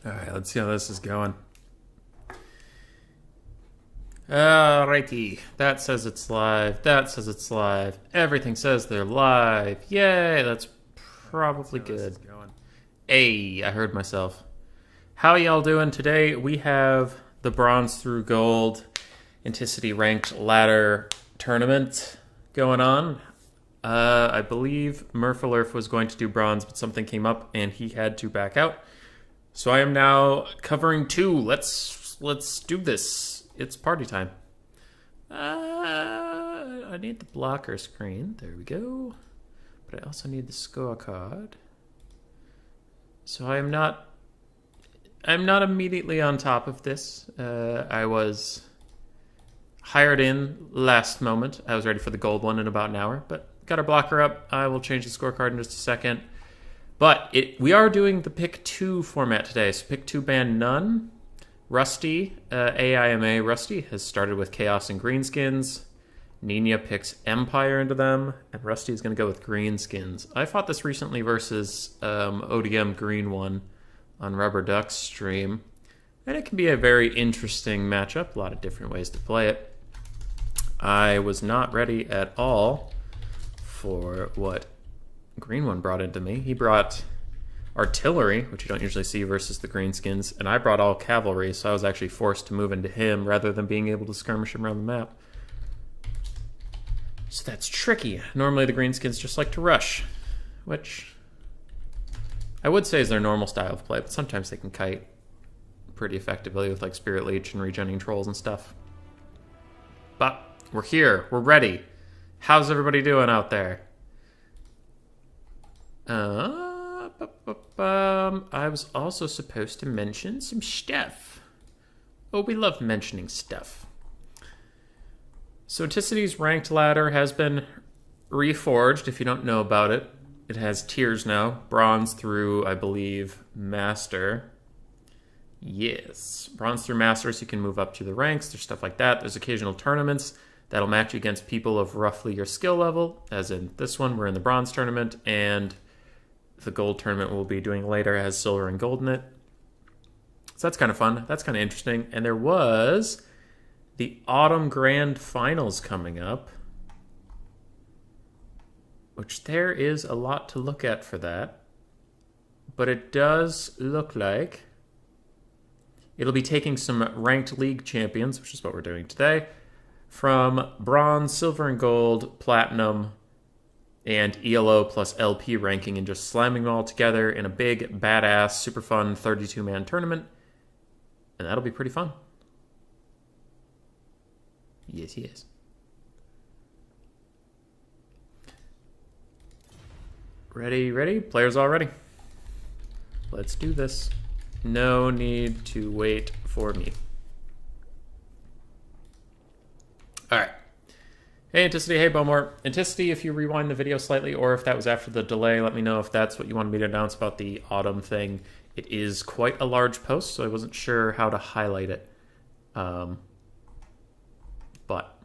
Alright, let's see how this is going. Alrighty. That says it's live. That says it's live. Everything says they're live. Yay, that's probably good. Hey, I heard myself. How y'all doing today? We have the bronze through gold Enticity ranked ladder tournament going on. I believe Murphalurf was going to do bronze, but something came up and he had to back out. So I am now covering two. Let's do this. It's party time. I need the blocker screen. There we go. But I also need the scorecard. So I'm not immediately on top of this. I was hired in last moment. I was ready for the gold one in about an hour, but got our blocker up. I will change the scorecard in just a second. But we are doing the pick two format today. So pick two ban none. Rusty, AIMA Rusty, has started with Chaos and Greenskins. Nina picks Empire into them, and Rusty is going to go with Greenskins. I fought this recently versus ODM Green One on Rubber Duck's stream, and it can be a very interesting matchup. A lot of different ways to play it. I was not ready at all for what Green One brought into me. He brought artillery, which you don't usually see versus the Greenskins, and I brought all cavalry, so I was actually forced to move into him rather than being able to skirmish him around the map. So that's tricky. Normally the Greenskins just like to rush, which I would say is their normal style of play, but sometimes they can kite pretty effectively with like Spirit Leech and regenerating trolls and stuff. But we're here. We're ready. How's everybody doing out there? I was also supposed to mention some stuff. Oh, we love mentioning stuff. So Enticity's ranked ladder has been reforged. If you don't know about it, it has tiers now. Bronze through, I believe, Master. Yes. Bronze through Master, so you can move up to the ranks. There's stuff like that. There's occasional tournaments that'll match you against people of roughly your skill level. As in this one, we're in the Bronze tournament, and the Gold tournament we'll be doing later has Silver and Gold in it. So that's kind of fun. That's kind of interesting. And there was the Autumn Grand Finals coming up, which there is a lot to look at for that. But it does look like it'll be taking some ranked league champions, which is what we're doing today, from Bronze, Silver and Gold, Platinum, and ELO plus LP ranking, and just slamming them all together in a big, badass, super fun 32-man tournament. And that'll be pretty fun. Yes, yes. Ready? Players all ready. Let's do this. No need to wait for me. All right. Hey, Enticity. Hey, Bowmore. Enticity, if you rewind the video slightly, or if that was after the delay, let me know if that's what you wanted me to announce about the autumn thing. It is quite a large post, so I wasn't sure how to highlight it. But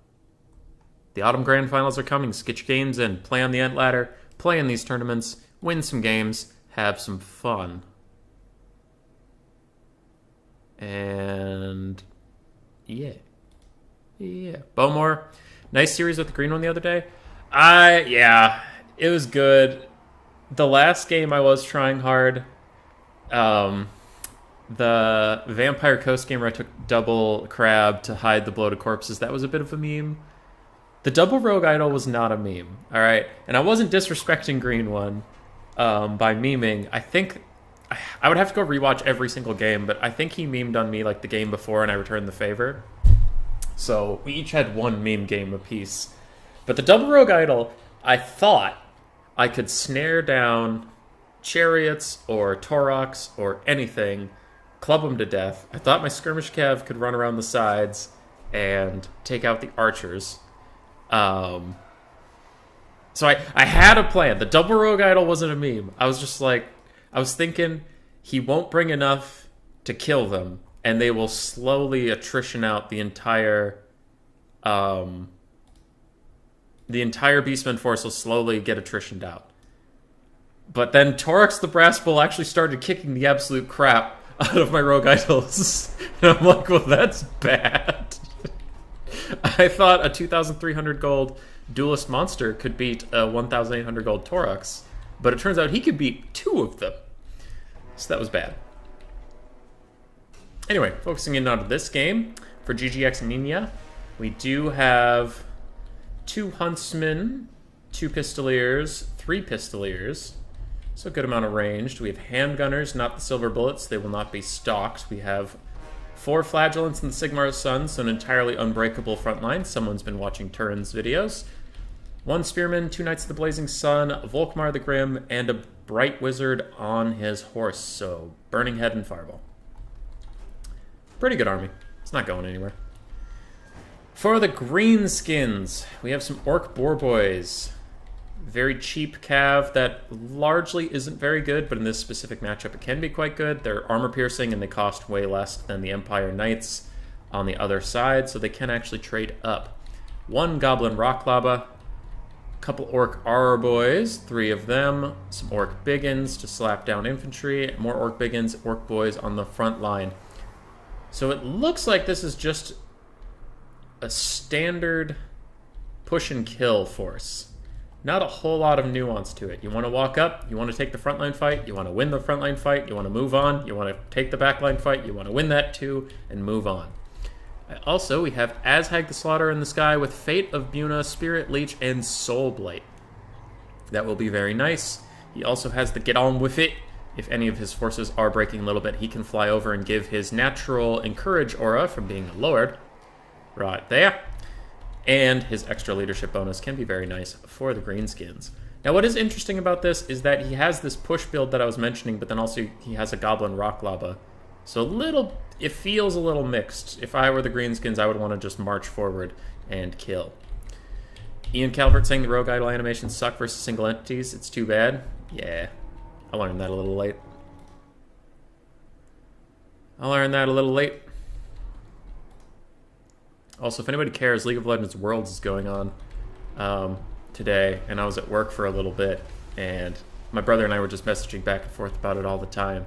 the Autumn Grand Finals are coming. So get your games in. Play on the Ent Ladder. Play in these tournaments. Win some games. Have some fun. And yeah. Bowmore. Nice series with the green one the other day. Yeah, it was good. The last game I was trying hard. The Vampire Coast game where I took double crab to hide the bloated corpses, that was a bit of a meme. The double rogue idol was not a meme, alright? And I wasn't disrespecting green one by memeing. I think I would have to go rewatch every single game, but I think he memed on me like the game before and I returned the favor. So we each had one meme game apiece. But the double rogue idol, I thought I could snare down chariots or Toroks or anything, club them to death. I thought my skirmish cav could run around the sides and take out the archers. So I had a plan. The double rogue idol wasn't a meme. I was just like, I was thinking he won't bring enough to kill them, and they will slowly attrition out the entire Beastmen force will slowly get attritioned out. But then Torax the Brass Bull actually started kicking the absolute crap out of my rogue idols. And I'm like, well, that's bad. I thought a 2,300 gold duelist monster could beat a 1,800 gold Taurox, but it turns out he could beat 2 of them. So that was bad. Anyway, focusing in on this game, for GGX Nina, we do have 2 Huntsmen, 2 Pistoliers, 3 Pistoliers, so a good amount of ranged. We have Handgunners, not the Silver Bullets, they will not be stocked. We have 4 Flagellants in the Sigmar's Sun, so an entirely unbreakable front line. Someone's been watching Turin's videos. 1 Spearman, 2 Knights of the Blazing Sun, Volkmar the Grim, and a Bright Wizard on his horse, so Burning Head and Fireball. Pretty good army. It's not going anywhere. For the greenskins, we have some Orc Boar Boys. Very cheap cav that largely isn't very good, but in this specific matchup it can be quite good. They're armor piercing and they cost way less than the Empire Knights on the other side, so they can actually trade up. 1 Goblin Rock Lava, couple Orc Auror Boys, 3 of them, some Orc Biggins to slap down infantry, more Orc Biggins, Orc Boys on the front line. So it looks like this is just a standard push and kill force. Not a whole lot of nuance to it. You want to walk up, you want to take the frontline fight, you want to win the frontline fight, you want to move on, you want to take the backline fight, you want to win that too, and move on. Also, we have Azhag the Slaughter in the sky with Fate of Buna, Spirit Leech, and Soul Blight. That will be very nice. He also has the Get On With It. If any of his forces are breaking a little bit, he can fly over and give his natural Encourage aura from being a Lord. Right there. And his extra leadership bonus can be very nice for the greenskins. Now, what is interesting about this is that he has this push build that I was mentioning, but then also he has a Goblin Rock Lava. So it feels a little mixed. If I were the greenskins, I would want to just march forward and kill. Ian Calvert saying the Rogue Idol animations suck versus single entities. It's too bad. Yeah, I learned that a little late. Also, if anybody cares, League of Legends Worlds is going on today, and I was at work for a little bit, and my brother and I were just messaging back and forth about it all the time.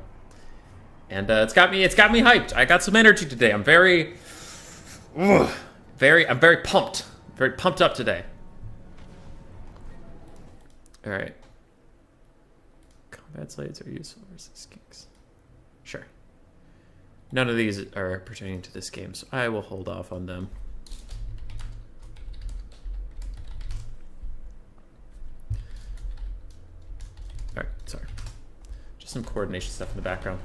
And it's got me hyped. I got some energy today. I'm very pumped. Very pumped up today. All right. Combat slates are useful versus skinks. Sure. None of these are pertaining to this game, so I will hold off on them. Alright, sorry. Just some coordination stuff in the background.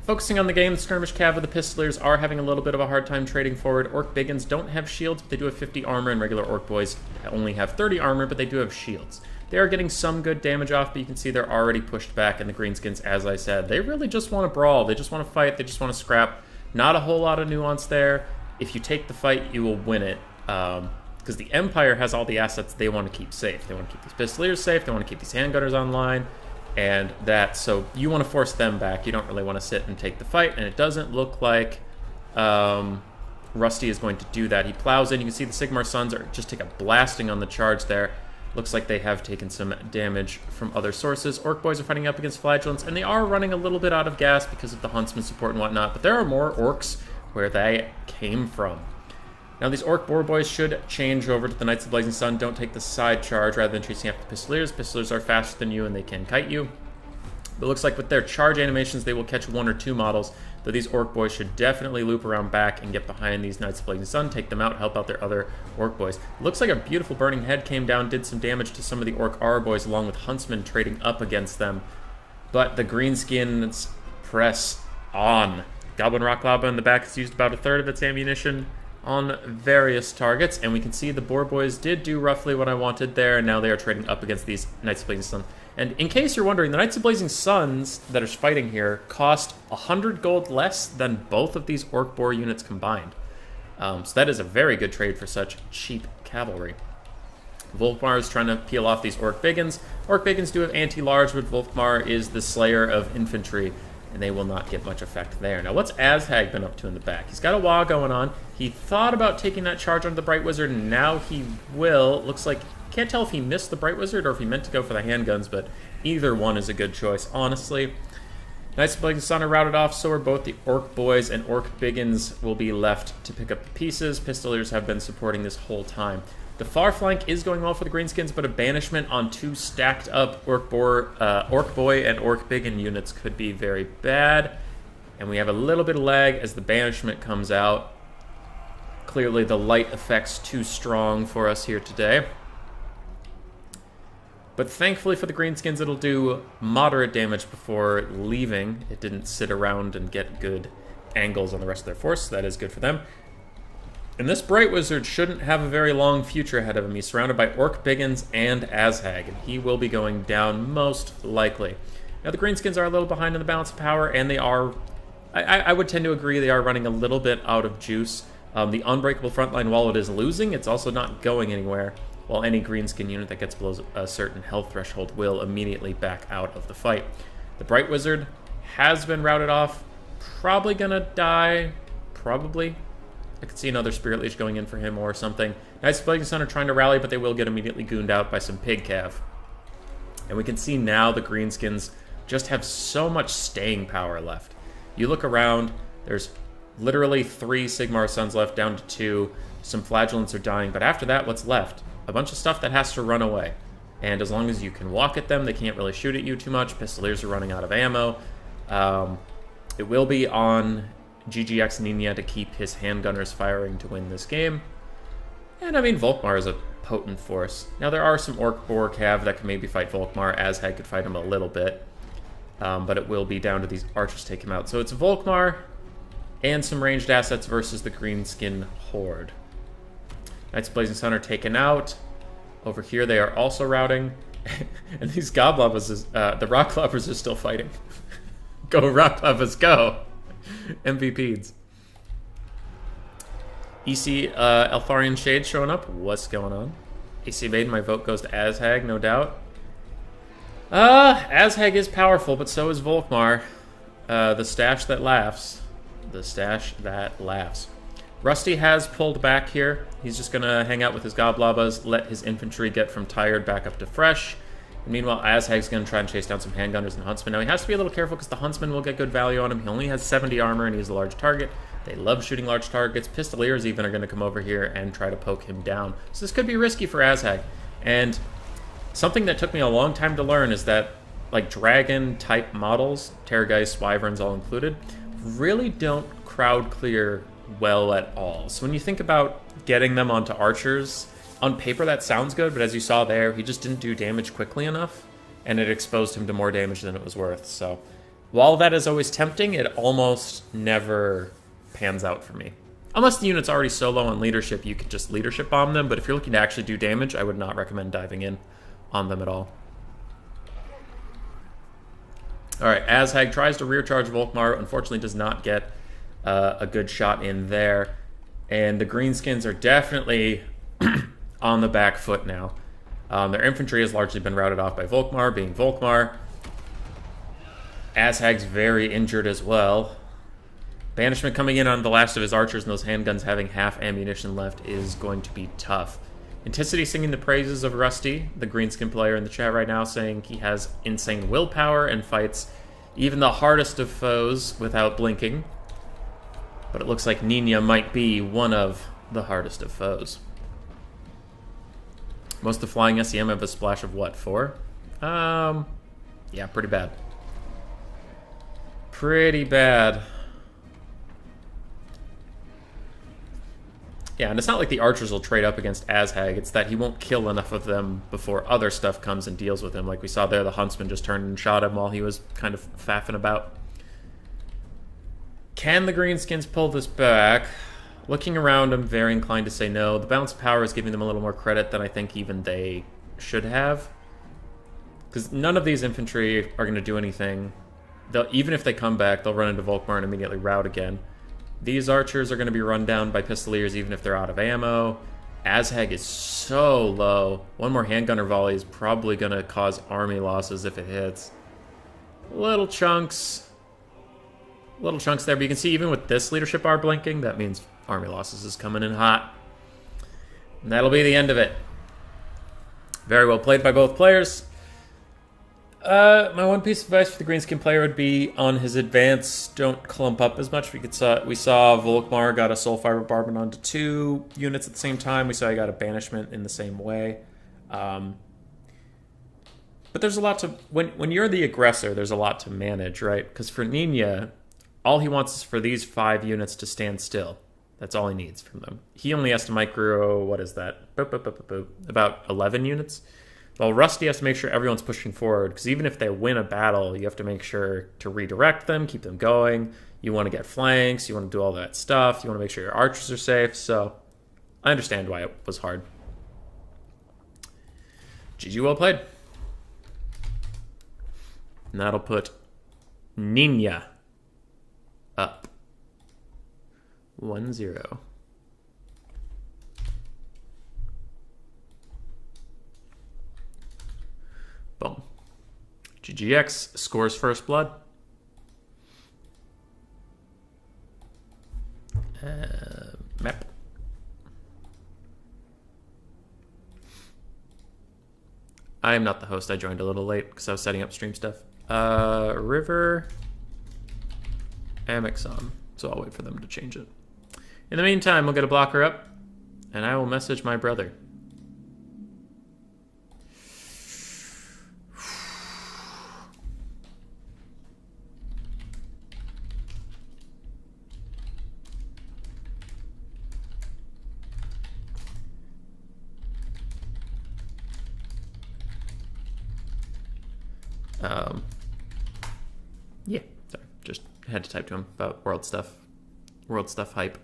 Focusing on the game, the skirmish cav of the Pistoliers are having a little bit of a hard time trading forward. Orc Biggins don't have shields, but they do have 50 armor, and regular Orc Boys only have 30 armor, but they do have shields. They are getting some good damage off, but you can see they're already pushed back, and the greenskins, as I said, they really just want to brawl. They just want to fight. They just want to scrap. Not a whole lot of nuance there. If you take the fight, you will win it, because the Empire has all the assets they want to keep safe. They want to keep these Pistoliers safe. They want to keep these handgunners online. And so you want to force them back. You don't really want to sit and take the fight, and it doesn't look like Rusty is going to do that. He plows in. You can see the Sigmar Suns are just take a blasting on the charge there. Looks like they have taken some damage from other sources. Orc Boys are fighting up against Flagellants, and they are running a little bit out of gas because of the Huntsman support and whatnot, but there are more Orcs where they came from. Now, these Orc Boar Boys should change over to the Knights of the Blazing Sun. Don't take the side charge rather than chasing after the Pistoliers. Pistoliers are faster than you, and they can kite you. But it looks like with their charge animations, they will catch 1 or 2 models, though these Orc Boys should definitely loop around back and get behind these Knights of the Blazing Sun, take them out, help out their other Orc Boys. It looks like a beautiful Burning Head came down, did some damage to some of the Orc Auror Boys, along with Huntsmen trading up against them. But the greenskins press on. Goblin Rock Lava in the back has used about a third of its ammunition on various targets, and we can see the Boar Boys did do roughly what I wanted there, and now they are trading up against these Knights of Blazing Sun. And in case you're wondering, the Knights of Blazing Suns that are fighting here cost 100 gold less than both of these Orc Boar units combined. So that is a very good trade for such cheap cavalry. Volkmar is trying to peel off these Orc Biggins. Orc Biggins do have anti-large, but Volkmar is the slayer of infantry, and they will not get much effect there. Now, what's Azhag been up to in the back? He's got a wah going on. He thought about taking that charge onto the Bright Wizard, and now he will. Looks like, can't tell if he missed the Bright Wizard or if he meant to go for the handguns, but either one is a good choice, honestly. Knights of Blazing Sun are routed off, so are both the Orc Boys, and Orc Biggins will be left to pick up the pieces. Pistoliers have been supporting this whole time. The far flank is going well for the Greenskins, but a banishment on 2 stacked up Orc Boy and Orc Biggin units could be very bad. And we have a little bit of lag as the banishment comes out. Clearly the light effect's too strong for us here today. But thankfully for the Greenskins, it'll do moderate damage before leaving. It didn't sit around and get good angles on the rest of their force, so that is good for them. And this Bright Wizard shouldn't have a very long future ahead of him. He's surrounded by Orc Biggins and Azhag, and he will be going down most likely. Now the Greenskins are a little behind in the balance of power, and they are, I would tend to agree, they are running a little bit out of juice. The Unbreakable Frontline, while it is losing, it's also not going anywhere. While any Greenskin unit that gets below a certain health threshold will immediately back out of the fight. The Bright Wizard has been routed off. Probably gonna die. Probably. I could see another Spirit Leech going in for him or something. Knights of Blazing Sun are trying to rally, but they will get immediately gooned out by some Pig Cav. And we can see now the Greenskins just have so much staying power left. You look around, there's literally 3 Sigmar Suns left, down to 2. Some Flagellants are dying, but after that, what's left? A bunch of stuff that has to run away. And as long as you can walk at them, they can't really shoot at you too much. Pistoliers are running out of ammo. It will be on GGX Nina to keep his handgunners firing to win this game. And I mean, Volkmar is a potent force. Now there are some Orc Boar Cav that can maybe fight Volkmar. Azhag could fight him a little bit. But it will be down to these archers to take him out. So it's Volkmar and some ranged assets versus the Greenskin Horde. Knights of Blazing Sun are taken out. Over here they are also routing. And these Goblobbers, the Rock Lobbers are still fighting. Go Rock Lobbers, go! MVPs. EC Eltharian Shade showing up. What's going on? AC Maiden, my vote goes to Azhag, no doubt. Azhag is powerful, but so is Volkmar. The stash that laughs. The stash that laughs. Rusty has pulled back here. He's just going to hang out with his Goblobbas, let his infantry get from tired back up to fresh. And meanwhile, Azhag's going to try and chase down some handgunners and huntsmen. Now, he has to be a little careful because the huntsman will get good value on him. He only has 70 armor and he's a large target. They love shooting large targets. Pistoliers even are going to come over here and try to poke him down. So this could be risky for Azhag. And something that took me a long time to learn is that, like, dragon-type models, Terrorgeist, Wyverns all included, really don't crowd clear well at all. So when you think about getting them onto archers, on paper that sounds good, but as you saw there, he just didn't do damage quickly enough, and it exposed him to more damage than it was worth. So while that is always tempting, it almost never pans out for me. Unless the unit's already so low on leadership, you could just leadership bomb them, but if you're looking to actually do damage, I would not recommend diving in on them at all. Alright, Azhag tries to rear charge Volkmar, unfortunately does not get a good shot in there. And the Greenskins are definitely on the back foot now. Their infantry has largely been routed off by Volkmar, being Volkmar. Azhag's very injured as well. Banishment coming in on the last of his archers and those handguns having half ammunition left is going to be tough. Enticity singing the praises of Rusty, the Greenskin player in the chat right now, saying he has insane willpower and fights even the hardest of foes without blinking. But it looks like Nina might be one of the hardest of foes. Most of the flying SEM have a splash of what, 4? Yeah, pretty bad. Pretty bad. Yeah, and it's not like the archers will trade up against Azhag, it's that he won't kill enough of them before other stuff comes and deals with him. Like we saw there, the huntsman just turned and shot him while he was kind of faffing about. Can the Greenskins pull this back? Looking around, I'm very inclined to say no. The balance of power is giving them a little more credit than I think even they should have. Because none of these infantry are going to do anything. Even if they come back, they'll run into Volkmar and immediately rout again. These archers are going to be run down by Pistoliers even if they're out of ammo. Azhag is so low. One more handgunner volley is probably going to cause army losses if it hits. Little chunks there, but you can see even with this leadership bar blinking, that means army losses is coming in hot. And that'll be the end of it. Very well played by both players. My one piece of advice for the greenskin player would be on his advance, don't clump up as much. We saw Volkmar got a soul fiber bombardment onto 2 units at the same time. We saw he got a banishment in the same way. But there's a lot to when you're the aggressor. There's a lot to manage, right? Because for Nina, all he wants is for these 5 units to stand still. That's all he needs from them. He only has to micro. What is that? Boop, boop, boop, boop, boop. About 11 units. Well, Rusty has to make sure everyone's pushing forward, because even if they win a battle, you have to make sure to redirect them, keep them going. You want to get flanks, you want to do all that stuff, you want to make sure your archers are safe, so I understand why it was hard. GG, well played. And that'll put Nina up 1-0. Boom. GGX scores first blood. Map. I am not the host. I joined a little late because I was setting up stream stuff. River Amixon. So I'll wait for them to change it. In the meantime, we'll get a blocker up, and I will message my brother. Yeah, sorry, just had to type to him about world stuff hype.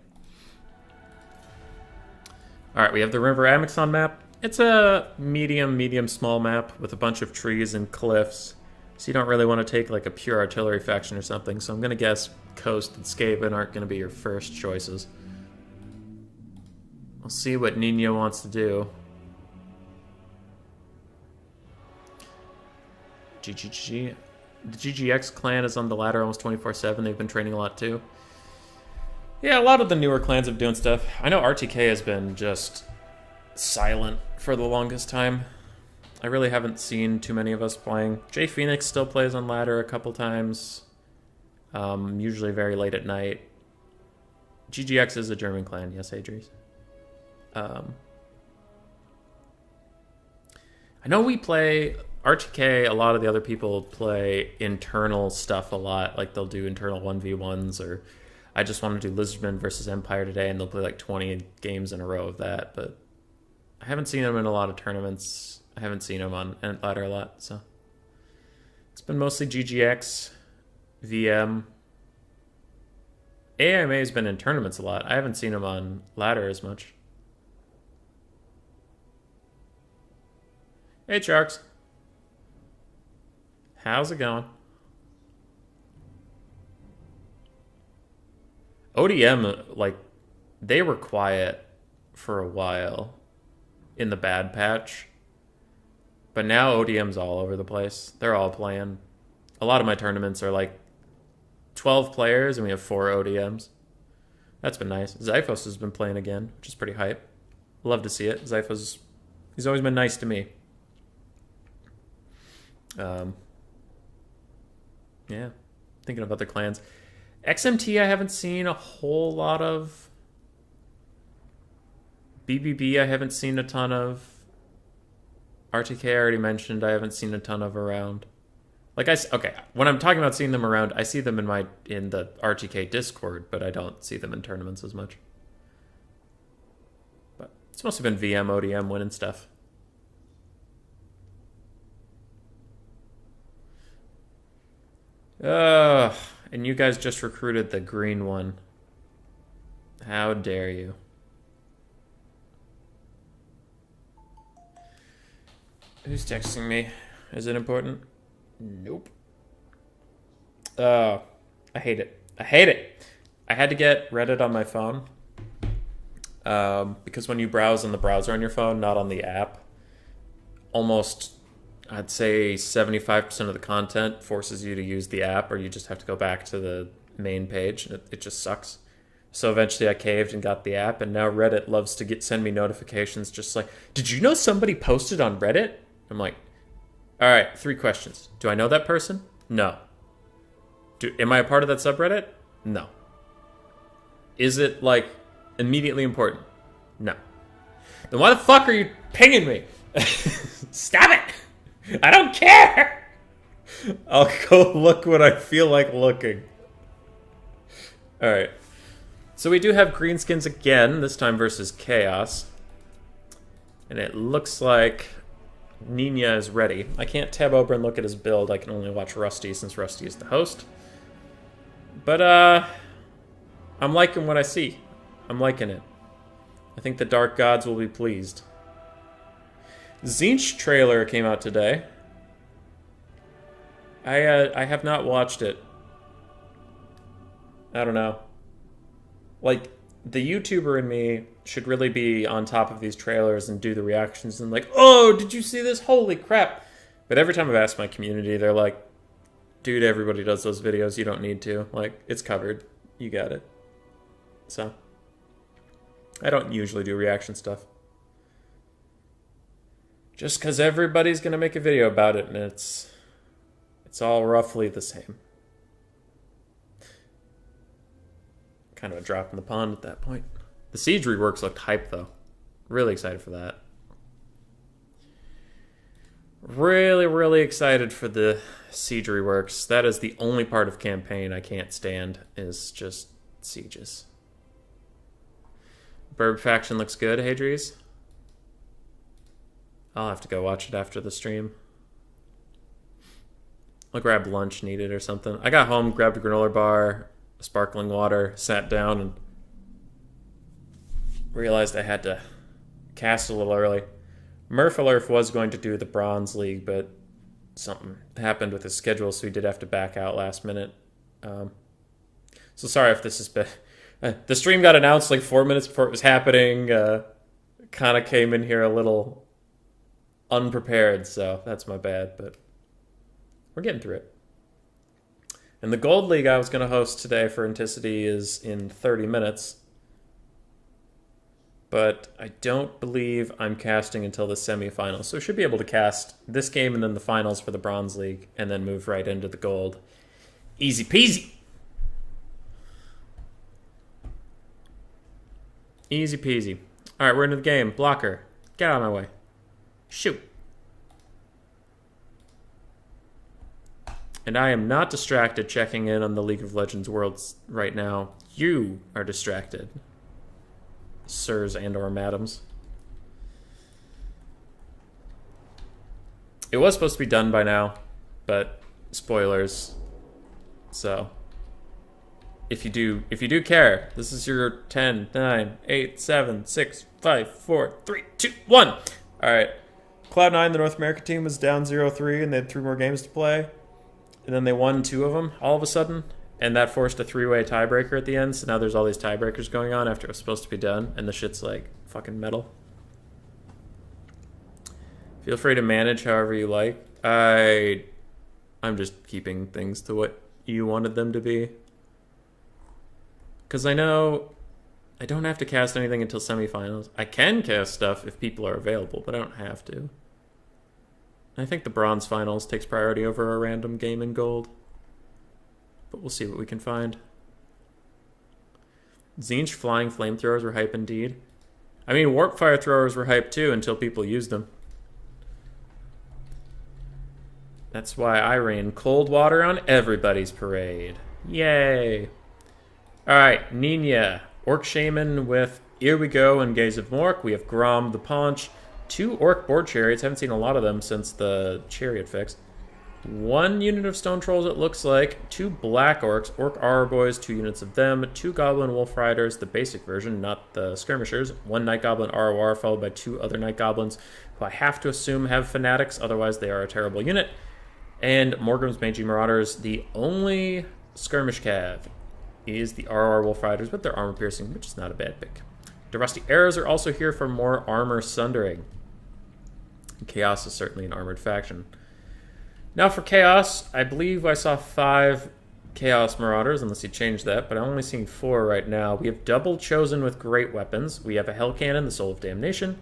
All right, we have the River Amixon map. It's a medium, small map with a bunch of trees and cliffs. So you don't really want to take like a pure artillery faction or something. So I'm going to guess Coast and Skaven aren't going to be your first choices. We'll see what Nino wants to do. GGG. The GGX clan is on the ladder almost 24/7. They've been training a lot too. Yeah, a lot of the newer clans have doing stuff. I know RTK has been just silent for the longest time. I really haven't seen too many of us playing. Jay Phoenix still plays on ladder a couple times. Usually very late at night. GGX is a German clan, yes, Adries. I know we play RTK, a lot of the other people play internal stuff a lot. Like they'll do internal 1v1s, or I just want to do Lizardmen versus Empire today, and they'll play like 20 games in a row of that. But I haven't seen them in a lot of tournaments. I haven't seen them on ladder a lot, so it's been mostly GGX, VM. AIMA has been in tournaments a lot. I haven't seen them on ladder as much. Hey, Sharks. How's it going? ODM, like, they were quiet for a while in the bad patch. But now ODM's all over the place. They're all playing. A lot of my tournaments are like 12 players and we have 4 ODMs. That's been nice. Zyphos has been playing again, which is pretty hype. Love to see it. Zyphos, he's always been nice to me. Yeah, thinking of other clans. XMT I haven't seen a whole lot of. BBB I haven't seen a ton of. RTK I already mentioned I haven't seen a ton of around. Okay, when I'm talking about seeing them around, I see them in the RTK Discord, but I don't see them in tournaments as much. But it's mostly been VM, ODM, winning stuff. And you guys just recruited the green one. How dare you? Who's texting me? Is it important? Nope. I hate it. I hate it. I had to get Reddit on my phone. Because when you browse in the browser on your phone, not on the app, almost, I'd say 75% of the content forces you to use the app, or you just have to go back to the main page, and it just sucks. So eventually I caved and got the app, and now Reddit loves to send me notifications just like, did you know somebody posted on Reddit? I'm like, All right, 3 questions. Do I know that person? No. Am I a part of that subreddit? No. Is it, like, immediately important? No. Then why the fuck are you pinging me? Stop it! I don't care! I'll go look when I feel like looking. Alright. So we do have greenskins again, this time versus Chaos. And it looks like Nina is ready. I can't tab over and look at his build. I can only watch Rusty since Rusty is the host. But, I'm liking what I see. I'm liking it. I think the Dark Gods will be pleased. Tzeentch trailer came out today. I have not watched it. I don't know. Like, the YouTuber in me should really be on top of these trailers and do the reactions and like, oh, did you see this? Holy crap. But every time I've asked my community, they're like, dude, everybody does those videos. You don't need to. Like, it's covered. You got it. So, I don't usually do reaction stuff. Just because everybody's going to make a video about it and it's all roughly the same. Kind of a drop in the pond at that point. The Siege reworks looked hype, though. Really excited for that. Really, really excited for the Siege reworks. That is the only part of campaign I can't stand, is just sieges. Burb faction looks good, Hadries. I'll have to go watch it after the stream. I'll grab lunch needed or something. I got home, grabbed a granola bar, sparkling water, sat down, and realized I had to cast a little early. Murphalurf was going to do the Bronze League, but something happened with his schedule, so he did have to back out last minute. So sorry if this has been... the stream got announced like 4 minutes before it was happening. Kind of came in here a little unprepared, so that's my bad, but we're getting through it. And the Gold League I was going to host today for Enticity is in 30 minutes. But I don't believe I'm casting until the semifinals. So I should be able to cast this game and then the finals for the Bronze League and then move right into the Gold. Easy peasy. Easy peasy. All right, we're into the game. Blocker. Get out of my way. Shoot. And I am not distracted checking in on the League of Legends Worlds right now. You are distracted, sirs and or madams. It was supposed to be done by now, but spoilers. So, if you do care, this is your 10, 9, 8, 7, 6, 5, 4, 3, 2, 1. All right. Cloud9, the North America team, was down 0-3, and they had 3 more games to play. And then they won 2 of them all of a sudden. And that forced a 3-way tiebreaker at the end. So now there's all these tiebreakers going on after it was supposed to be done. And the shit's like fucking metal. Feel free to manage however you like. I'm just keeping things to what you wanted them to be. Because I know I don't have to cast anything until semifinals. I can cast stuff if people are available, but I don't have to. I think the Bronze Finals takes priority over a random game in Gold. But we'll see what we can find. Tzeentch flying flamethrowers were hype indeed. I mean, warp fire throwers were hype too until people used them. That's why I rain cold water on everybody's parade. Yay! Alright, Nina. Orc Shaman with Here We Go and Gaze of Mork. We have Grom the Paunch. 2 Orc Board Chariots. Haven't seen a lot of them since the Chariot fix. 1 unit of Stone Trolls, it looks like. 2 Black Orcs. Orc Aura Boys, 2 units of them. 2 Goblin Wolf Riders, the basic version, not the Skirmishers. 1 Night Goblin ROR, followed by 2 other Night Goblins, who I have to assume have Fanatics, otherwise they are a terrible unit. And Morgrim's Mangy Marauders. The only Skirmish Cav is the ROR Wolf Riders, but they're armor piercing, which is not a bad pick. The Rusty Arrows are also here for more armor sundering. Chaos is certainly an armored faction. Now for Chaos, I believe I saw 5 Chaos Marauders, unless you changed that, but I'm only seeing 4 right now. We have Double Chosen with great weapons. We have a Hell Cannon, the Soul of Damnation.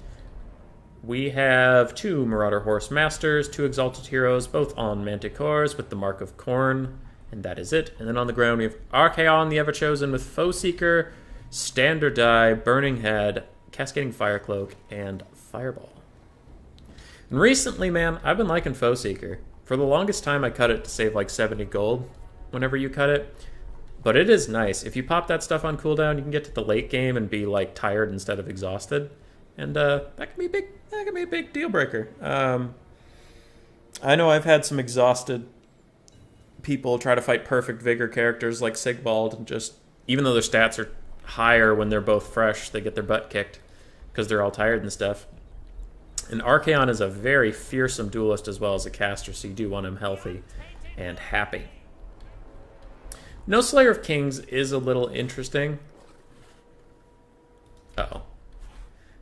we have 2 Marauder Horse Masters, 2 Exalted Heroes, both on Manticores with the Mark of Khorne, and that is it. And then on the ground we have Archaon the Everchosen with Foe Seeker, Standard Die, Burning Head, Cascading Firecloak, and Fireball. And recently, man, I've been liking Foe Seeker. For the longest time, I cut it to save like 70 gold whenever you cut it. But it is nice. If you pop that stuff on cooldown, you can get to the late game and be like tired instead of exhausted. And that can be a big deal breaker. I know I've had some exhausted people try to fight perfect vigor characters like Sigvald, and just, even though their stats are higher when they're both fresh, they get their butt kicked because they're all tired and stuff. And Archaon is a very fearsome duelist as well as a caster, so you do want him healthy and happy. No Slayer of Kings is a little interesting. Uh-oh.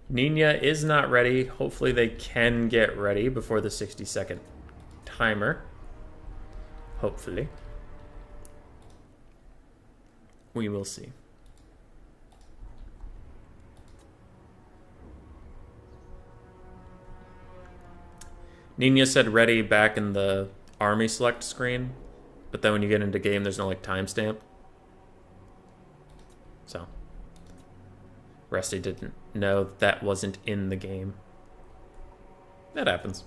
Nina is not ready. Hopefully they can get ready before the 60-second timer. Hopefully. We will see. Nina said ready back in the army select screen, but then when you get into game, there's no like timestamp. So, Rusty didn't know that wasn't in the game. That happens.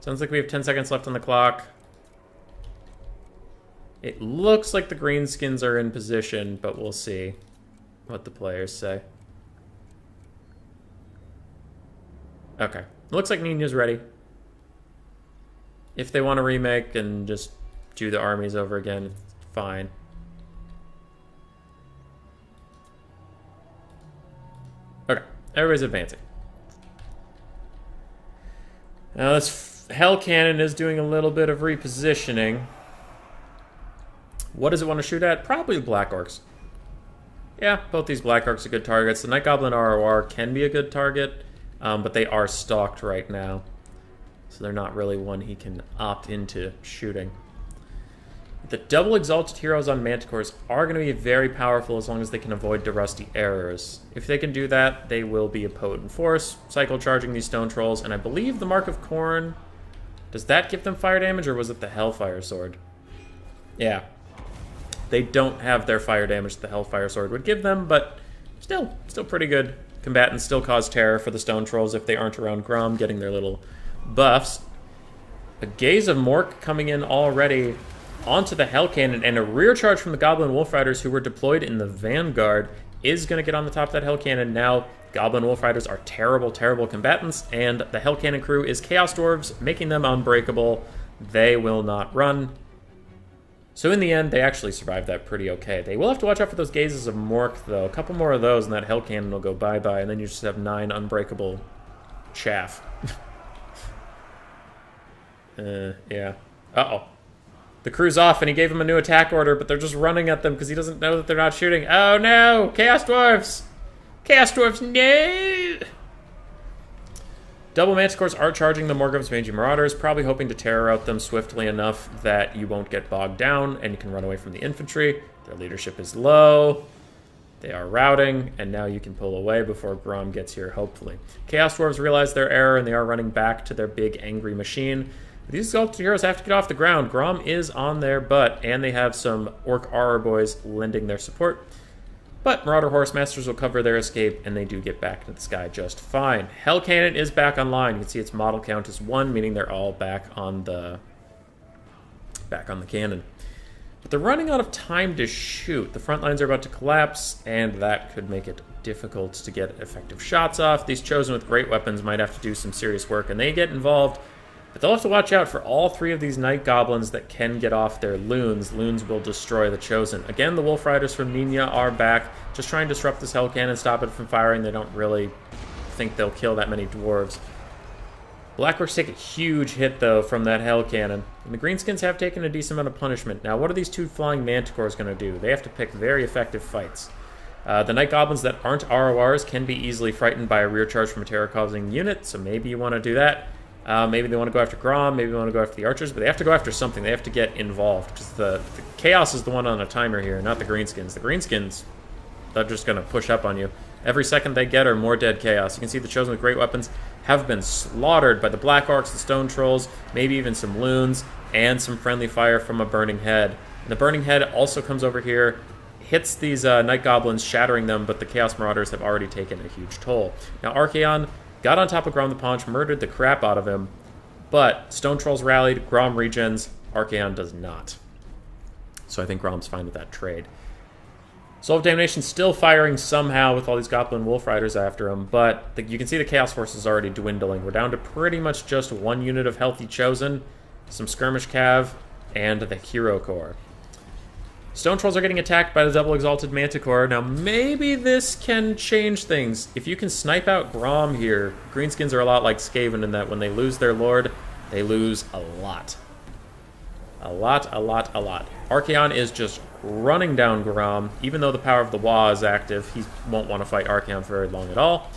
Sounds like we have 10 seconds left on the clock. It looks like the greenskins are in position, but we'll see what the players say. Okay. Looks like Nina's ready. If they want to remake and just do the armies over again, it's fine. Okay, everybody's advancing. Now this Hell Cannon is doing a little bit of repositioning. What does it want to shoot at? Probably Black Orcs. Yeah, both these Black Orcs are good targets. The Night Goblin ROR can be a good target, but they are stalked right now. So they're not really one he can opt into shooting. The double Exalted Heroes on Manticores are going to be very powerful as long as they can avoid the Rusty Errors. If they can do that, they will be a potent force, cycle charging these Stone Trolls, and I believe the Mark of Khorne, does that give them fire damage, or was it the Hellfire Sword? Yeah. They don't have their fire damage the Hellfire Sword would give them, but still pretty good. Combatants still cause terror for the Stone Trolls if they aren't around Grom, getting their little buffs. A Gaze of Mork coming in already onto the Hell Cannon, and a rear charge from the Goblin Wolf Riders who were deployed in the Vanguard is going to get on the top of that Hell Cannon. Now, Goblin Wolf Riders are terrible, terrible combatants, and the Hell Cannon crew is Chaos Dwarves, making them unbreakable. They will not run. So in the end, they actually survived that pretty okay. They will have to watch out for those Gazes of Mork, though. A couple more of those, and that Hell Cannon will go bye-bye, and then you just have 9 unbreakable chaff. Yeah. Uh-oh. The crew's off, and he gave him a new attack order, but they're just running at them because he doesn't know that they're not shooting. Oh, no! Chaos Dwarfs! Chaos Dwarfs, no! Double Manticores are charging the Morgrim's Mangy Marauders, probably hoping to terror out them swiftly enough that you won't get bogged down and you can run away from the infantry. Their leadership is low. They are routing, and now you can pull away before Grom gets here, hopefully. Chaos Dwarves realize their error, and they are running back to their big angry machine. These Exalted Heroes have to get off the ground. Grom is on their butt, and they have some Orc Auror Boys lending their support. But Marauder Horse Masters will cover their escape, and they do get back to the sky just fine. Hell Cannon is back online. You can see its model count is 1, meaning they're all back on the cannon. But they're running out of time to shoot. The front lines are about to collapse, and that could make it difficult to get effective shots off. These Chosen with great weapons might have to do some serious work, and they get involved. But they'll have to watch out for all 3 of these Night Goblins that can get off their loons. Loons will destroy the Chosen. Again, the Wolf Riders from Nina are back, just trying to disrupt this Hell Cannon, stop it from firing. They don't really think they'll kill that many Dwarves. Black Orcs take a huge hit, though, from that Hell Cannon. And the Greenskins have taken a decent amount of punishment. Now, what are these 2 Flying Manticores going to do? They have to pick very effective fights. The Night Goblins that aren't RORs can be easily frightened by a rear charge from a terror-causing unit, so maybe you want to do that. Maybe they want to go after Grom, maybe they want to go after the Archers, but they have to go after something. They have to get involved, because the Chaos is the one on a timer here, not the Greenskins. The Greenskins, they're just going to push up on you. Every second they get are more dead chaos. You can see the Chosen with great weapons have been slaughtered by the Black Orcs, the Stone Trolls, maybe even some Loons, and some friendly fire from a Burning Head. And the Burning Head also comes over here, hits these Night Goblins, shattering them, but the Chaos Marauders have already taken a huge toll. Now Archaon got on top of Grom the Paunch, murdered the crap out of him, but Stone Trolls rallied, Grom regens, Archaon does not. So I think Grom's fine with that trade. Soul of Damnation still firing somehow with all these Goblin Wolf Riders after him, but you can see the Chaos Force is already dwindling. We're down to pretty much just one unit of Healthy Chosen, some Skirmish Cav, and the Hero Corps. Stone Trolls are getting attacked by the Double Exalted Manticore. Now, maybe this can change things. If you can snipe out Grom here, Greenskins are a lot like Skaven in that when they lose their Lord, they lose a lot. A lot. Archaon is just running down Grom. Even though the power of the Wa is active, he won't want to fight Archaon for very long at all.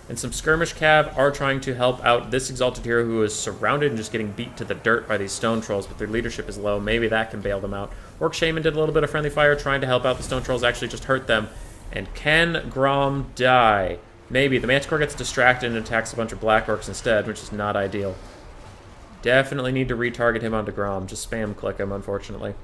And some Skirmish Cav are trying to help out this Exalted Hero who is surrounded and just getting beat to the dirt by these Stone Trolls, but their leadership is low. Maybe that can bail them out. Orc Shaman did a little bit of friendly fire trying to help out the Stone Trolls, actually just hurt them. And can Grom die? Maybe. The Manticore gets distracted and attacks a bunch of Black Orcs instead, which is not ideal. Definitely need to retarget him onto Grom. Just spam click him, unfortunately.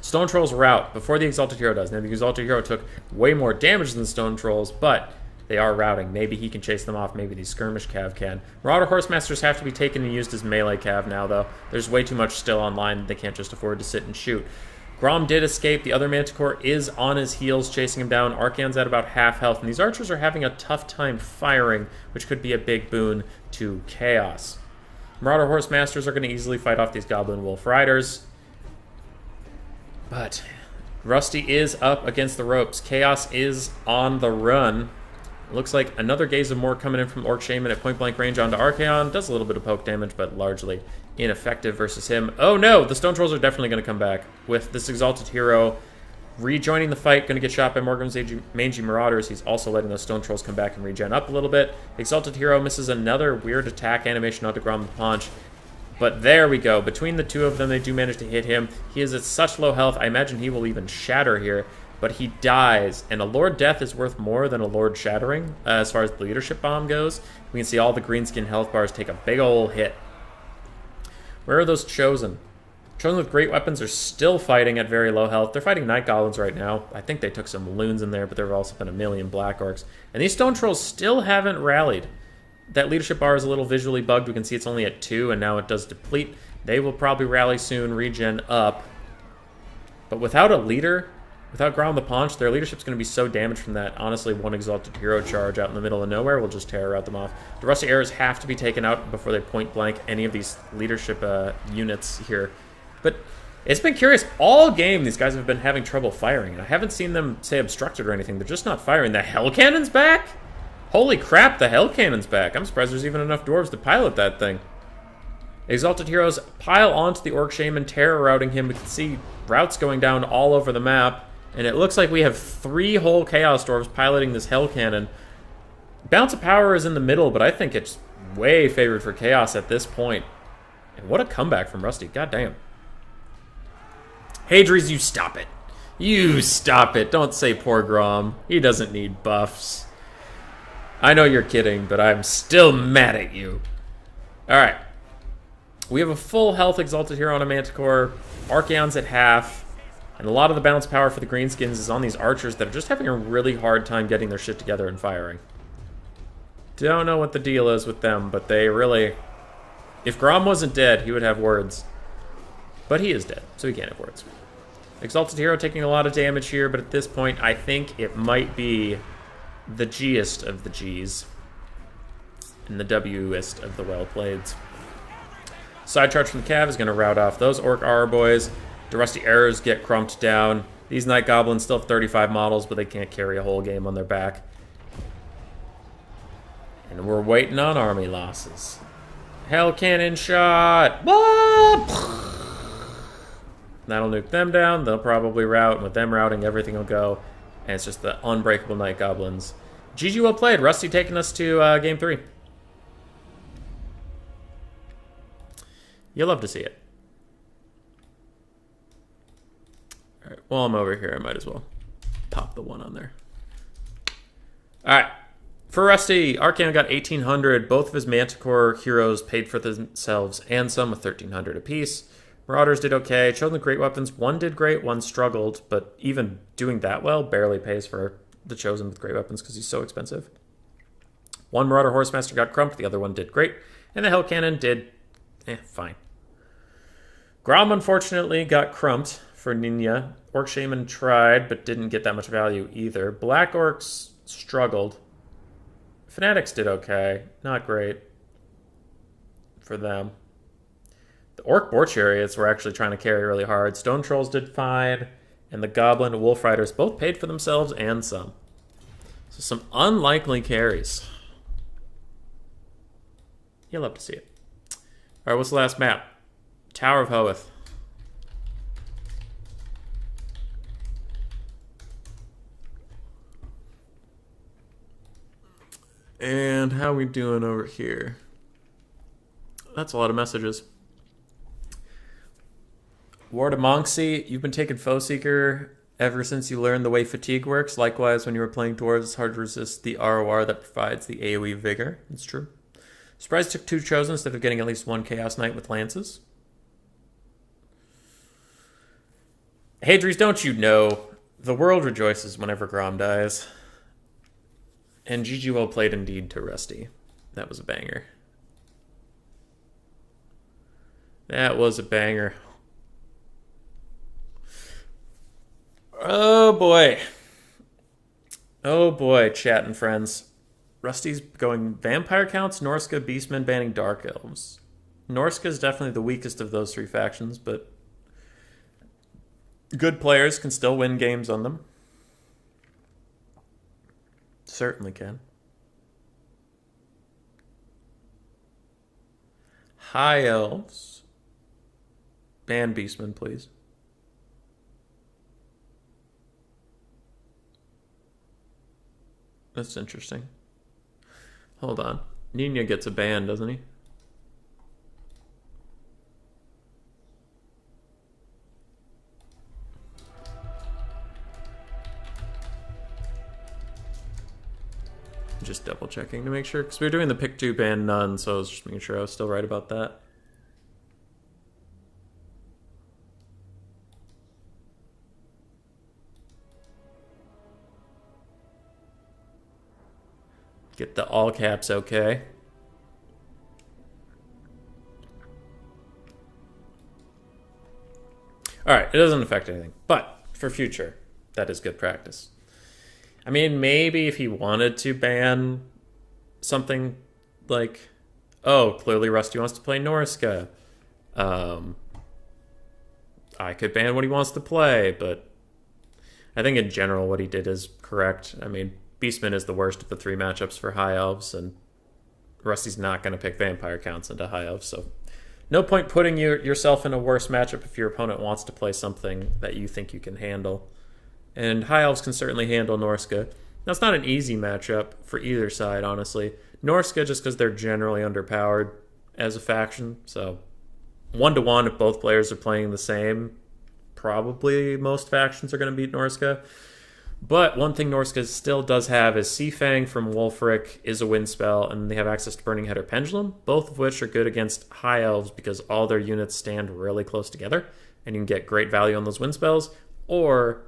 Stone Trolls rout before the Exalted Hero does. Now, the Exalted Hero took way more damage than the Stone Trolls, but they are routing. Maybe he can chase them off. Maybe these Skirmish Cav can. Marauder Horsemasters have to be taken and used as melee Cav now, though. There's way too much still online. They can't just afford to sit and shoot. Grom did escape. The other Manticore is on his heels, chasing him down. Archaon's at about half health, and these archers are having a tough time firing, which could be a big boon to Chaos. Marauder Horsemasters are going to easily fight off these Goblin Wolf Riders. But Rusty is up against the ropes. Chaos is on the run. Looks like another Gaze of More coming in from Orc Shaman at point-blank range onto Archaon. Does a little bit of poke damage, but largely ineffective versus him. Oh no! The Stone Trolls are definitely going to come back. With this Exalted Hero rejoining the fight, going to get shot by Morgan's Mangy Marauders. He's also letting those Stone Trolls come back and regen up a little bit. Exalted Hero misses another weird attack animation onto Grom the Paunch. But there we go. Between the two of them, they do manage to hit him. He is at such low health, I imagine he will even shatter here. But he dies, and a Lord Death is worth more than a Lord Shattering as far as the Leadership Bomb goes. We can see all the Greenskin health bars take a big ol' hit. Where are those Chosen? Chosen with great weapons are still fighting at very low health. They're fighting Night Goblins right now. I think they took some Loons in there, but there have also been a million Black Orcs. And these Stone Trolls still haven't rallied. That Leadership bar is a little visually bugged. We can see it's only at 2, and now it does deplete. They will probably rally soon, regen up. But without a leader, without Grom the Paunch, their leadership's going to be so damaged from that. Honestly, one Exalted Hero charge out in the middle of nowhere will just tear out them off. The Rusty Arrows have to be taken out before they point blank any of these leadership units here. But it's been curious. All game, these guys have been having trouble firing. And I haven't seen them, say, obstructed or anything. They're just not firing. The Hell Cannon's back? Holy crap, the Hell Cannon's back. I'm surprised there's even enough dwarves to pilot that thing. Exalted Heroes pile onto the Orc Shaman, terror routing him. We can see routes going down all over the map. And it looks like we have 3 whole Chaos Dwarves piloting this Hell Cannon. Bounce of Power is in the middle, but I think it's way favored for Chaos at this point. And what a comeback from Rusty. God damn. Hadries, you stop it. You stop it. Don't say poor Grom. He doesn't need buffs. I know you're kidding, but I'm still mad at you. Alright. We have a full health Exalted Hero on a Manticore. Archaon's at half. And a lot of the balance power for the Greenskins is on these archers that are just having a really hard time getting their shit together and firing. Don't know what the deal is with them, but they really... If Grom wasn't dead, he would have words. But he is dead, so he can't have words. Exalted Hero taking a lot of damage here, but at this point, I think it might be the G-est of the Gs. And the W-est of the well-playeds. Side charge from the Cav is going to rout off those Orc R boys. The Rusty Arrows get crumped down. These Night Goblins still have 35 models, but they can't carry a whole game on their back. And we're waiting on army losses. Hell Cannon shot! What? That'll nuke them down. They'll probably rout. And with them routing, everything will go. And it's just the unbreakable Night Goblins. GG, well played. Rusty taking us to Game 3. You'll love to see it. Alright, while I'm over here, I might as well pop the one on there. All right. For Rusty, Arcana got 1,800. Both of his Manticore heroes paid for themselves and some with 1,300 apiece. Marauders did okay. Chosen the great weapons. One did great, one struggled, but even doing that well barely pays for the Chosen with great weapons because he's so expensive. One Marauder Horsemaster got crumped, the other one did great, and the Hell Cannon did fine. Grom unfortunately got crumped for Nina. Orc Shaman tried, but didn't get that much value either. Black Orcs struggled. Fanatics did okay. Not great for them. The Orc Boar Chariots were actually trying to carry really hard. Stone Trolls did fine, and the Goblin and Wolf Riders both paid for themselves and some. So some unlikely carries. You'll love to see it. All right, what's the last map? Tower of Hoeth. And how are we doing over here? That's a lot of messages. Ward of Monksy, you've been taking Foe Seeker ever since you learned the way fatigue works. Likewise, when you were playing dwarves, it's hard to resist the ROR that provides the AoE vigor. It's true. Surprise took 2 Chosen instead of getting at least 1 Chaos Knight with Lances. Hadries, don't you know, the world rejoices whenever Grom dies. And GG well played indeed to Rusty. That was a banger. That was a banger. Oh boy. Oh boy, chat and friends. Rusty's going Vampire Counts, Norska, Beastmen, banning Dark Elves. Norska is definitely the weakest of those 3 factions, but good players can still win games on them. Certainly can. High Elves. Ban Beastmen, please. That's interesting. Hold on. Nina gets a ban, doesn't he? Just double checking to make sure, because we were doing the pick 2 ban none, so I was just making sure I was still right about that. Get the all caps okay. Alright, it doesn't affect anything, but for future, that is good practice. I mean, maybe if he wanted to ban something like, oh, clearly Rusty wants to play Norska. I could ban what he wants to play, but I think in general what he did is correct. I mean, Beastman is the worst of the 3 matchups for High Elves, and Rusty's not going to pick Vampire Counts into High Elves, so no point putting yourself in a worse matchup if your opponent wants to play something that you think you can handle. And High Elves can certainly handle Norska. That's not an easy matchup for either side, honestly. Norska, just because they're generally underpowered as a faction. So 1-to-1, if both players are playing the same, probably most factions are going to beat Norska. But one thing Norska still does have is Sea Fang from Wolfric is a win spell, and they have access to Burning Head or Pendulum, both of which are good against High Elves because all their units stand really close together, and you can get great value on those win spells. Or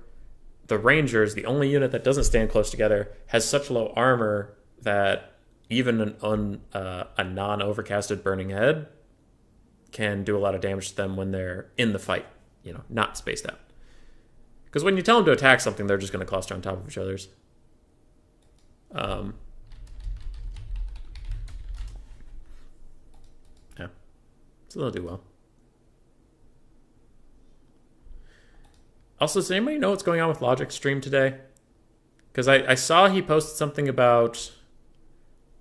the Rangers, the only unit that doesn't stand close together, has such low armor that even a non-overcasted Burning Head can do a lot of damage to them when they're in the fight, not spaced out. Because when you tell them to attack something, they're just going to cluster on top of each other's. Yeah. So they'll do well. Also, does anybody know what's going on with Logic's stream today? Because I saw he posted something about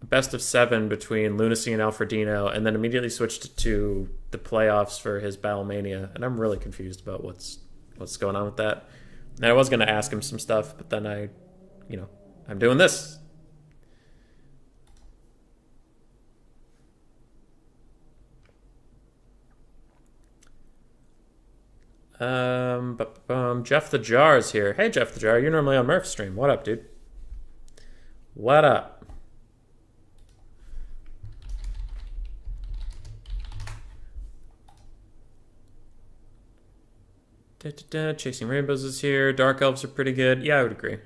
a best of 7 between Lunacy and Alfredino, and then immediately switched to the playoffs for his Battlemania, and I'm really confused about what's going on with that. And I was going to ask him some stuff, but then I'm doing this. Jeff the Jar is here. Hey, Jeff the Jar, you're normally on Murph's stream. What up, dude? What up? Chasing Rainbows is here. Dark Elves are pretty good. Yeah, I would agree.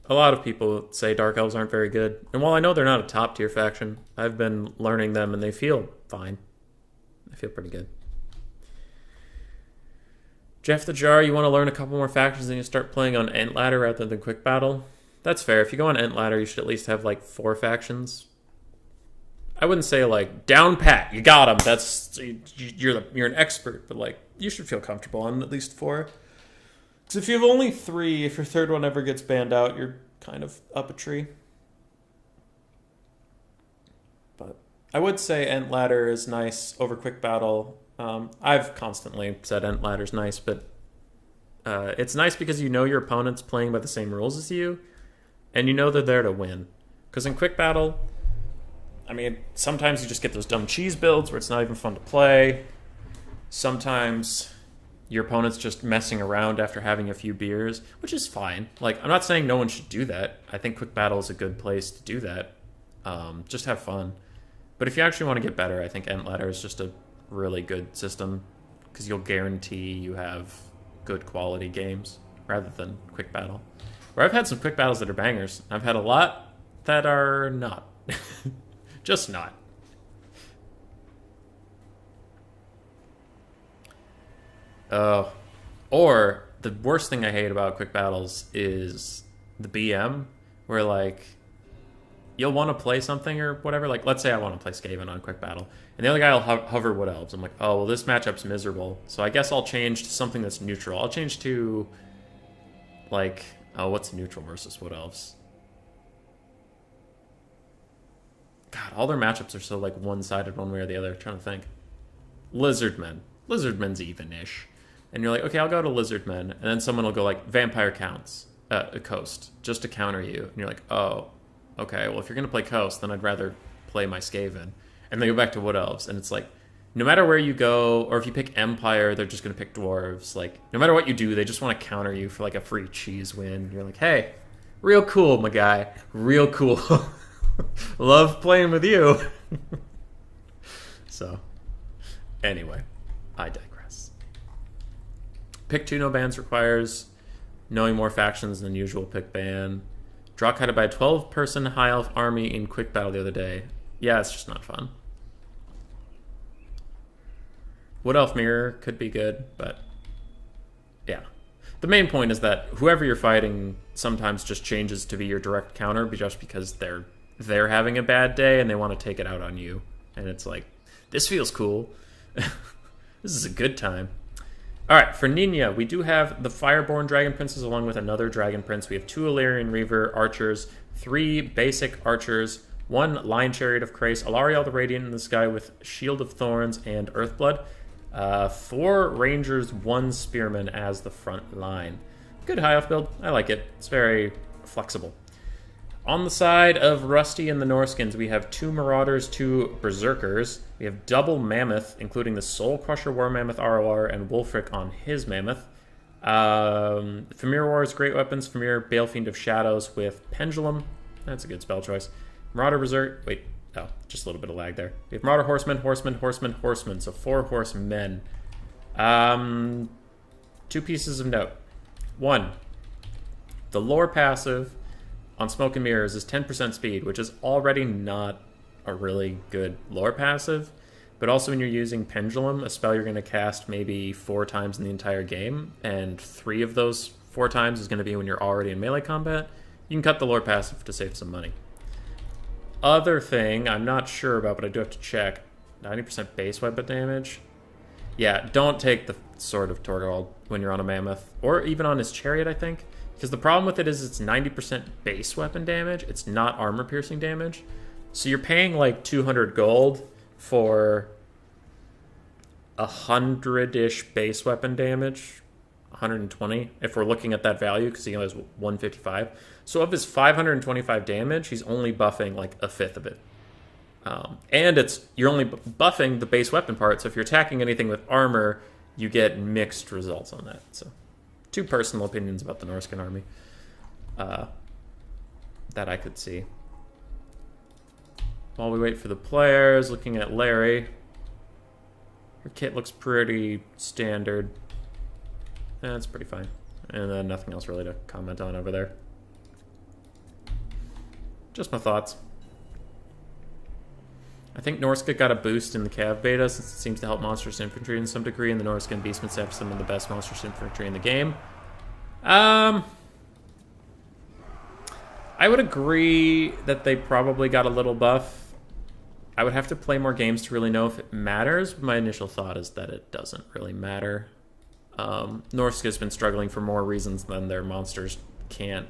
A lot of people say Dark Elves aren't very good. And while I know they're not a top tier faction, I've been learning them and they feel fine. They feel pretty good. Jeff the Jar, you want to learn a couple more factions and you start playing on Ent Ladder rather than Quick Battle? That's fair. If you go on Ent Ladder, you should at least have like 4 factions. I wouldn't say like down pat, you got them. That's you're an expert, but like you should feel comfortable on at least 4. Because if you have only 3, if your third one ever gets banned out, you're kind of up a tree. But I would say Ent Ladder is nice over Quick Battle. I've constantly said Ent Ladder's nice, but it's nice because you know your opponent's playing by the same rules as you, and you know they're there to win. Because in Quick Battle, I mean, sometimes you just get those dumb cheese builds where it's not even fun to play. Sometimes your opponent's just messing around after having a few beers, which is fine. Like, I'm not saying no one should do that. I think Quick Battle is a good place to do that. Just have fun. But if you actually want to get better, I think Ent Ladder is just a really good system because you'll guarantee you have good quality games rather than Quick Battle. Where I've had some Quick Battles that are bangers. I've had a lot that are not. Just not. Or the worst thing I hate about Quick Battles is the BM, where like you'll want to play something or whatever. Like, let's say I want to play Skaven on Quick Battle, and the other guy will hover Wood Elves. I'm like, oh, well, this matchup's miserable, so I guess I'll change to something that's neutral. I'll change to, like, oh, what's neutral versus Wood Elves? God, all their matchups are so, like, one-sided one way or the other. I'm trying to think. Lizardmen. Lizardmen's even-ish. And you're like, okay, I'll go to Lizardmen, and then someone will go, like, Vampire Coast, just to counter you. And you're like, oh, okay, well, if you're going to play Coast, then I'd rather play my Skaven. And they go back to Wood Elves, and it's like, no matter where you go, or if you pick Empire, they're just going to pick Dwarves. Like, no matter what you do, they just want to counter you for, like, a free cheese win. You're like, hey, real cool, my guy. Real cool. Love playing with you. So, anyway, I digress. Pick 2 no bans requires knowing more factions than usual pick ban. Draw kited by a 12-person high elf army in Quick Battle the other day. Yeah, it's just not fun. Wood Elf Mirror could be good, but yeah. The main point is that whoever you're fighting sometimes just changes to be your direct counter just because they're having a bad day and they want to take it out on you. And it's like, this feels cool. This is a good time. All right, for Nina, we do have the Fireborn Dragon Princes along with another Dragon Prince. We have 2 Illyrian Reaver archers, 3 basic archers, 1 Lion Chariot of Krace, Alariel the Radiant in the sky with Shield of Thorns and Earthblood, 4 Rangers, 1 Spearman as the front line. Good high elf build. I like it. It's very flexible. On the side of Rusty and the Norskins, we have 2 Marauders, 2 Berserkers. We have double Mammoth, including the Soul Crusher War Mammoth ROR and Wolfric on his Mammoth. Famir War's Great Weapons, Famir Balefiend of Shadows with Pendulum. That's a good spell choice. Marauder Berserk. Wait, oh, just a little bit of lag there. We have Marauder Horseman, Horseman, Horseman, Horseman. So 4 horsemen. 2 pieces of note. 1, the lore passive on Smoke and Mirrors is 10% speed, which is already not a really good lore passive. But also when you're using Pendulum, a spell you're going to cast maybe 4 times in the entire game, and 3 of those 4 times is going to be when you're already in melee combat, you can cut the lore passive to save some money. Other thing I'm not sure about, but I do have to check, 90% base weapon damage. Yeah, don't take the Sword of Torvald when you're on a Mammoth, or even on his Chariot, I think. Because the problem with it is it's 90% base weapon damage. It's not armor-piercing damage. So you're paying like 200 gold for 100-ish base weapon damage. 120, if we're looking at that value, because he only has 155. So of his 525 damage, he's only buffing like a fifth of it. And you're only buffing the base weapon part, so if you're attacking anything with armor, you get mixed results on that. So 2 personal opinions about the Norscan army. that I could see. While we wait for the players, looking at Larry. Her kit looks pretty standard. That's pretty fine. And then nothing else really to comment on over there. Just my thoughts. I think Norska got a boost in the Cav beta since it seems to help Monstrous Infantry in some degree, and the Norska and Beastmen have some of the best Monstrous Infantry in the game. I would agree that they probably got a little buff. I would have to play more games to really know if it matters. My initial thought is that it doesn't really matter. Norska's been struggling for more reasons than their monsters can't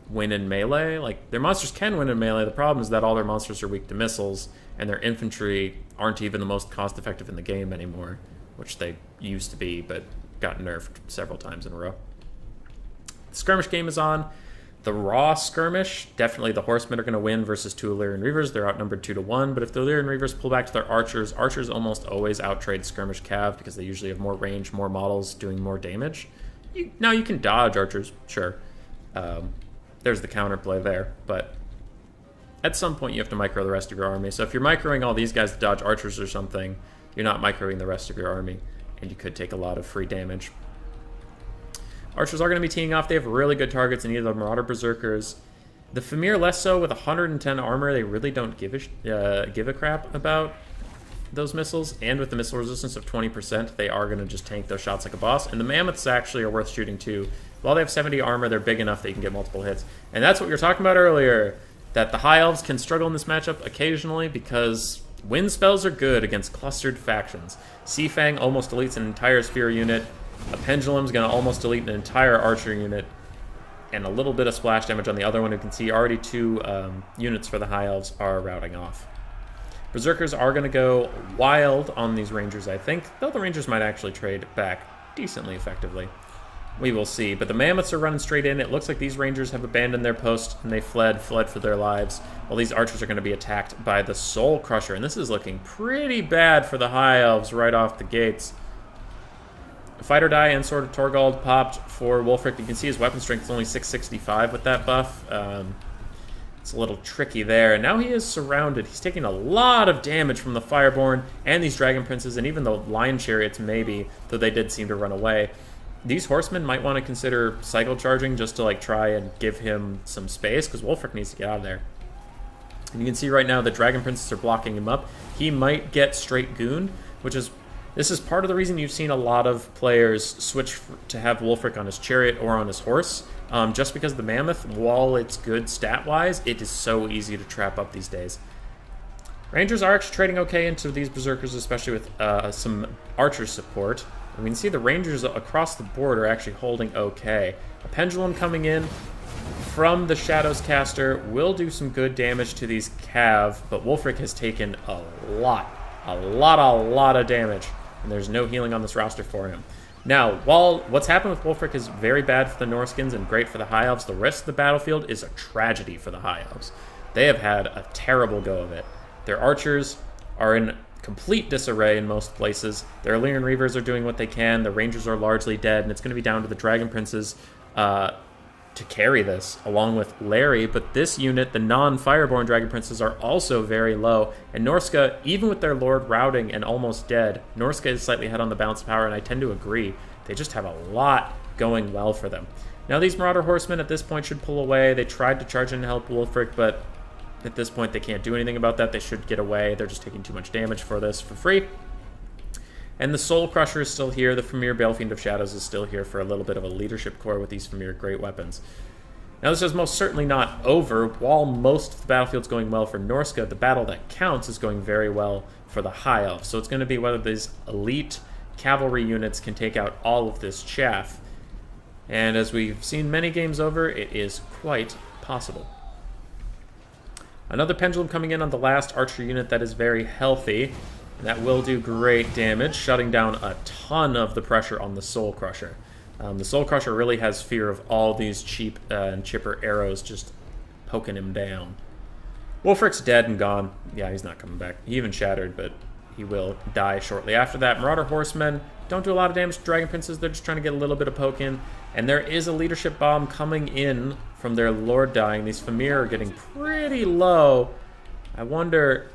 win in melee. Like, their monsters can win in melee. The problem is that all their monsters are weak to missiles, and their infantry aren't even the most cost-effective in the game anymore, which they used to be, but got nerfed several times in a row. The skirmish game is on. The raw skirmish, definitely the horsemen are going to win versus two Illyrian Reavers. They're outnumbered 2-1, but if the Illyrian Reavers pull back to their archers, archers almost always outtrade skirmish cav because they usually have more range, more models, doing more damage. Now you can dodge archers, sure. There's the counterplay there, but at some point you have to micro the rest of your army. So if you're microing all these guys to dodge archers or something, you're not microing the rest of your army, and you could take a lot of free damage. Archers are going to be teeing off. They have really good targets in either the Marauder Berserkers. The Famir less so. With 110 armor, they really don't give a crap about those missiles. And with the missile resistance of 20%, they are going to just tank those shots like a boss. And the Mammoths actually are worth shooting too. While they have 70 armor, they're big enough that you can get multiple hits. And that's what we were talking about earlier, that the High Elves can struggle in this matchup occasionally because wind spells are good against clustered factions. Seafang almost deletes an entire Sphere unit. A Pendulum's going to almost delete an entire Archer unit, and a little bit of splash damage on the other one. You can see already two units for the High Elves are routing off. Berserkers are going to go wild on these Rangers, I think, though the Rangers might actually trade back decently effectively. We will see, but the Mammoths are running straight in. It looks like these Rangers have abandoned their post, and they fled for their lives, while these Archers are going to be attacked by the Soul Crusher, and this is looking pretty bad for the High Elves right off the gates. Fight or Die and Sword of Torgald popped for Wulfric. You can see his weapon strength is only 665 with that buff. It's a little tricky there. And now he is surrounded. He's taking a lot of damage from the Fireborn and these Dragon Princes and even the Lion Chariots maybe, though they did seem to run away. These horsemen might want to consider cycle charging just to like try and give him some space because Wulfric needs to get out of there. And you can see right now the Dragon Princes are blocking him up. He might get straight gooned, which is... This is part of the reason you've seen a lot of players switch to have Wulfric on his chariot or on his horse. Just because the Mammoth, while it's good stat-wise, it is so easy to trap up these days. Rangers are actually trading okay into these Berserkers, especially with some Archer support. And we can see the Rangers across the board are actually holding okay. A Pendulum coming in from the Shadows Caster will do some good damage to these Cav, but Wulfric has taken a lot of damage. And there's no healing on this roster for him. Now, while what's happened with Wulfric is very bad for the Norskins and great for the High Elves, the rest of the battlefield is a tragedy for the High Elves. They have had a terrible go of it. Their archers are in complete disarray in most places. Their Illyrian Reavers are doing what they can. The Rangers are largely dead, and it's going to be down to the Dragon Princes to carry this, along with Larry. But this unit, the non-Fireborn Dragon Princes, are also very low. And Norska, even with their Lord routing and almost dead, Norska is slightly ahead on the bounce power, and I tend to agree. They just have a lot going well for them. Now these Marauder Horsemen at this point should pull away. They tried to charge in to help Wulfric, but at this point they can't do anything about that. They should get away. They're just taking too much damage for this for free. And the Soul Crusher is still here. The Famir Balefiend of Shadows is still here for a little bit of a leadership core with these Famir great weapons. Now this is most certainly not over. While most of the battlefield's going well for Norska, the battle that counts is going very well for the High Elves. So it's going to be whether these elite cavalry units can take out all of this chaff. And as we've seen many games over, it is quite possible. Another Pendulum coming in on the last Archer unit that is very healthy. That will do great damage, shutting down a ton of the pressure on the Soul Crusher. The Soul Crusher really has fear of all these cheap and chipper arrows just poking him down. Wulfric's dead and gone. Yeah, he's not coming back. He even shattered, but he will die shortly after that. Marauder Horsemen don't do a lot of damage to Dragon Princes. They're just trying to get a little bit of poke in. And there is a leadership bomb coming in from their lord dying. These Famir are getting pretty low. I wonder...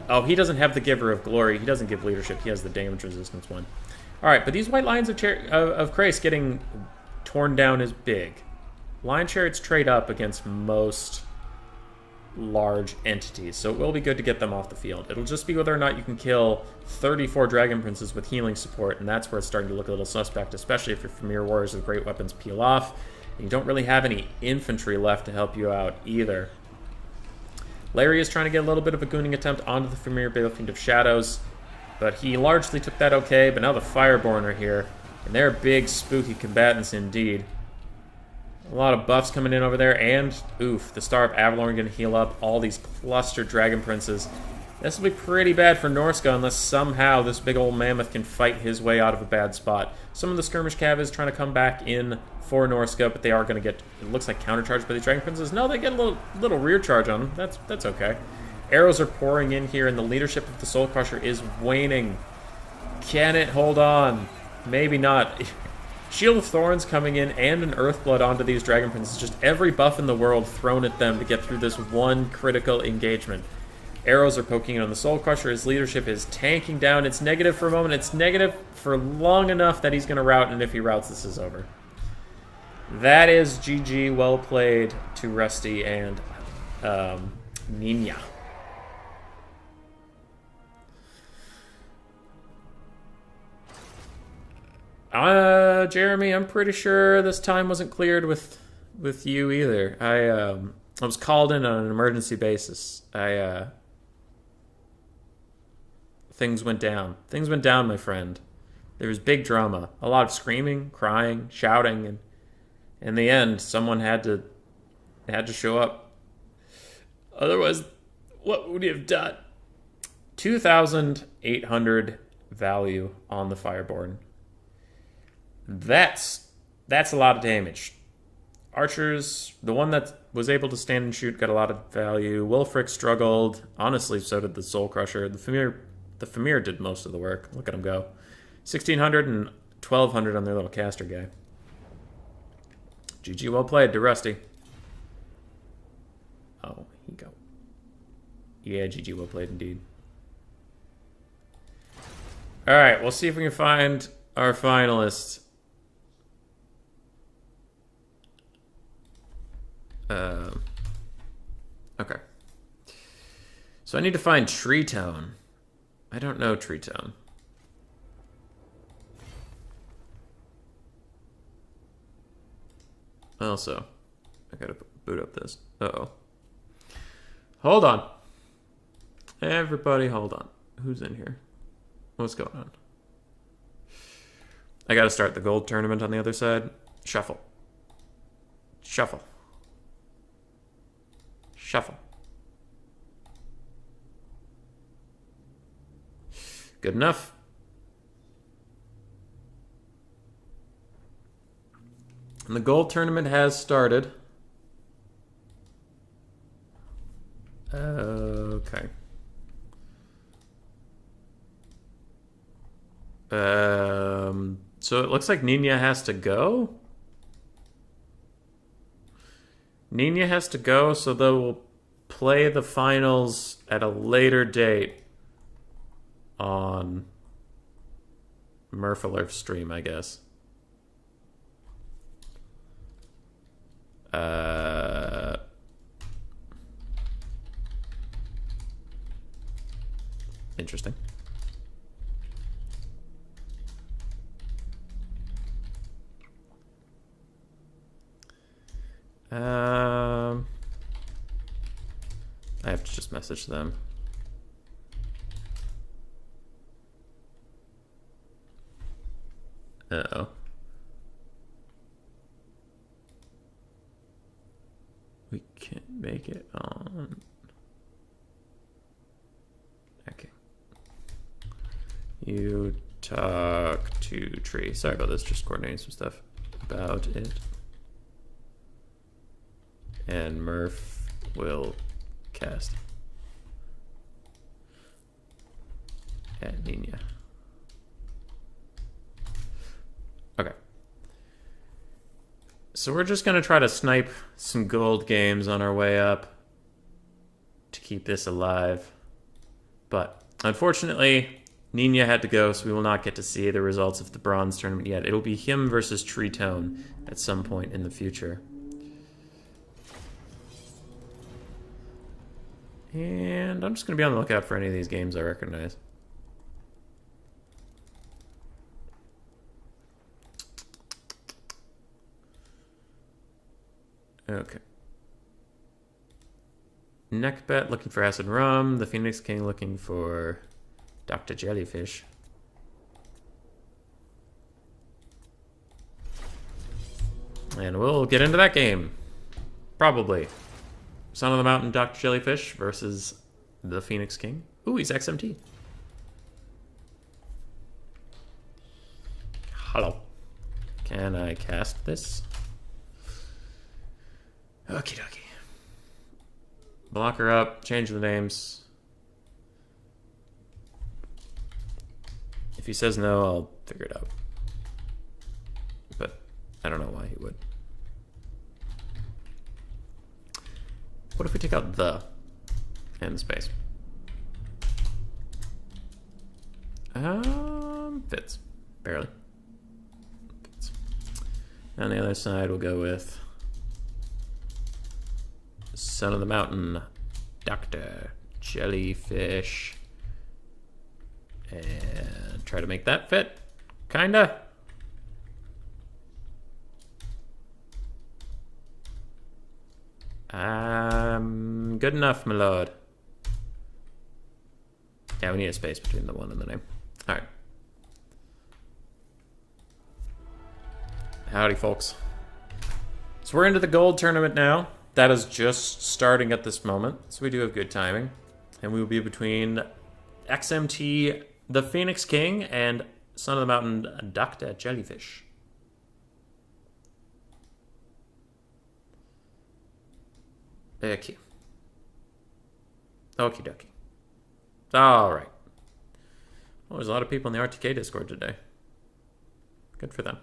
Oh, he doesn't have the Giver of Glory. He doesn't give leadership. He has the damage resistance one. Alright, but these white lions of Krace getting torn down is big. Lion chariots trade up against most large entities, so it will be good to get them off the field. It'll just be whether or not you can kill 34 Dragon Princes with healing support, and that's where it's starting to look a little suspect, especially if your Famir Warriors with great weapons peel off, and you don't really have any infantry left to help you out either. Larry is trying to get a little bit of a gooning attempt onto the Famir Balefiend of Shadows, but he largely took that okay, but now the Fireborn are here, and they're big, spooky combatants indeed. A lot of buffs coming in over there, and, oof, the Star of Avalon are going to heal up all these clustered Dragon Princes. This will be pretty bad for Norska unless somehow this big old mammoth can fight his way out of a bad spot. Some of the skirmish cav is trying to come back in for Norska, but they are going to get, it looks like, countercharged by the Dragon Princes. No, they get a little rear charge on them. That's okay. Arrows are pouring in here, and the leadership of the Soul Crusher is waning. Can it hold on? Maybe not. Shield of Thorns coming in and an Earthblood onto these Dragon Princes. Just every buff in the world thrown at them to get through this one critical engagement. Arrows are poking in on the Soul Crusher. His leadership is tanking down. It's negative for a moment. It's negative for long enough that he's going to rout, and if he routs, this is over. That is GG. Well played to Rusty and Nina. Jeremy, I'm pretty sure this time wasn't cleared with you either. I was called in on an emergency basis. Things went down. Things went down, my friend. There was big drama, a lot of screaming, crying, shouting, and in the end, someone had to show up. Otherwise, what would he have done? 2,800 value on the Fireborn. That's a lot of damage. Archers, the one that was able to stand and shoot, got a lot of value. Wilfric struggled. Honestly, so did the Soul Crusher. The Famir did most of the work. Look at him go. 1,600 and 1,200 on their little caster guy. GG, well played to Rusty. Oh, he go. Yeah, GG, well played indeed. Alright, we'll see if we can find our finalists. Okay. So I need to find Tree Tone. I don't know Tree Tone. Also, I gotta boot up this. Uh-oh. Hold on. Everybody hold on. Who's in here? What's going on? I gotta start the gold tournament on the other side. Shuffle. Shuffle. Shuffle. Good enough. And the gold tournament has started. Okay. So it looks like Nina has to go. Nina has to go, so they'll play the finals at a later date on Murphalur's stream, I guess. Interesting. I have to just message them. Uh-oh. We can't make it on. Okay. You talk to Tree. Sorry about this, just coordinating some stuff about it. And Murph will cast at Nina. Okay. So we're just going to try to snipe some gold games on our way up to keep this alive. But unfortunately, Nina had to go, so we will not get to see the results of the bronze tournament yet. It'll be him versus Tree Tone at some point in the future. And I'm just going to be on the lookout for any of these games I recognize. Okay. Neckbet looking for Acid Rum. The Phoenix King looking for Dr. Jellyfish. And we'll get into that game. Probably. Son of the Mountain, Dr. Jellyfish versus the Phoenix King. Ooh, he's XMT. Hello. Can I cast this? Okie dokie. Block her up, change the names. If he says no, I'll figure it out. But I don't know why he would. What if we take out the and space? Fits. Barely. Fits. On the other side, we'll go with Son of the Mountain, Dr. Jellyfish. And try to make that fit. Kinda. Good enough, my lord. Yeah, we need a space between the one and the name. Alright. Howdy, folks. So we're into the gold tournament now. That is just starting at this moment, so we do have good timing. And we will be between XMT, the Phoenix King, and Son of the Mountain, Dr. Jellyfish. Okay. Okie dokie. Alright. Well, there's a lot of people in the RTK Discord today. Good for them.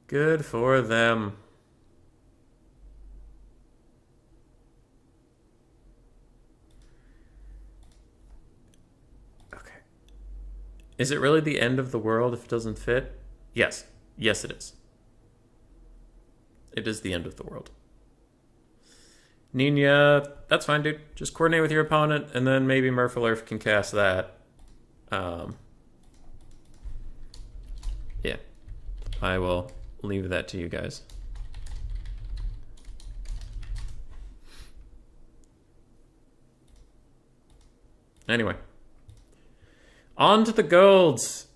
Good for them. Okay. Is it really the end of the world if it doesn't fit? Yes. Yes, it is. It is the end of the world. Nina, that's fine, dude. Just coordinate with your opponent, and then maybe Murphalurf can cast that. Yeah. I will leave that to you guys. Anyway. On to the golds.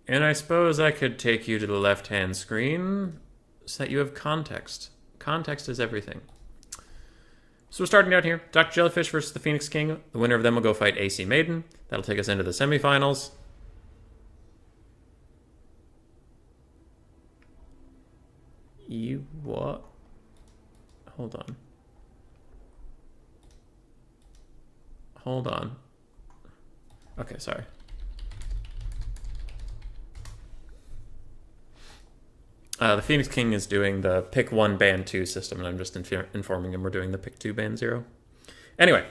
And I suppose I could take you to the left-hand screen so that you have context. Context is everything. So we're starting out here. Dr. Jellyfish versus the Phoenix King. The winner of them will go fight AC Maiden. That'll take us into the semifinals. You what? Hold on. Hold on. Okay, sorry. The Phoenix King is doing the pick 1, ban 2 system, and I'm just informing him we're doing the pick 2, ban 0. Anyway,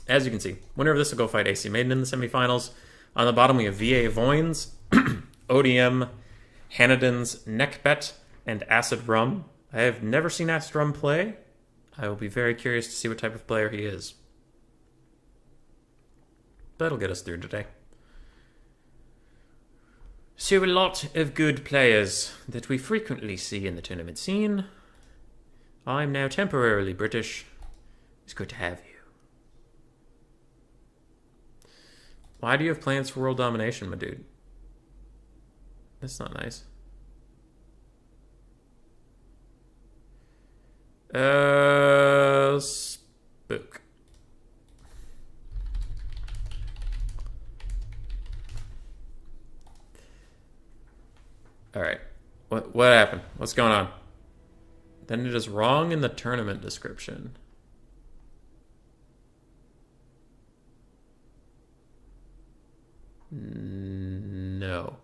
as you can see, winner of this will go fight AC Maiden in the semifinals. On the bottom, we have VA Voynes, ODM, Hanniden's Neckbet, and Acid Rum. I have never seen Acid Rum play. I will be very curious to see what type of player he is. That'll get us through today. So a lot of good players that we frequently see in the tournament scene. I'm now temporarily British. It's good to have you. Why do you have plans for world domination, my dude? That's not nice. Spook. All right. What happened? What's going on? Then it is wrong in the tournament description. No.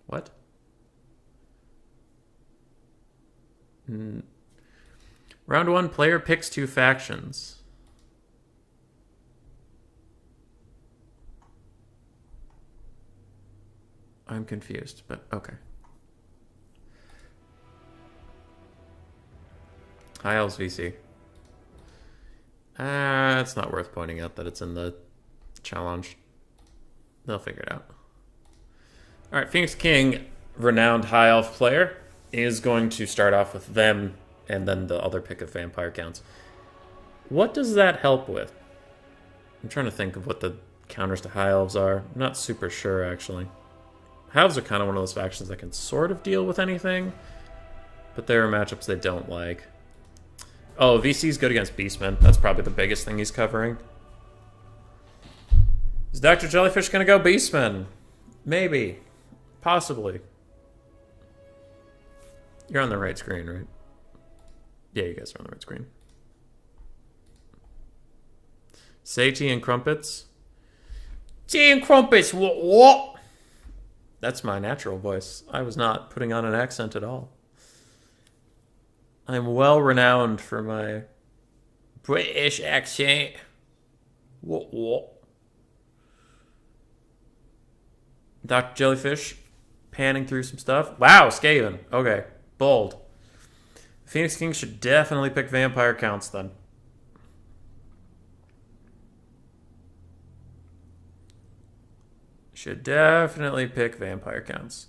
What? Round 1, player picks 2 factions. I'm confused, but okay. High Elves VC. It's not worth pointing out that it's in the challenge. They'll figure it out. Alright, Phoenix King, renowned High Elf player, is going to start off with them and then the other pick of Vampire counts. What does that help with? I'm trying to think of what the counters to High Elves are. I'm not super sure, actually. High Elves are kind of one of those factions that can sort of deal with anything, but there are matchups they don't like. Oh, VC's good against Beastmen. That's probably the biggest thing he's covering. Is Dr. Jellyfish going to go Beastmen? Maybe. Possibly. You're on the right screen, right? Yeah, you guys are on the right screen. Say tea and crumpets. Tea and crumpets, what? That's my natural voice. I was not putting on an accent at all. I'm well renowned for my British accent. What? Dr. Jellyfish panning through some stuff. Wow, Skaven. Okay, bold. Phoenix King should definitely pick vampire counts then. Should definitely pick vampire counts.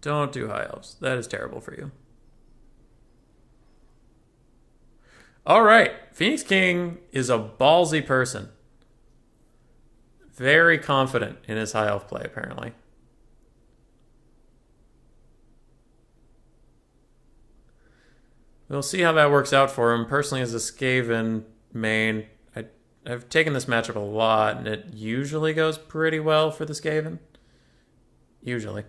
Don't do High Elves. That is terrible for you. Alright, Phoenix King is a ballsy person. Very confident in his High Elf play, apparently. We'll see how that works out for him. Personally, as a Skaven main, I've taken this matchup a lot, and it usually goes pretty well for the Skaven. Usually.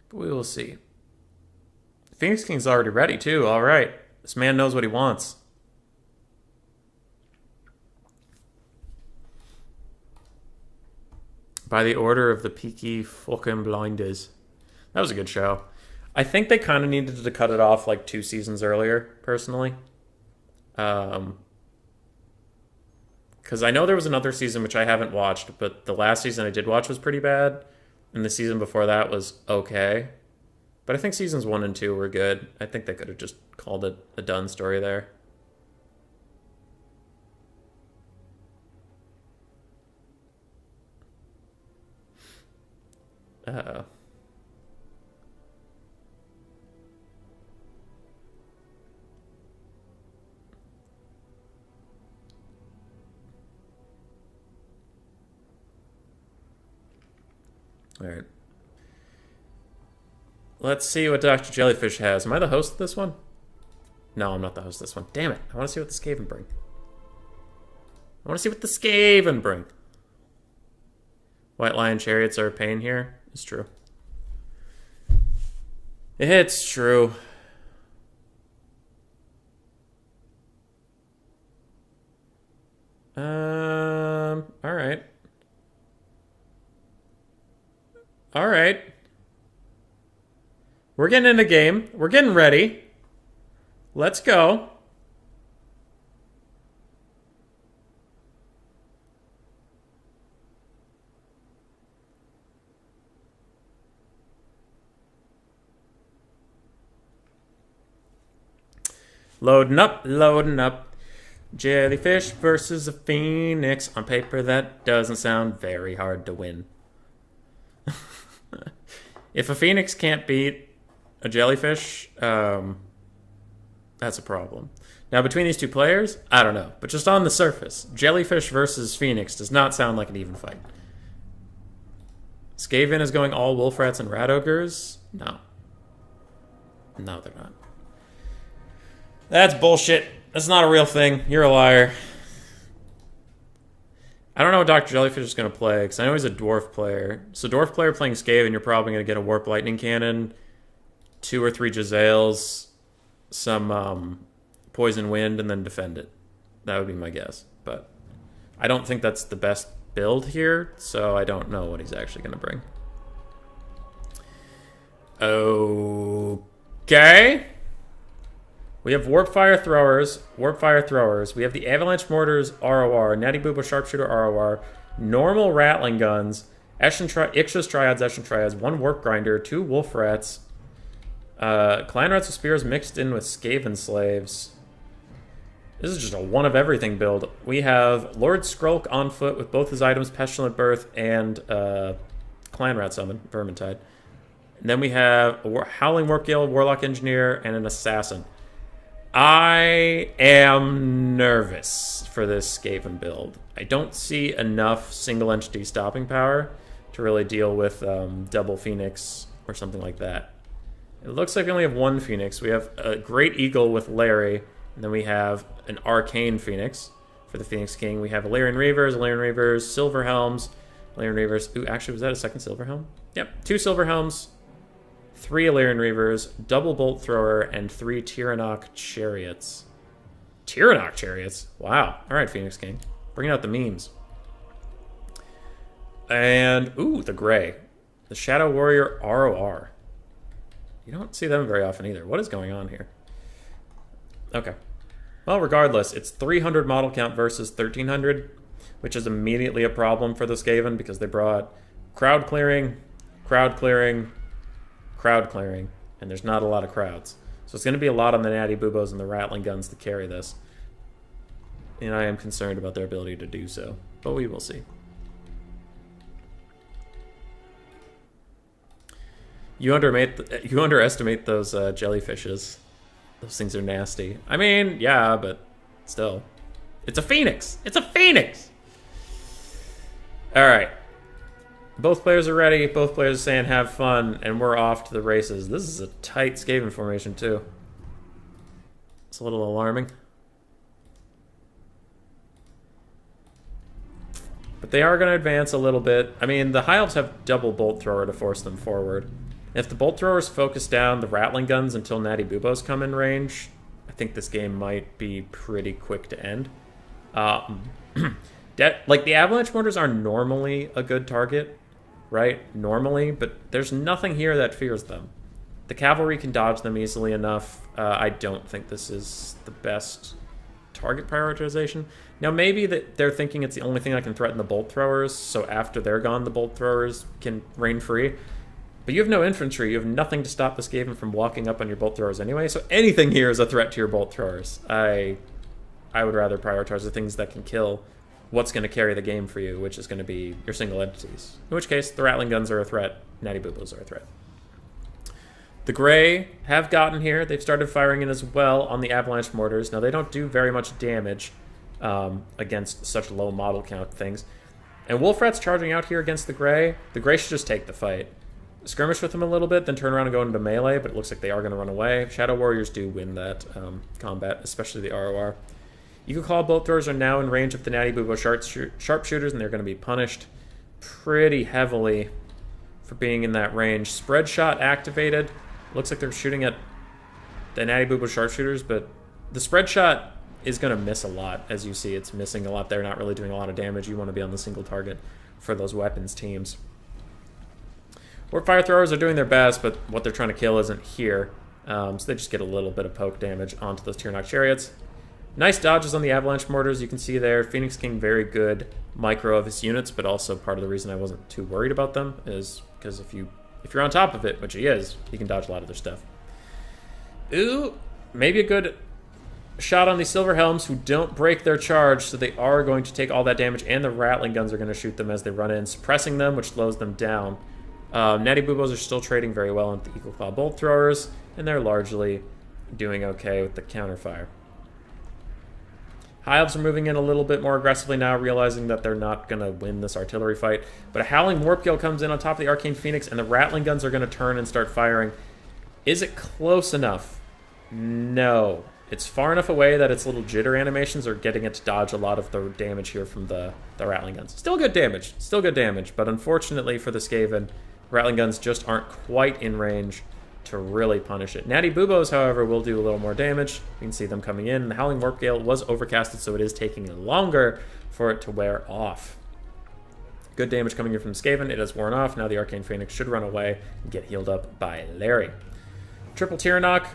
But we will see. Phoenix King's already ready, too. All right. This man knows what he wants. By the order of the Peaky fucking Blinders. That was a good show. I think they kind of needed to cut it off like 2 seasons earlier, personally. Because I know there was another season which I haven't watched, but the last season I did watch was pretty bad. And the season before that was okay. But I think seasons 1 and 2 were good. I think they could have just called it a done story there. Uh-oh. All right. Let's see what Dr. Jellyfish has. Am I the host of this one? No, I'm not the host of this one. Damn it. I want to see what the Skaven bring. White Lion Chariots are a pain here. It's true. It's true. Alright. Alright. We're getting in the game. We're getting ready. Let's go. Loading up. Jellyfish versus a phoenix. On paper, that doesn't sound very hard to win. If a phoenix can't beat a jellyfish, that's a problem. Now, between these two players, I don't know. But just on the surface, jellyfish versus phoenix does not sound like an even fight. Skaven is going all wolf rats and rat ogres? No. No, they're not. That's bullshit. That's not a real thing. You're a liar. I don't know what Dr. Jellyfish is going to play, because I know he's a dwarf player. So dwarf player playing Skaven, you're probably going to get a Warp Lightning Cannon, 2 or 3 Jezzails, some Poison Wind, and then defend it. That would be my guess. But I don't think that's the best build here, so I don't know what he's actually going to bring. Okay. We have Warp Fire Throwers. We have the Avalanche Mortars ROR, Natty Boobo Sharpshooter ROR, normal Rattling Guns, Ixchus Triads, Eshin Triads, 1 Warp Grinder, 2 Wolf Rats, Clan Rats with Spears mixed in with Skaven Slaves. This is just a one of everything build. We have Lord Skrulk on foot with both his items, Pestilent Birth and Clan Rat Summon, Vermintide. And then we have a Howling Warp Gale, Warlock Engineer, and an Assassin. I am nervous for this Skaven build. I don't see enough single entity stopping power to really deal with double Phoenix or something like that. It looks like we only have 1 Phoenix. We have a Great Eagle with Larry, and then we have an Arcane Phoenix for the Phoenix King. We have Illyrian Reavers, Silver Helms, Illyrian Reavers. Ooh, actually, was that a second Silver Helm? Yep, 2 Silver Helms, 3 Illyrian Reavers, double Bolt Thrower, and 3 Tyrannok Chariots. Tyrannok Chariots? Wow. All right, Phoenix King. Bringing out the memes. And, ooh, the Gray. The Shadow Warrior ROR. You don't see them very often either. What is going on here? Okay. Well, regardless, it's 300 model count versus 1,300, which is immediately a problem for the Skaven because they brought crowd clearing, and there's not a lot of crowds. So it's going to be a lot on the Natty Boobos and the Rattling Guns to carry this. And I am concerned about their ability to do so, but we will see. You underestimate those jellyfishes. Those things are nasty. I mean, yeah, but still. It's a Phoenix! It's a Phoenix! Alright. Both players are ready. Both players are saying have fun, and we're off to the races. This is a tight Skaven formation, too. It's a little alarming. But they are going to advance a little bit. I mean, the High Elves have double Bolt Thrower to force them forward. If the Bolt Throwers focus down the Rattling Guns until Natty Boobos come in range, I think this game might be pretty quick to end. Like, the Avalanche Mortars are normally a good target, right? Normally, but there's nothing here that fears them. The Cavalry can dodge them easily enough. I don't think this is the best target prioritization. Now, maybe that they're thinking it's the only thing that can threaten the Bolt Throwers, so after they're gone, the Bolt Throwers can reign free. But you have no infantry. You have nothing to stop the Skaven from walking up on your Bolt Throwers anyway, so anything here is a threat to your Bolt Throwers. I would rather prioritize the things that can kill what's going to carry the game for you, which is going to be your single entities. In which case, the Rattling Guns are a threat, Natty Boobos are a threat. The Grey have gotten here. They've started firing in as well on the Avalanche Mortars. Now, they don't do very much damage against such low model count things. And Wolf Rat's charging out here against the Grey. The Grey should just take the fight. Skirmish with them a little bit, then turn around and go into melee, but it looks like they are going to run away. Shadow Warriors do win that combat, especially the ROR. Eagle Claw Bolt Throwers are now in range of the Natty Boobo Sharpshooters, and they're going to be punished pretty heavily for being in that range. Spread Shot activated. Looks like they're shooting at the Natty Boobo Sharpshooters, but the Spread Shot is going to miss a lot. As you see, it's missing a lot. They're not really doing a lot of damage. You want to be on the single target for those weapons teams. Warp Fire Throwers are doing their best, but what they're trying to kill isn't here. So they just get a little bit of poke damage onto those Tyrannok Chariots. Nice dodges on the Avalanche Mortars, you can see there. Phoenix King, very good micro of his units, but also part of the reason I wasn't too worried about them is because if you're on top of it, which he is, he can dodge a lot of their stuff. Ooh, maybe a good shot on the Silver Helms, who don't break their charge, so they are going to take all that damage, and the Rattling Guns are going to shoot them as they run in, suppressing them, which slows them down. Natty Boobos are still trading very well on the Eagle Claw Bolt Throwers, and they're largely doing okay with the counterfire. High Elves are moving in a little bit more aggressively now, realizing that they're not going to win this artillery fight. But a Howling Warp Gale comes in on top of the Arcane Phoenix, and the Rattling Guns are going to turn and start firing. Is it close enough? No. It's far enough away that its little jitter animations are getting it to dodge a lot of the damage here from the Rattling Guns. Still good damage, but unfortunately for the Skaven, Rattling Guns just aren't quite in range to really punish it. Natty Boobos, however, will do a little more damage. You can see them coming in. The Howling Warp Gale was overcasted, so it is taking longer for it to wear off. Good damage coming in from Skaven. It has worn off. Now the Arcane Phoenix should run away and get healed up by Larry. Triple Tyrannok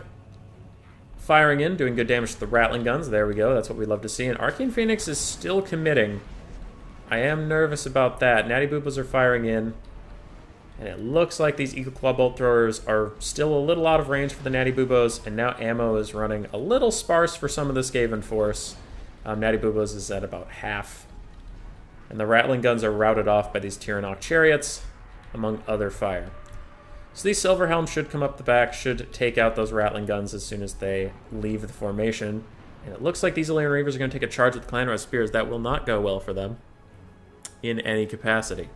firing in, doing good damage to the Rattling Guns. There we go. That's what we love to see. And Arcane Phoenix is still committing. I am nervous about that. Natty Boobas are firing in. And it looks like these Eagle Claw Bolt Throwers are still a little out of range for the Natty Boobos. And now ammo is running a little sparse for some of the Skaven force. Natty Boobos is at about half. And the Rattling Guns are routed off by these Tyrannok Chariots, among other fire. So these Silver Helms should come up the back, should take out those Rattling Guns as soon as they leave the formation. And it looks like these Illyrian Reavers are going to take a charge with Clan Rest Spears. That will not go well for them in any capacity.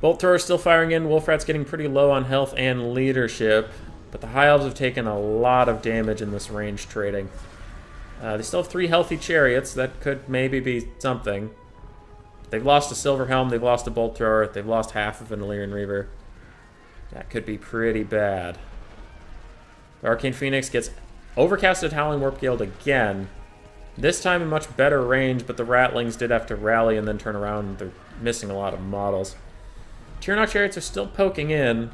Bolt Thrower still firing in. Wolfrat's getting pretty low on health and leadership. But the High Elves have taken a lot of damage in this range trading. They still have 3 healthy Chariots. That could maybe be something. They've lost a Silver Helm. They've lost a Bolt Thrower. They've lost half of an Illyrian Reaver. That could be pretty bad. The Arcane Phoenix gets overcasted Howling Warp Guild again. This time in much better range, but the Rattlings did have to rally and then turn around. They're missing a lot of models. Tyrannok Chariots are still poking in.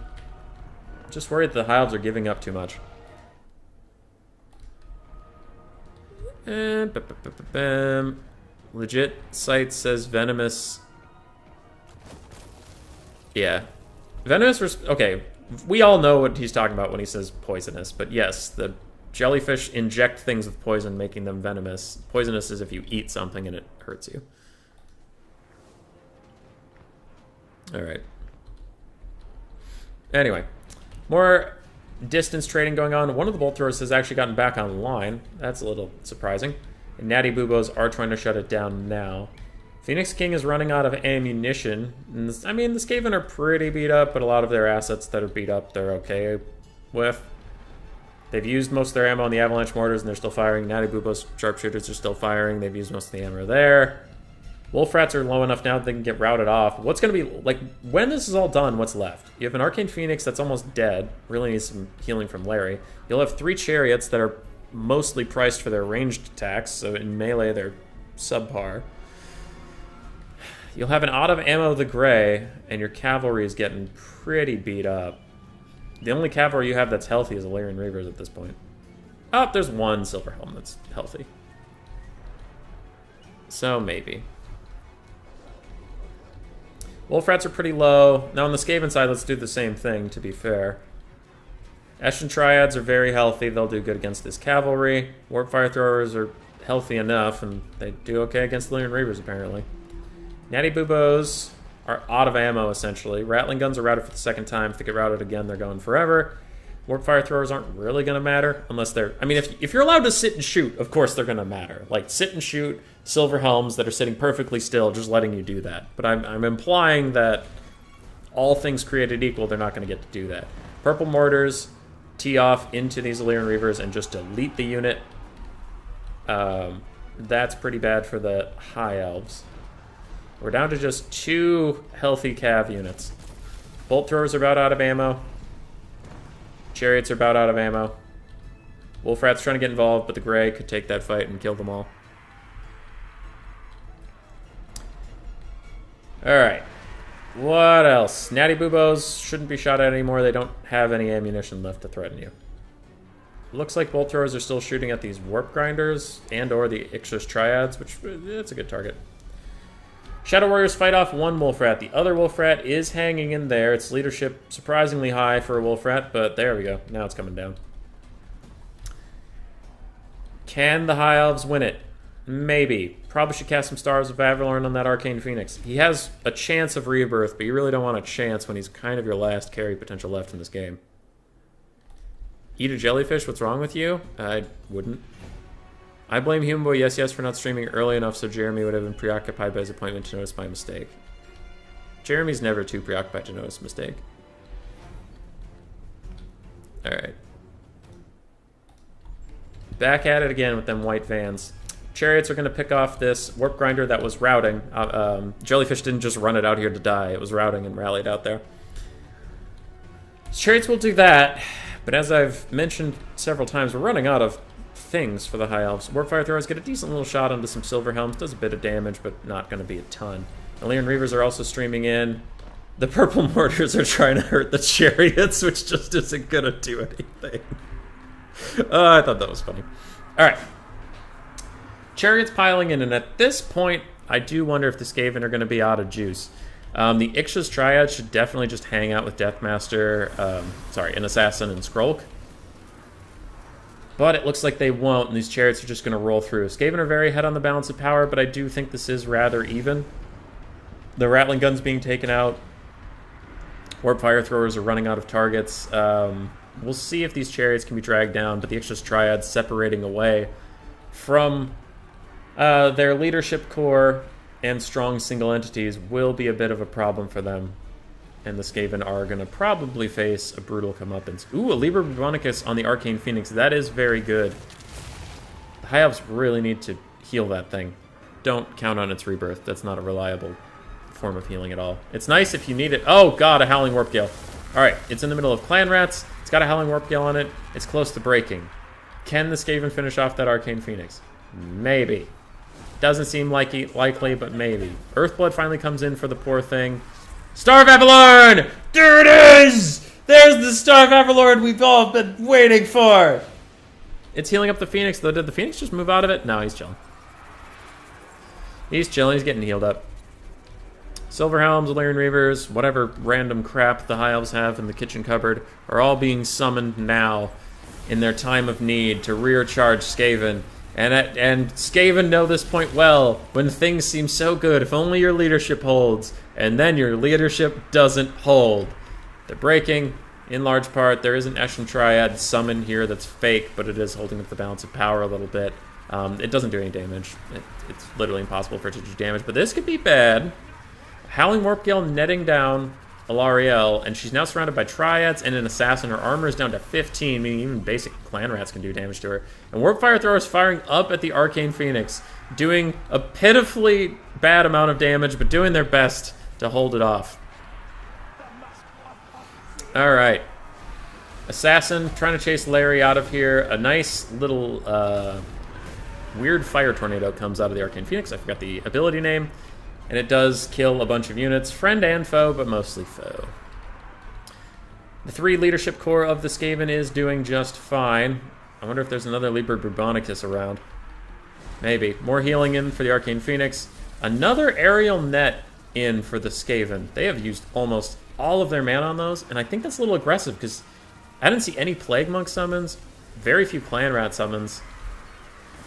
Just worried the High Elves are giving up too much. And legit site says Venomous. Yeah. Venomous was okay. We all know what he's talking about when he says poisonous, but yes, the jellyfish inject things with poison, making them venomous. Poisonous is if you eat something and it hurts you. Alright. Anyway, more distance trading going on. One of the Bolt Throwers has actually gotten back online. That's a little surprising. And Natty Boobos are trying to shut it down now. Phoenix King is running out of ammunition. And I mean, the Skaven are pretty beat up, but a lot of their assets that are beat up, they're okay with. They've used most of their ammo on the Avalanche Mortars, and they're still firing. Natty Boobos Sharpshooters are still firing. They've used most of the ammo there. Wolfrats are low enough now that they can get routed off. What's going to be, like, when this is all done, what's left? You have an Arcane Phoenix that's almost dead. Really needs some healing from Larry. You'll have 3 Chariots that are mostly priced for their ranged attacks, so in melee they're subpar. You'll have an Out of Ammo the Grey, and your cavalry is getting pretty beat up. The only cavalry you have that's healthy is Illyrian Reavers at this point. Oh, there's 1 Silver Helm that's healthy. So maybe. Wolfrats are pretty low. Now on the Skaven side, let's do the same thing, to be fair. Eshin Triads are very healthy. They'll do good against this cavalry. Warp Fire Throwers are healthy enough, and they do okay against Illyrian Reavers, apparently. Natty Boobos are out of ammo, essentially. Rattling Guns are routed for the second time. If they get routed again, they're going forever. Warp Fire Throwers aren't really going to matter, unless they're... I mean, if you're allowed to sit and shoot, of course they're going to matter. Like, sit and shoot Silver Helms that are sitting perfectly still, just letting you do that. But I'm implying that all things created equal, they're not going to get to do that. Purple Mortars tee off into these Illyrian Reavers and just delete the unit. That's pretty bad for the High Elves. We're down to just 2 healthy cav units. Bolt Throwers are about out of ammo. Chariots are about out of ammo. Wolfrat's trying to get involved, but the Grey could take that fight and kill them all. Alright. What else? Natty Boobos shouldn't be shot at anymore. They don't have any ammunition left to threaten you. Looks like Bolt Throwers are still shooting at these Warp Grinders and or the Ixus Triads, which it's a good target. Shadow Warriors fight off 1 Wolfrat. The other Wolfrat is hanging in there. Its leadership surprisingly high for a Wolfrat, but there we go. Now it's coming down. Can the High Elves win it? Maybe. Probably should cast some Stars of Avalorn on that Arcane Phoenix. He has a chance of rebirth, but you really don't want a chance when he's kind of your last carry potential left in this game. Eat a jellyfish? What's wrong with you? I wouldn't. I blame Human Boy Yes Yes for not streaming early enough so Jeremy would have been preoccupied by his appointment to notice my mistake. Jeremy's never too preoccupied to notice a mistake. Alright. Back at it again with them white vans. Chariots are going to pick off this Warp Grinder that was routing. Jellyfish didn't just run it out here to die. It was routing and rallied out there. Chariots will do that, but as I've mentioned several times, we're running out of things for the High Elves. Warpfire Throwers get a decent little shot onto some Silver Helms. Does a bit of damage, but not going to be a ton. Illyrian Reavers are also streaming in. The Purple Mortars are trying to hurt the Chariots, which just isn't going to do anything. I thought that was funny. All right. Chariots piling in, and at this point, I do wonder if the Skaven are going to be out of juice. The Ixa's Triad should definitely just hang out with Deathmaster, an Assassin and Skrulk. But it looks like they won't, and these Chariots are just going to roll through. Skaven are very ahead on the balance of power, but I do think this is rather even. The Rattling Guns being taken out. Warp Fire Throwers are running out of targets. We'll see if these Chariots can be dragged down, but the Ixa's Triad separating away from their leadership core and strong single entities will be a bit of a problem for them. And the Skaven are going to probably face a brutal comeuppance. Ooh, a Liber Brubonicus on the Arcane Phoenix. That is very good. The High Elves really need to heal that thing. Don't count on its rebirth. That's not a reliable form of healing at all. It's nice if you need it. Oh god, a Howling Warp Gale. Alright, it's in the middle of Clan Rats. It's got a Howling Warp Gale on it. It's close to breaking. Can the Skaven finish off that Arcane Phoenix? Maybe. Doesn't seem likely, but maybe. Earthblood finally comes in for the poor thing. Star of Avalorn! There it is! There's the Star of Avalorn we've all been waiting for! It's healing up the Phoenix, though. Did the Phoenix just move out of it? No, he's chilling. He's chilling. He's getting healed up. Silver Helms, Illyrian Reavers, whatever random crap the High Elves have in the kitchen cupboard are all being summoned now in their time of need to rear-charge Skaven. And Skaven know this point well. When things seem so good, if only your leadership holds, and then your leadership doesn't hold. They're breaking, in large part. There is an Echelon Triad summon here that's fake, but it is holding up the balance of power a little bit. It doesn't do any damage. It's literally impossible for it to do damage, but this could be bad. Howling Warp Gale netting down Alarielle, and she's now surrounded by Triads and an Assassin. Her armor is down to 15, meaning even basic Clan Rats can do damage to her. And Warp Fire Thrower is firing up at the Arcane Phoenix, doing a pitifully bad amount of damage, but doing their best to hold it off. Alright. Assassin trying to chase Larry out of here. A nice little weird fire tornado comes out of the Arcane Phoenix. I forgot the ability name. And it does kill a bunch of units, friend and foe, but mostly foe. The 3 leadership core of the Skaven is doing just fine. I wonder if there's another Liber Brubonicus around. Maybe. More healing in for the Arcane Phoenix. Another aerial net in for the Skaven. They have used almost all of their mana on those, and I think that's a little aggressive because I didn't see any Plague Monk summons, very few Clan Rat summons.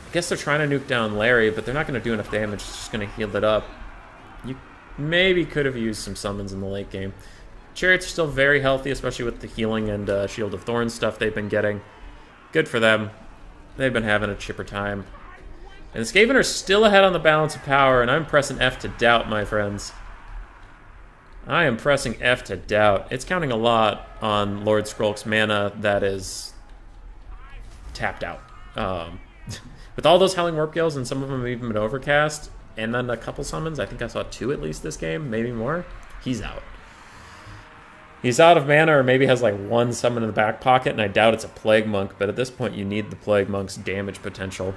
I guess they're trying to nuke down Larry, but they're not going to do enough damage. It's just going to heal it up. You maybe could have used some summons in the late game. Chariots are still very healthy, especially with the healing and Shield of Thorns stuff they've been getting. Good for them. They've been having a chipper time. And the Skaven are still ahead on the balance of power, and I'm pressing F to doubt, my friends. I am pressing F to doubt. It's counting a lot on Lord Skrulk's mana that is tapped out. With all those Howling Warp Gales, and some of them have even been overcast, and then a couple summons. I think I saw 2 at least this game, maybe more. He's out. He's out of mana, or maybe has like 1 summon in the back pocket, and I doubt it's a Plague Monk, but at this point you need the Plague Monk's damage potential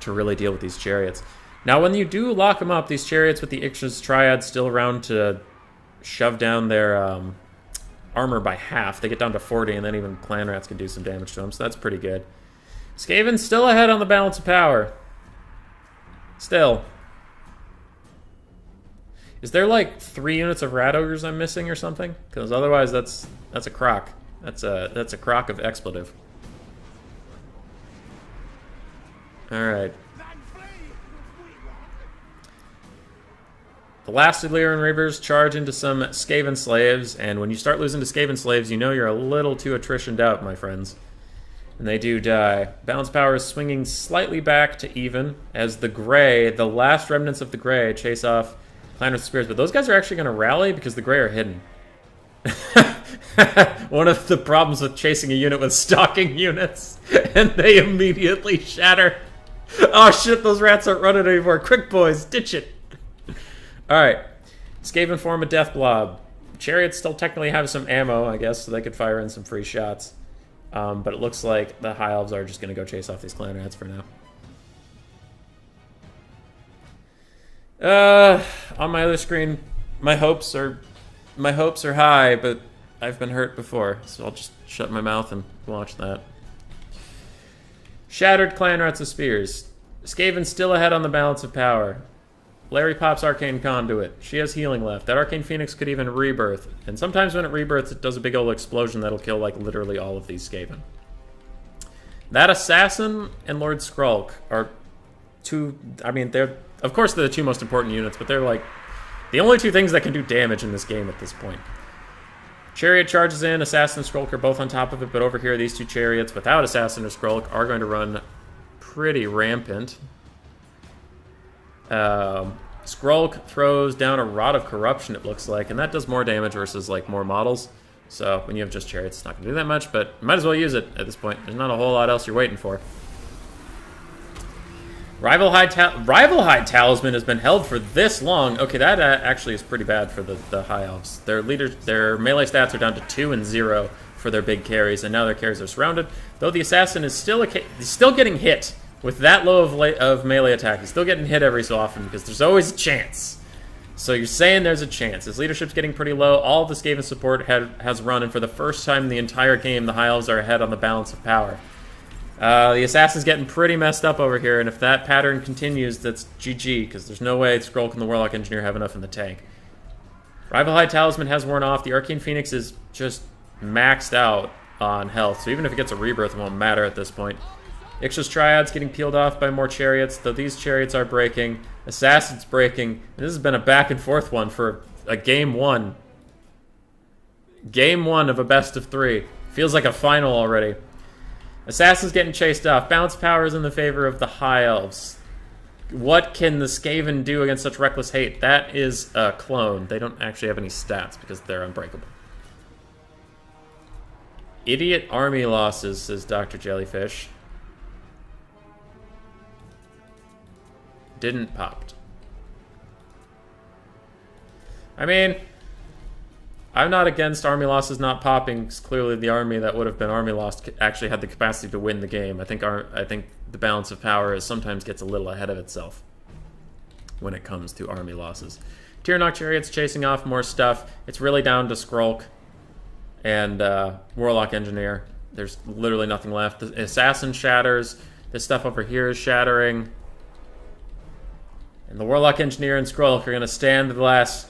to really deal with these Chariots. Now when you do lock them up, these Chariots with the Ixa's Triad still around to shove down their armor by half. They get down to 40, and then even Clan Rats can do some damage to them, so that's pretty good. Skaven's still ahead on the balance of power. Still. Is there like 3 units of Rat Ogres I'm missing or something? Because otherwise that's a crock. That's a crock of expletive. Alright. The last Illyrian Reavers charge into some Skaven slaves, and when you start losing to Skaven slaves, you know you're a little too attritioned out, my friends. And they do die. Balance power is swinging slightly back to even as the Grey, the last remnants of the Grey, chase off Clan with Spears. But those guys are actually going to rally because the Grey are hidden. One of the problems with chasing a unit with stalking units, and they immediately shatter. Oh shit, those rats aren't running anymore. Quick, boys, ditch it. Alright. Skaven form a Death Blob. Chariots still technically have some ammo, I guess, so they could fire in some free shots. But it looks like the High Elves are just going to go chase off these clan rats for now. On my other screen, my hopes are high, but I've been hurt before, so I'll just shut my mouth and watch that. Shattered clan rats with spears. Skaven still ahead on the balance of power. Larry pops Arcane Conduit. She has healing left. That Arcane Phoenix could even rebirth. And sometimes when it rebirths, it does a big old explosion that'll kill, like, literally all of these Skaven. That Assassin and Lord Skrulk are two... I mean, they're... Of course, they're the two most important units, but they're, like, the only two things that can do damage in this game at this point. Chariot charges in. Assassin and Skrulk are both on top of it, but over here, these two Chariots without Assassin or Skrulk are going to run pretty rampant. Skrulk throws down a Rod of Corruption, it looks like, and that does more damage versus, like, more models. So when you have just Chariots, it's not going to do that much, but you might as well use it at this point. There's not a whole lot else you're waiting for. Rival High Talisman has been held for this long. Okay, that actually is pretty bad for the High Elves. Their melee stats are down to 2 and 0 for their big carries, and now their carries are surrounded. Though the Assassin is still getting hit. With that low of melee attack, he's still getting hit every so often because there's always a chance. So you're saying there's a chance. His leadership's getting pretty low. All of the Skaven support has run, and for the first time in the entire game, the High Elves are ahead on the balance of power. The Assassin's getting pretty messed up over here, and if that pattern continues, that's GG, because there's no way Skrulk and the Warlock Engineer have enough in the tank. Rival High Talisman has worn off. The Arcane Phoenix is just maxed out on health, so even if it gets a rebirth, it won't matter at this point. Ixtra's Triad's getting peeled off by more Chariots, though these Chariots are breaking. Assassin's breaking. And this has been a back and forth one for a game one. Game one of a best of 3. Feels like a final already. Assassin's getting chased off. Bounce power is in the favor of the High Elves. What can the Skaven do against such reckless hate? That is a clone. They don't actually have any stats because they're unbreakable. Idiot army losses, says Dr. Jellyfish. Didn't popped. I mean, I'm not against army losses not popping. Clearly, the army that would have been army lost actually had the capacity to win the game. I think the balance of power sometimes gets a little ahead of itself when it comes to army losses. Tyrannok Chariot's chasing off more stuff. It's really down to Skrulk and Warlock Engineer. There's literally nothing left. The Assassin shatters. This stuff over here is shattering. And the Warlock Engineer and Skrulk are going to stand to the last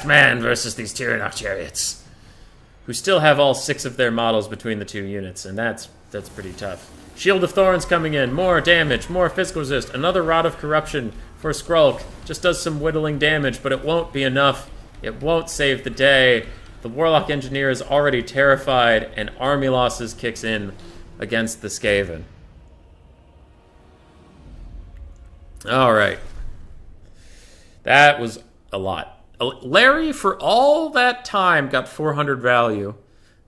man versus these Tyrannok Chariots, who still have all 6 of their models between the 2 units, and that's pretty tough. Shield of Thorns coming in, more damage, more physical resist, another Rod of Corruption for Skrulk. Just does some whittling damage, but it won't be enough. It won't save the day. The Warlock Engineer is already terrified, and army losses kicks in against the Skaven. Alright. That was a lot. Larry, for all that time, got 400 value.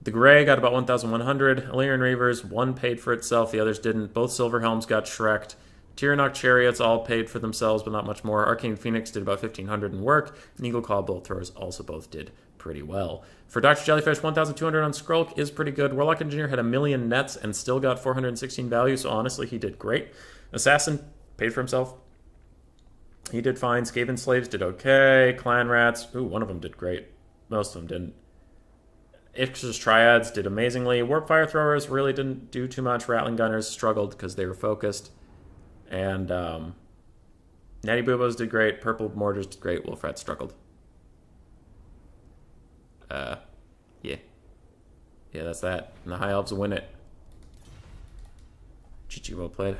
The Grey got about 1,100. Illyrian Reavers, one paid for itself, the others didn't. Both Silver Helms got Shrek'd. Tyrannok Chariots all paid for themselves, but not much more. Arcane Phoenix did about 1,500 in work. And Eagle Claw Bolt Throwers also both did pretty well. For Dr. Jellyfish, 1,200 on Skrulk is pretty good. Warlock Engineer had 1,000,000 nets and still got 416 value, so honestly, he did great. Assassin paid for himself. He did fine. Skaven Slaves did okay. Clan Rats, ooh, one of them did great. Most of them didn't. Ixtra's Triads did amazingly. Warp Fire Throwers really didn't do too much. Rattling Gunners struggled because they were focused. And Natty Boobos did great. Purple Mortars did great. Wolf Rat struggled. Yeah. Yeah, that's that. And the High Elves win it. GG, well played.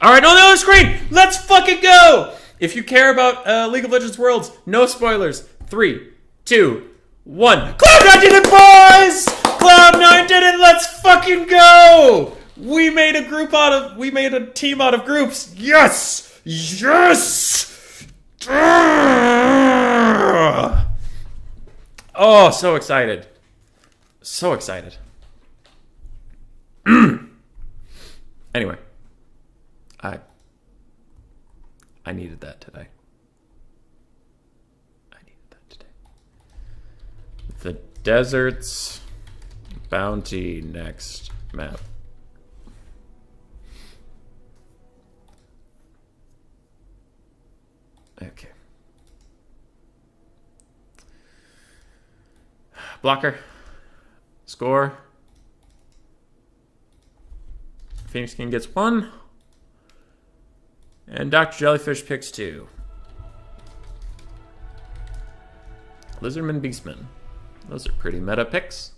Alright, on the other screen! Let's fucking go! If you care about League of Legends Worlds, no spoilers. 3, 2, 1. Cloud9 did it, boys! Cloud9 did it, let's fucking go! We made a team out of groups. Yes! Yes! Oh, so excited. So excited. Anyway. I needed that today. The Deserts Bounty next map. Okay. Blocker. Score. Phoenix King gets 1. And Dr. Jellyfish picks 2. Lizardman Beastman. Those are pretty meta picks.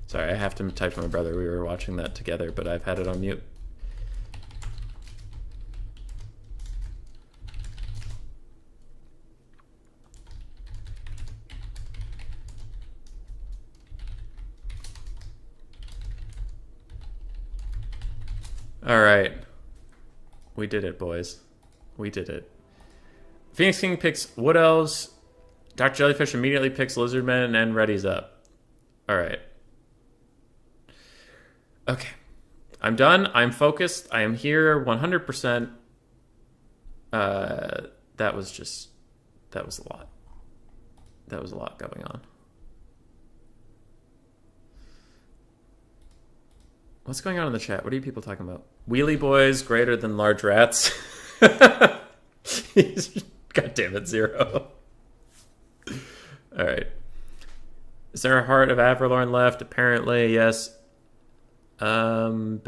Sorry, I have to type to my brother. We were watching that together, but I've had it on mute. All right. We did it, boys. We did it. Phoenix King picks Wood Elves. Dr. Jellyfish immediately picks Lizardmen and readies up. All right. Okay. I'm done. I'm focused. I am here 100%. That was a lot. That was a lot going on. What's going on in the chat? What are you people talking about? Wheelie boys greater than large rats. God damn it, Zero. All right. Is there a Heart of Averlorn left? Apparently, yes. Skaven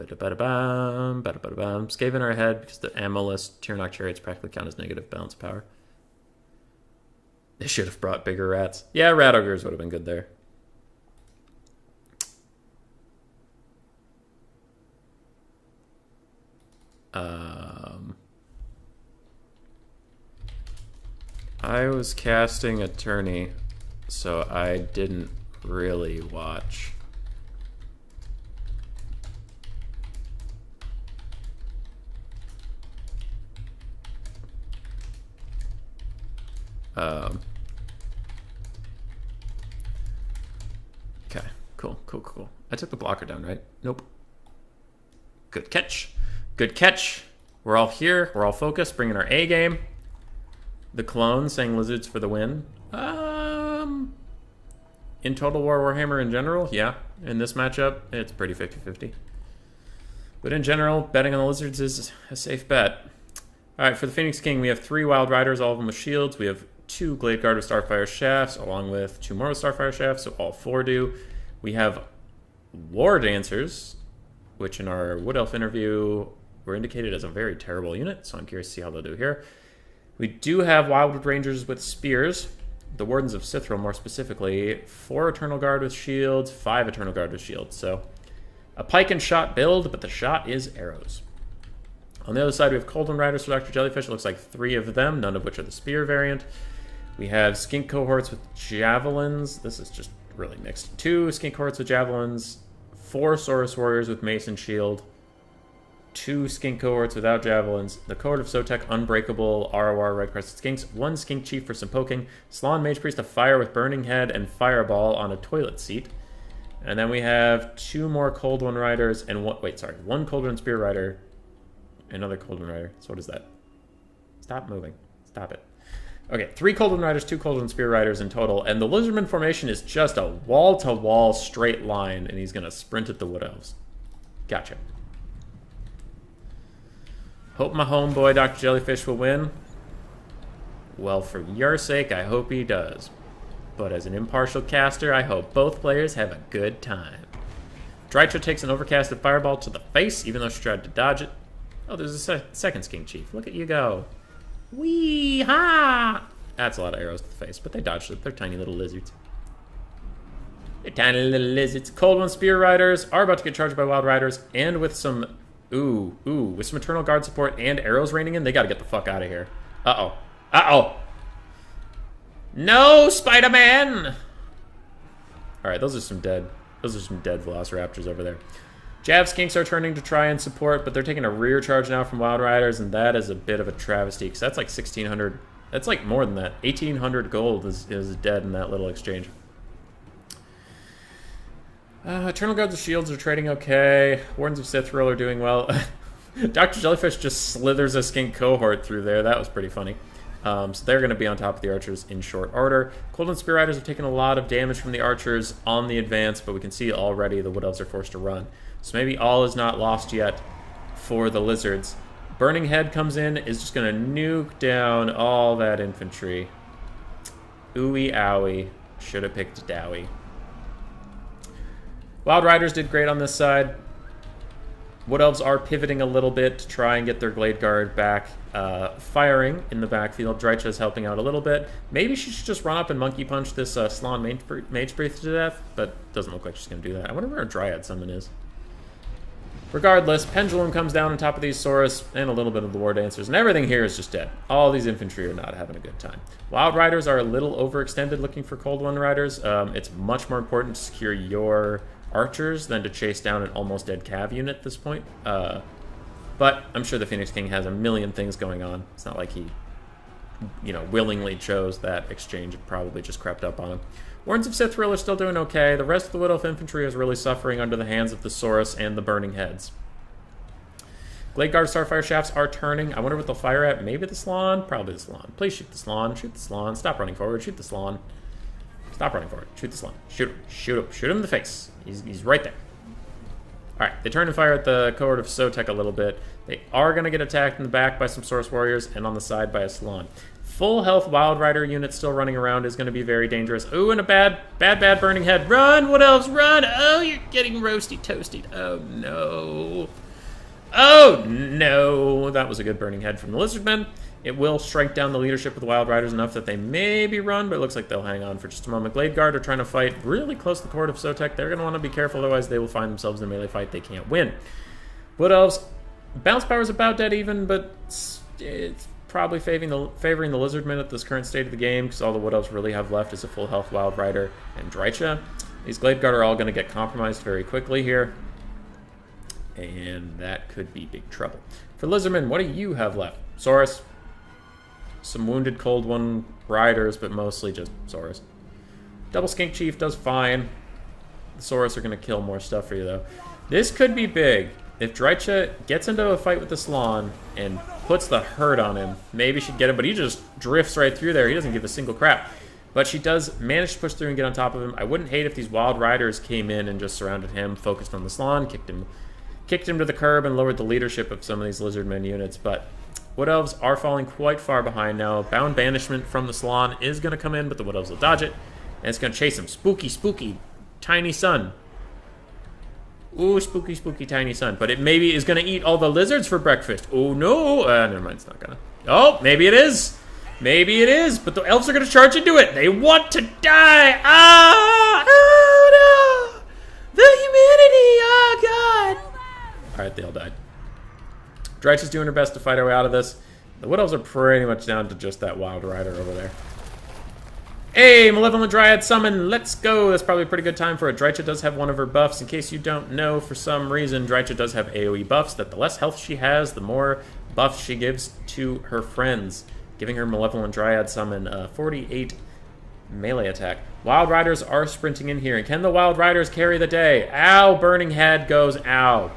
are ahead because the ammo-less Tyrnok chariots practically count as negative balance power. They should have brought bigger rats. Yeah, rat ogres would have been good there. I was casting a tourney, so I didn't really watch. Okay, cool. I took the blocker down, right? Nope. Good catch. Good catch. We're all here. We're all focused, bringing our A game. The clone saying lizards for the win. In Total War Warhammer in general, yeah. In this matchup, it's pretty 50-50. But in general, betting on the lizards is a safe bet. All right, for the Phoenix King, we have 3 Wild Riders, all of them with shields. We have 2 Glade Guard with Starfire Shafts, along with 2 more with Starfire Shafts, so all 4 do. We have War Dancers, which in our Wood Elf interview were indicated as a very terrible unit, so I'm curious to see how they'll do here. We do have Wildwood Rangers with Spears, the Wardens of Sithril more specifically, 4 Eternal Guard with Shields, 5 Eternal Guard with Shields, so a pike and shot build, but the shot is arrows. On the other side, we have Coldwind Riders for Dr. Jellyfish. It looks like 3 of them, none of which are the Spear variant. We have Skink Cohorts with Javelins. This is just really mixed. 2 Skink Cohorts with Javelins, 4 Saurus Warriors with Mace and Shield, 2 Skink Cohorts without Javelins, the Cohort of Sotek, Unbreakable, ROR, Red Crested Skinks, 1 Skink Chief for some poking, Slann Mage Priest of Fire with Burning Head and Fireball on a toilet seat. And then we have 2 more Coldwind Riders and 1 Coldwind Spear Rider, another Coldwind Rider. So what is that? Stop moving. Stop it. Okay, 3 Coldwind Riders, 2 Coldwind Spear Riders in total, and the Lizardman formation is just a wall-to-wall straight line, and he's going to sprint at the Wood Elves. Gotcha. Hope my homeboy Dr. Jellyfish will win. Well, for your sake, I hope he does. But as an impartial caster, I hope both players have a good time. Drytra takes an overcasted fireball to the face, even though she tried to dodge it. Oh, there's a second Skink Chief. Look at you go. Wee-ha! That's a lot of arrows to the face, but they dodged it. They're tiny little lizards. They're tiny little lizards. Coldwind Spear Riders are about to get charged by Wild Riders, and with some... with some Eternal Guard support and arrows raining in, they gotta get the fuck out of here. Uh-oh. Uh-oh! No, Spider-Man! Alright, those are some dead Velociraptors over there. Jav Skinks are turning to try and support, but they're taking a rear charge now from Wild Riders, and that is a bit of a travesty, because that's like 1,600... That's like more than that. 1,800 gold is dead in that little exchange. Eternal Guards of Shields are trading okay. Wardens of Sithril are doing well. Dr. Jellyfish just slithers a skink cohort through there. That was pretty funny. So they're going to be on top of the archers in short order. Cold and Spear Riders have taken a lot of damage from the archers on the advance, but we can see already the Wood Elves are forced to run. So maybe all is not lost yet for the Lizards. Burning Head comes in, is just going to nuke down all that infantry. Ooey owie. Should have picked Dowie. Wild Riders did great on this side. Wood Elves are pivoting a little bit to try and get their Glade Guard back firing in the backfield. Drycha is helping out a little bit. Maybe she should just run up and Monkey Punch this Slann Mage Breath to death, but doesn't look like she's going to do that. I wonder where her Dryad Summon is. Regardless, Pendulum comes down on top of these Saurus and a little bit of the War Dancers, and everything here is just dead. All these infantry are not having a good time. Wild Riders are a little overextended looking for Cold One Riders. It's much more important to secure your archers than to chase down an almost dead cav unit at this point. But I'm sure the Phoenix King has a million things going on. It's not like he, willingly chose that exchange. It probably just crept up on him. Wardens of Sithril are still doing okay. The rest of the Wood Elf infantry is really suffering under the hands of the Saurus and the Burning Heads. Glade Guard Starfire Shafts are turning. I wonder what they'll fire at. Maybe the Slann? Probably the Slann. Please shoot the Slann. Shoot the Slann. Stop running forward. Shoot the Slann. Stop running forward. Shoot the Slann. Shoot him. Shoot him. Shoot him in the face. He's right there. Alright, they turn and fire at the cohort of Sotek a little bit. They are going to get attacked in the back by some Source Warriors and on the side by a Slann. Full health Wild Rider unit still running around is going to be very dangerous. Ooh, and a bad Burning Head. Run, Wood Elves, run! Oh, you're getting roasty toasted. Oh, no. Oh, no. That was a good Burning Head from the Lizardmen. It will strike down the leadership of the Wild Riders enough that they maybe run, but it looks like they'll hang on for just a moment. Glade Guard are trying to fight really close to the court of Sotek. They're going to want to be careful, otherwise they will find themselves in a melee fight they can't win. Wood Elves, bounce power is about dead even, but it's probably favoring the Lizardmen at this current state of the game, because all the Wood Elves really have left is a full health Wild Rider and Drycha. These Glade Guard are all going to get compromised very quickly here, and that could be big trouble. For Lizardmen, what do you have left? Saurus. Some wounded Cold One Riders, but mostly just Saurus. Double Skink Chief does fine. The Saurus are going to kill more stuff for you, though. This could be big. If Drycha gets into a fight with the Slann and puts the hurt on him, maybe she'd get him, but he just drifts right through there. He doesn't give a single crap. But she does manage to push through and get on top of him. I wouldn't hate if these Wild Riders came in and just surrounded him, focused on the Slann, kicked him to the curb, and lowered the leadership of some of these Lizardmen units, but Wood Elves are falling quite far behind now. Bound Banishment from the Slann is going to come in, but the Wood Elves will dodge it. And it's going to chase him. Spooky, spooky, tiny sun. Ooh, spooky, spooky, tiny sun. But it maybe is going to eat all the lizards for breakfast. Oh, no. Never mind, it's not going to. Oh, maybe it is. Maybe it is. But the elves are going to charge into it. They want to die. Ah! Oh, no. The humanity. Oh, God. All right, they all died. Drycha is doing her best to fight her way out of this. The Wood Elves are pretty much down to just that Wild Rider over there. Hey, Malevolent Dryad Summon, let's go! That's probably a pretty good time for it. Drycha does have one of her buffs. In case you don't know, for some reason, Drycha does have AoE buffs, that the less health she has, the more buffs she gives to her friends, giving her Malevolent Dryad Summon 48 melee attack. Wild Riders are sprinting in here, and can the Wild Riders carry the day? Ow! Burning Head goes ow.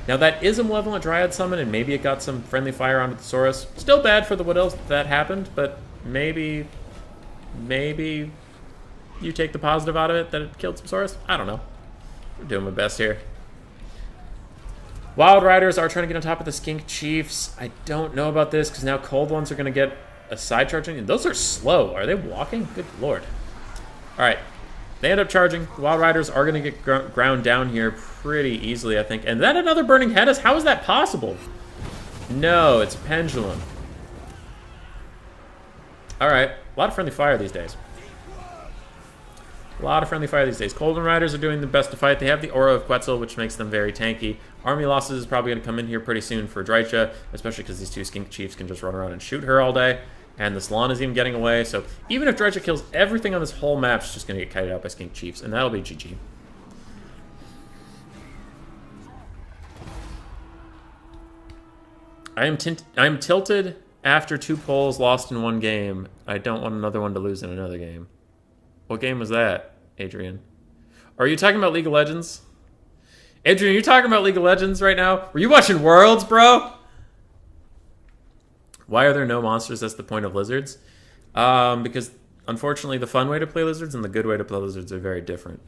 Now that is a Malevolent Dryad Summon, and maybe it got some friendly fire onto the Saurus. Still bad for the Wood Elves that happened, but maybe you take the positive out of it, that it killed some Saurus? I don't know. We're doing my best here. Wild Riders are trying to get on top of the Skink Chiefs. I don't know about this, because now Cold Ones are going to get a side charging. And those are slow. Are they walking? Good lord. Alright. They end up charging. The Wild Riders are going to get ground down here pretty easily, I think. And then another Burning Head is? How is that possible? No, it's a Pendulum. Alright. A lot of friendly fire these days. A lot of friendly fire these days. Golden Riders are doing the best to fight. They have the Aura of Quetzal, which makes them very tanky. Army losses is probably going to come in here pretty soon for Drycha, especially because these two Skink Chiefs can just run around and shoot her all day. And the Slann is even getting away, so even if Drycha kills everything on this whole map, she's just going to get kited out by Skink Chiefs, and that'll be GG. I am tilted after 2 polls lost in 1 game. I don't want another one to lose in another game. What game was that, Adrian? Are you talking about League of Legends? Adrian, are you talking about League of Legends right now? Were you watching Worlds, bro? Why are there no monsters? That's the point of lizards. Because, unfortunately, the fun way to play lizards and the good way to play lizards are very different.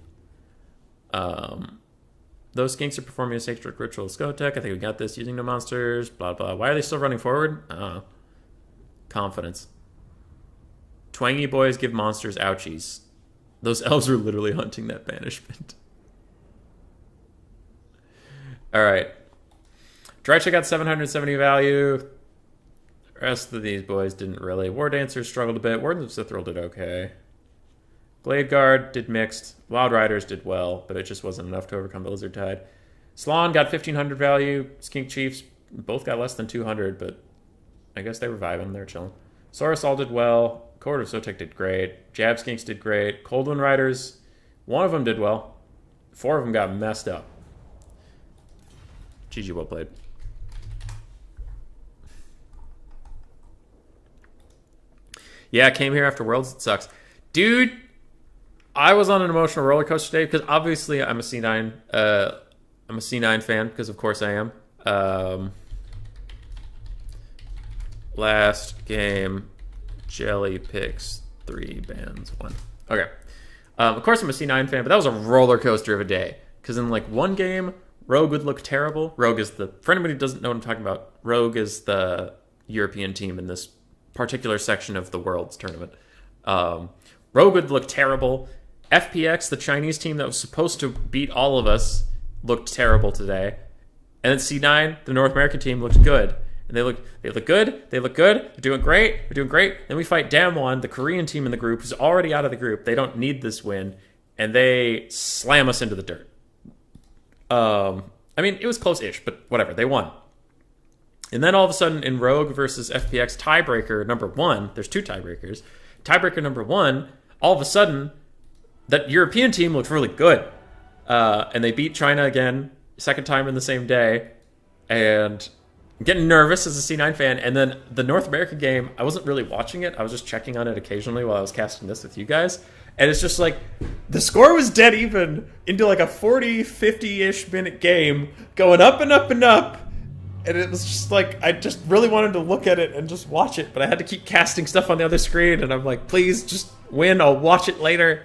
Those skinks are performing a sacred ritual. Skotech, I think we got this. Using no monsters, blah, blah. Why are they still running forward? Confidence. Twangy boys give monsters ouchies. Those elves are literally hunting that banishment. Alright. Drycha got 770 value. The rest of these boys didn't really. War Dancers struggled a bit. Wardens of Sithral did okay. Glade Guard did mixed. Wild Riders did well, but it just wasn't enough to overcome the Lizard Tide. Slan got 1500 value. Skink Chiefs both got less than 200, but I guess they were vibing. They're chilling. Saurus all did well. Court of Sotek did great. Jab Skinks did great. Coldwind Riders, one of them did well. 4 of them got messed up. GG, well played. Yeah, I came here after Worlds. It sucks. Dude, I was on an emotional roller coaster today because obviously I'm a C9. I'm a C9 fan because of course I am. Last game, Jelly picks 3 bands 1. Okay. Of course I'm a C9 fan, but that was a roller coaster of a day. Because in like one game, Rogue would look terrible. Rogue is for anybody who doesn't know what I'm talking about, Rogue is the European team in this particular section of the Worlds tournament. Rogue would look terrible. FPX, the Chinese team that was supposed to beat all of us, looked terrible today. And then C9, the North American team, looked good. And they look good. They're doing great. Then we fight Damwon, the Korean team in the group, who's already out of the group. They don't need this win. And they slam us into the dirt. I mean, it was close-ish, but whatever. They won. And then all of a sudden, in Rogue versus FPX tiebreaker number 1, there's 2 tiebreakers. Tiebreaker number 1, all of a sudden, that European team looked really good. And they beat China again, second time in the same day. And I'm getting nervous as a C9 fan. And then the North American game, I wasn't really watching it. I was just checking on it occasionally while I was casting this with you guys. And it's just like, the score was dead even into like a 40, 50-ish minute game, going up and up and up. And it was just like, I just really wanted to look at it and just watch it. But I had to keep casting stuff on the other screen. And I'm like, please just win. I'll watch it later.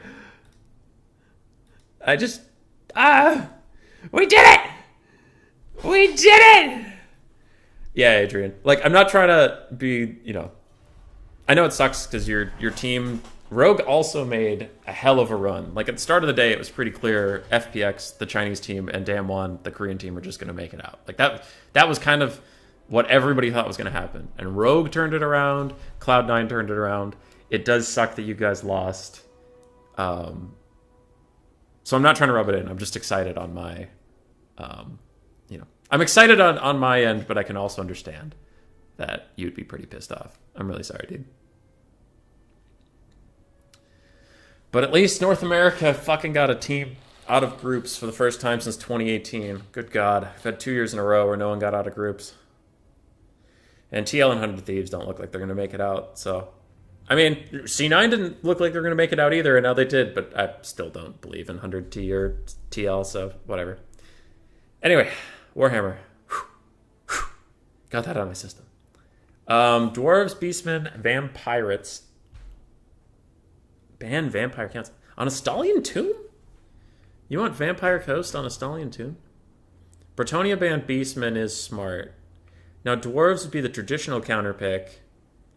We did it! We did it! Yeah, Adrian. Like, I'm not trying to be, I know it sucks because your team, Rogue also made a hell of a run. Like, at the start of the day, it was pretty clear FPX, the Chinese team, and Damwon, the Korean team, were just going to make it out. Like, that was kind of what everybody thought was going to happen. And Rogue turned it around. Cloud9 turned it around. It does suck that you guys lost. So I'm not trying to rub it in. I'm just excited on my, I'm excited on my end, but I can also understand that you'd be pretty pissed off. I'm really sorry, dude. But at least North America fucking got a team out of groups for the first time since 2018. Good God. I've had 2 years in a row where no one got out of groups. And TL and 100 Thieves don't look like they're going to make it out, so... I mean, C9 didn't look like they're going to make it out either, and now they did, but I still don't believe in 100T or TL, so whatever. Anyway, Warhammer. Got that out of my system. Dwarves, Beastmen, Vampirates. Ban Vampire counts. On a Stallion Tomb? You want Vampire Coast on a Stallion Tomb? Bretonia banned Beastmen is smart. Now, Dwarves would be the traditional counter pick,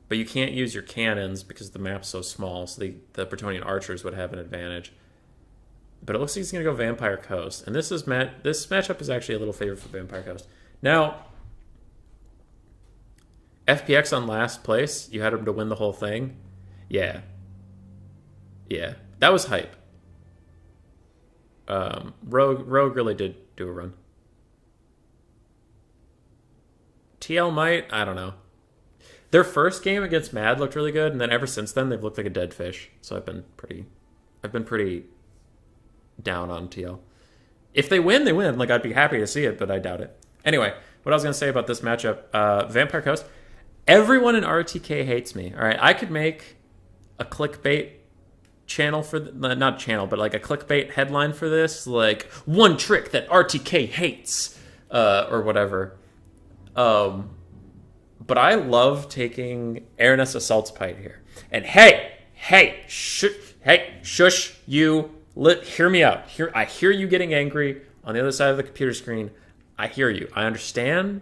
but you can't use your cannons because the map's so small, so the Bretonian archers would have an advantage. But it looks like he's going to go Vampire Coast. And this matchup is actually a little favored for Vampire Coast. Now, FPX on last place, you had him to win the whole thing. Yeah. Yeah, that was hype. Rogue really did do a run. TL might, I don't know. Their first game against Mad looked really good, and then ever since then they've looked like a dead fish. So I've been pretty down on TL. If they win, they win. Like, I'd be happy to see it, but I doubt it. Anyway, what I was gonna say about this matchup, Vampire Coast. Everyone in RTK hates me. All right, I could make a clickbait channel for not channel, but like a clickbait headline for this, like one trick that RTK hates, or whatever. But I love taking Araness Assault's Pite here. And shush, you. Hear me out. I hear you getting angry on the other side of the computer screen. I hear you. I understand,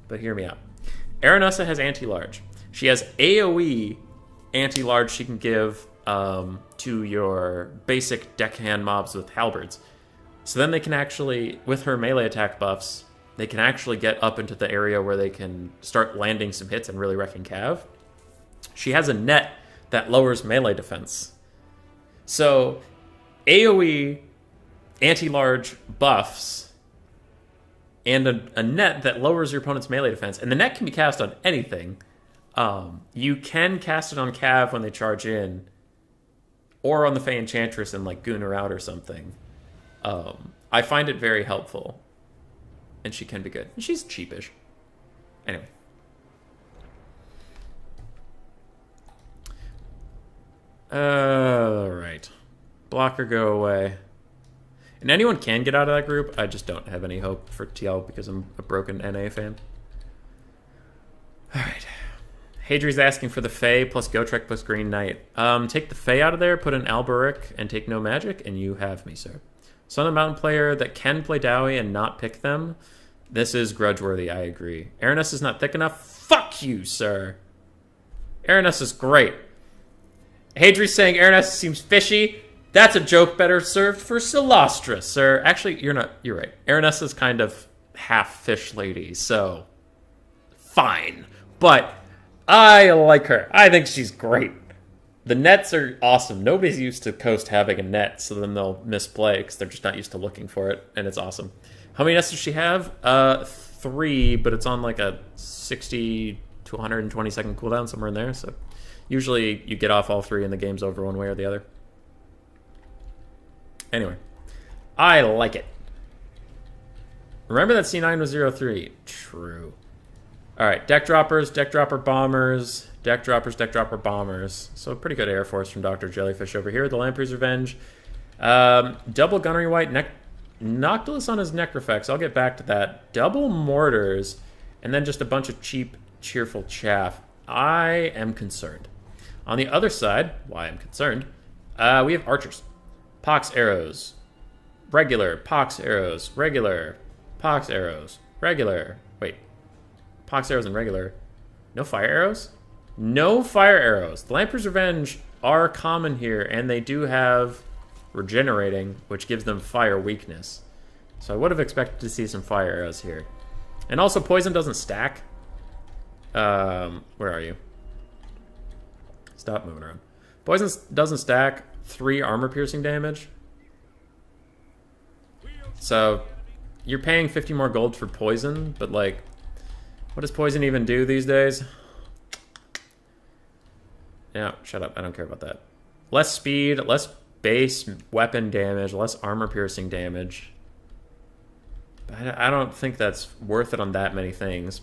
but hear me out. Aranessa has anti-large. She has AoE anti-large she can give to your basic deckhand mobs with halberds. So then they can actually, with her melee attack buffs, they can actually get up into the area where they can start landing some hits and really wrecking cav. She has a net that lowers melee defense. So AoE anti-large buffs and a net that lowers your opponent's melee defense. And the net can be cast on anything. You can cast it on cav when they charge in, or on the Fey Enchantress and like goon her out or something. I find it very helpful, and she can be good. And she's cheapish. Anyway. Alright. Blocker, go away. And anyone can get out of that group. I just don't have any hope for TL because I'm a broken NA fan. Alright. Hadri's asking for the Fey plus Gotrek plus Green Knight. Take the Fey out of there, put an Alberic, and take no magic, and you have me, sir. Sun and Mountain player that can play Dowie and not pick them. This is grudge-worthy, I agree. Araness is not thick enough. Fuck you, sir. Araness is great. Hadri's saying Araness seems fishy. That's a joke better served for Silastris, sir. Actually, you're right. Araness is kind of half fish lady, so fine. But I like her. I think she's great. The nets are awesome. Nobody's used to Coast having a net, so then they'll misplay because they're just not used to looking for it, and it's awesome. How many nets does she have? 3, but it's on like a 60 to 120 second cooldown, somewhere in there. So usually you get off all 3 and the game's over one way or the other. Anyway, I like it. Remember that C9 was 0-3? True. Alright, deck droppers, deck dropper bombers, deck droppers, deck dropper bombers. So pretty good Air Force from Dr. Jellyfish over here. The Lamprey's Revenge. Double Gunnery White, Noctilus on his Necrofex. I'll get back to that. Double Mortars, and then just a bunch of cheap, cheerful chaff. I am concerned. On the other side, why I'm concerned, we have Archers. Pox Arrows. Regular. Pox Arrows. Regular. Pox Arrows. Regular. Wait. Pox Arrows and regular. No Fire Arrows? No Fire Arrows. The Lamprey's Revenge are common here, and they do have Regenerating, which gives them fire weakness. So I would have expected to see some Fire Arrows here. And also, Poison doesn't stack. Where are you? Stop moving around. Poison doesn't stack 3 armor-piercing damage. So you're paying 50 more gold for Poison, but like, what does Poison even do these days? Yeah, shut up. I don't care about that. Less speed, less base weapon damage, less armor-piercing damage. I don't think that's worth it on that many things.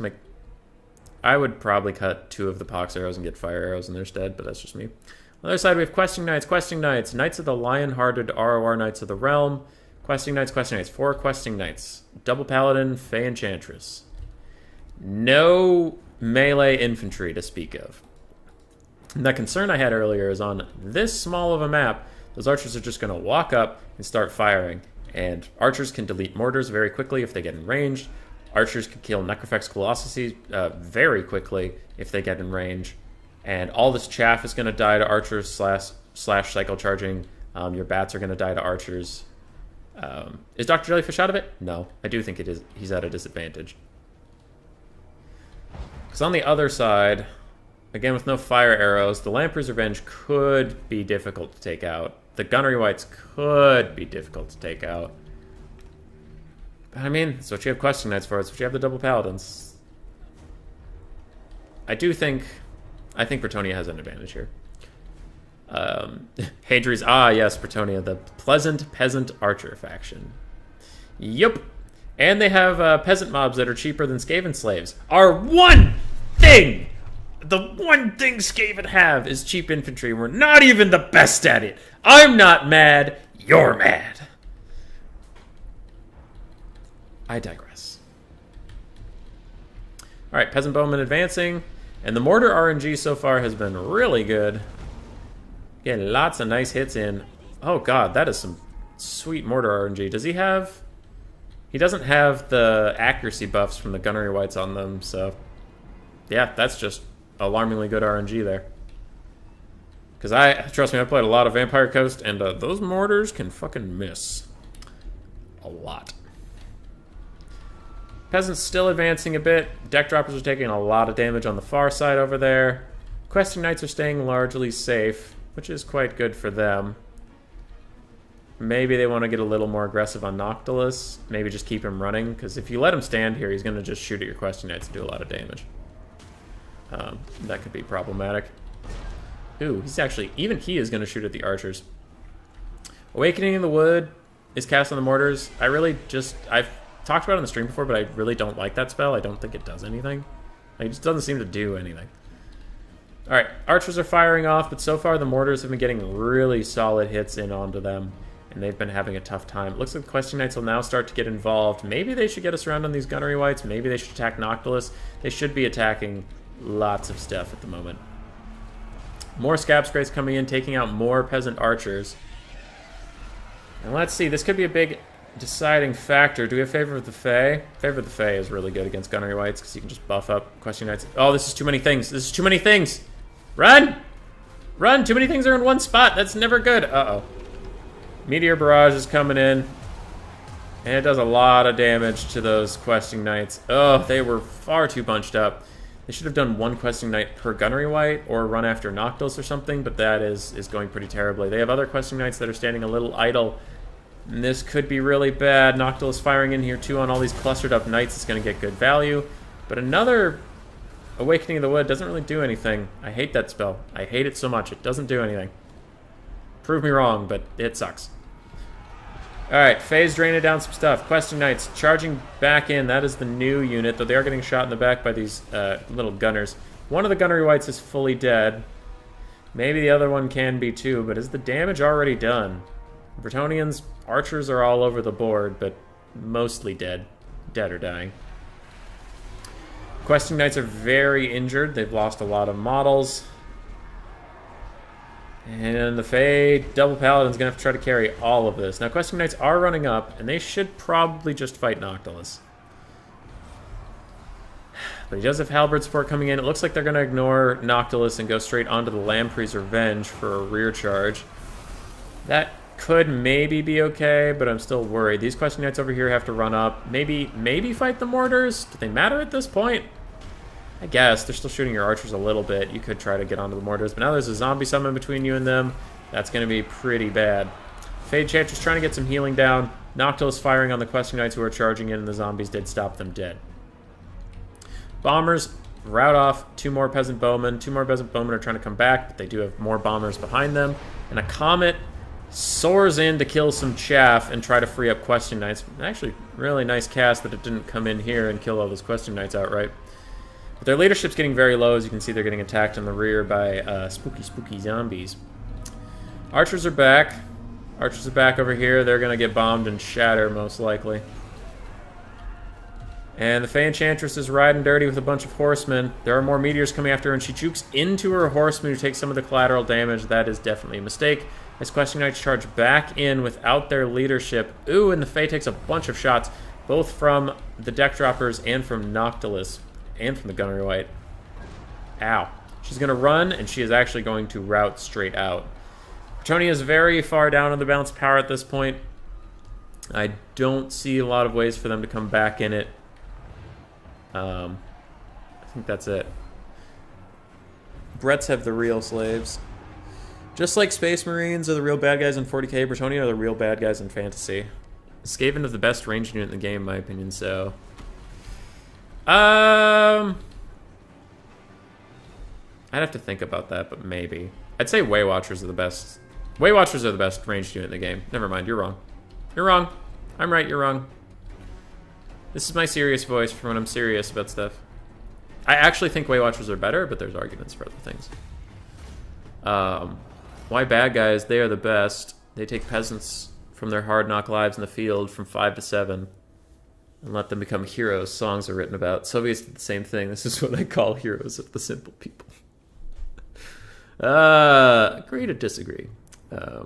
I would probably cut 2 of the Pox Arrows and get Fire Arrows in their stead, but that's just me. On the other side, we have Questing Knights, Knights of the Lion-Hearted ROR Knights of the Realm, Questing Knights, 4 Questing Knights, Double Paladin, Fey Enchantress. No melee infantry to speak of. And that concern I had earlier is on this small of a map, those archers are just going to walk up and start firing. And archers can delete mortars very quickly if they get in range. Archers can kill Necrofex Colossuses very quickly if they get in range. And all this chaff is going to die to archers slash cycle charging. Your bats are going to die to archers. Is Dr. Jellyfish out of it? No, I do think it is. He's at a disadvantage. Because on the other side, again with no Fire Arrows, the Lamprey's Revenge could be difficult to take out. The Gunnery Whites could be difficult to take out. But I mean, that's what you have Questing Knights for. It's what you have the Double Paladins. I think Bretonnia has an advantage here. Hadri's, yes, Bretonnia, the Pleasant Peasant Archer faction. Yup. And they have peasant mobs that are cheaper than Skaven slaves. Our one thing The one thing Skaven have is cheap infantry. We're not even the best at it. I'm not mad. You're mad. I digress. All right, Peasant Bowman advancing. And the mortar RNG so far has been really good. Getting lots of nice hits in. Oh god, that is some sweet mortar RNG. Does he have... He doesn't have the accuracy buffs from the gunnery whites on them, so... Yeah, that's just alarmingly good RNG there. Because trust me, I played a lot of Vampire Coast, and those mortars can fucking miss. A lot. Peasants still advancing a bit. Deck droppers are taking a lot of damage on the far side over there. Questing Knights are staying largely safe, which is quite good for them. Maybe they want to get a little more aggressive on Noctilus. Maybe just keep him running, because if you let him stand here, he's going to just shoot at your Questing Knights and do a lot of damage. That could be problematic. Ooh, he's actually... Even he is going to shoot at the archers. Awakening in the Wood is cast on the mortars. I've talked about it on the stream before, but I really don't like that spell. I don't think it does anything. Like, it just doesn't seem to do anything. Alright, archers are firing off, but so far the mortars have been getting really solid hits in onto them, and they've been having a tough time. It looks like the Questing Knights will now start to get involved. Maybe they should get us around on these gunnery whites. Maybe they should attack Noctilus. They should be attacking lots of stuff at the moment. More Scab Scrates coming in, taking out more peasant archers. And let's see, this could be a big deciding factor. Do we have Favor of the Fae? Favor of the Fae is really good against gunnery whites because you can just buff up Questing Knights. Oh, this is too many things. This is too many things. Run! Run! Too many things are in one spot. That's never good. Uh-oh. Meteor Barrage is coming in. And it does a lot of damage to those Questing Knights. Oh, they were far too bunched up. They should have done one Questing Knight per gunnery white or run after Noctilus or something, but that is going pretty terribly. They have other Questing Knights that are standing a little idle. And this could be really bad. Noctilus firing in here too on all these clustered up knights is going to get good value. But another Awakening of the Wood doesn't really do anything. I hate that spell. I hate it so much. It doesn't do anything. Prove me wrong, but it sucks. Alright, Fae's draining down some stuff. Questing Knights charging back in. That is the new unit, though they are getting shot in the back by these little gunners. One of the gunnery whites is fully dead. Maybe the other one can be too, but is the damage already done? Bretonnians, archers are all over the board, but mostly dead. Dead or dying. Questing Knights are very injured. They've lost a lot of models. And the Fae Double Paladin's going to have to try to carry all of this. Now, Questing Knights are running up, and they should probably just fight Noctilus. But he does have Halberd support coming in. It looks like they're going to ignore Noctilus and go straight onto the Lamprey's Revenge for a rear charge. That could maybe be okay, but I'm still worried. These Questing Knights over here have to run up. Maybe fight the mortars? Do they matter at this point? I guess. They're still shooting your archers a little bit. You could try to get onto the mortars, but now there's a zombie summon between you and them. That's going to be pretty bad. Fade Chantress trying to get some healing down. Noctilus firing on the Questing Knights who are charging in, and the zombies did stop them dead. Bombers rout off. Two more Peasant Bowmen. Two more Peasant Bowmen are trying to come back, but they do have more bombers behind them. And a Comet soars in to kill some chaff and try to free up Questing Knights. Actually, really nice cast that it didn't come in here and kill all those Questing Knights outright. But their leadership's getting very low. As you can see, they're getting attacked in the rear by spooky zombies. Archers are back. Archers are back over here. They're going to get bombed and shatter, most likely. And the Fae Enchantress is riding dirty with a bunch of horsemen. There are more meteors coming after her, and she jukes into her horsemen who take some of the collateral damage. That is definitely a mistake. As Questing Knights charge back in without their leadership. Ooh, and the Fae takes a bunch of shots, both from the deck droppers and from Noctilus. And from the gunnery white. Ow. She's going to run, and she is actually going to rout straight out. Bretonnia is very far down on the balanced power at this point. I don't see a lot of ways for them to come back in it. I think that's it. Bretts have the real slaves. Just like Space Marines are the real bad guys in 40k, Bretonnia are the real bad guys in Fantasy. Skaven is the best ranged unit in the game, in my opinion, so... I'd have to think about that, but maybe. I'd say Way Watchers are the best. Way Watchers are the best ranged unit in the game. Never mind, you're wrong. You're wrong. I'm right, you're wrong. This is my serious voice for when I'm serious about stuff. I actually think Weight Watchers are better, but there's arguments for other things. Why bad guys? They are the best. They take peasants from their hard knock lives in the field from 5 to 7 and let them become heroes songs are written about. Soviets did the same thing. This is what I call heroes of the simple people. Agree to disagree. I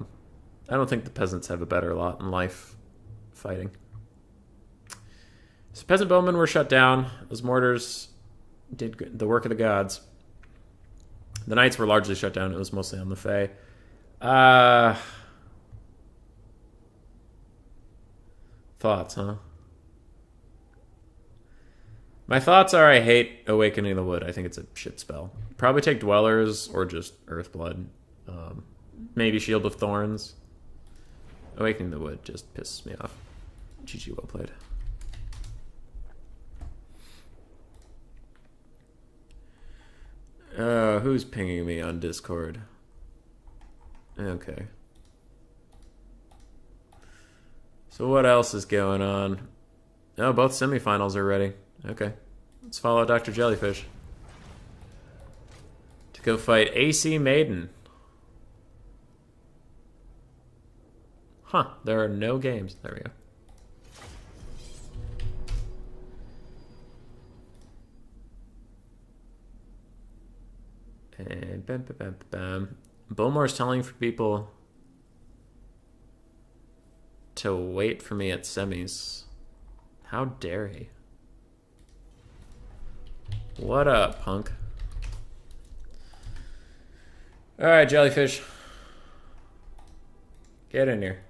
don't think the peasants have a better lot in life fighting. So peasant bowmen were shut down. Those mortars did the work of the gods. The knights were largely shut down. It was mostly on the Fae. Thoughts, huh? My thoughts are I hate Awakening the Wood. I think it's a shit spell. Probably take Dwellers or just Earthblood. Maybe Shield of Thorns. Awakening the Wood just pisses me off. GG, well played. Who's pinging me on Discord? Okay. So what else is going on? Oh, both semifinals are ready. Okay. Let's follow Dr. Jellyfish to go fight AC Maiden. Huh. There are no games. There we go. And bam, bam, bam, bam. Bowmore's telling for people to wait for me at semis. How dare he? What up, punk? Alright, Jellyfish. Get in here.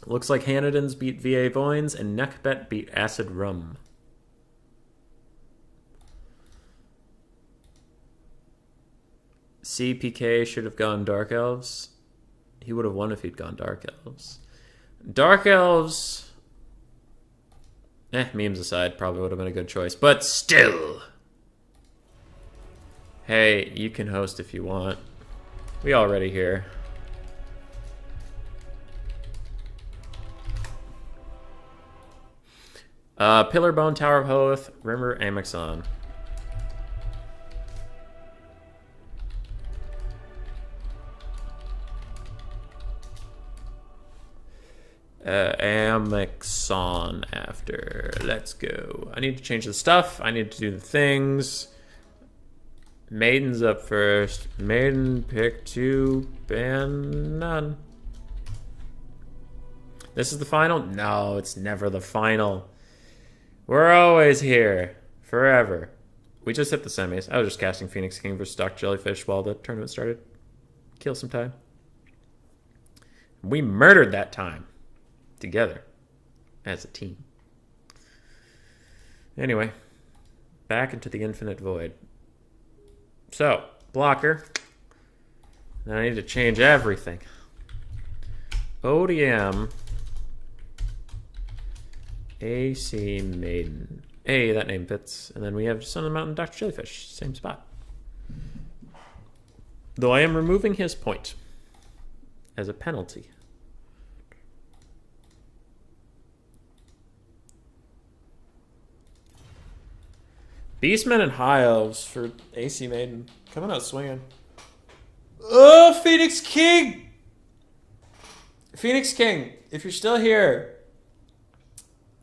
Looks like Hanniden's beat VA Voins and Neckbet beat Acid Rum. CPK should have gone Dark Elves. He would have won if he'd gone Dark Elves. Dark Elves... memes aside, probably would have been a good choice. But still... Hey, you can host if you want. We already here. Pillarbone, Tower of Hoth, Rimmer, Amexon. Amexon after. Let's go. I need to change the stuff. I need to do the things. Maiden's up first. Maiden, pick 2, ban none. This is the final? No, it's never the final. We're always here. Forever. We just hit the semis. I was just casting Phoenix King versus Dr. Jellyfish while the tournament started. Kill some time. We murdered that time. Together. As a team. Anyway. Back into the infinite void. So, blocker. Now I need to change everything. ODM. AC Maiden. Hey, that name fits. And then we have Sun of the Mountain, Dr. Jellyfish. Same spot. Though I am removing his point. As a penalty. Beastmen and High Elves for AC Maiden. Coming out swinging. Oh, Phoenix King! Phoenix King, if you're still here,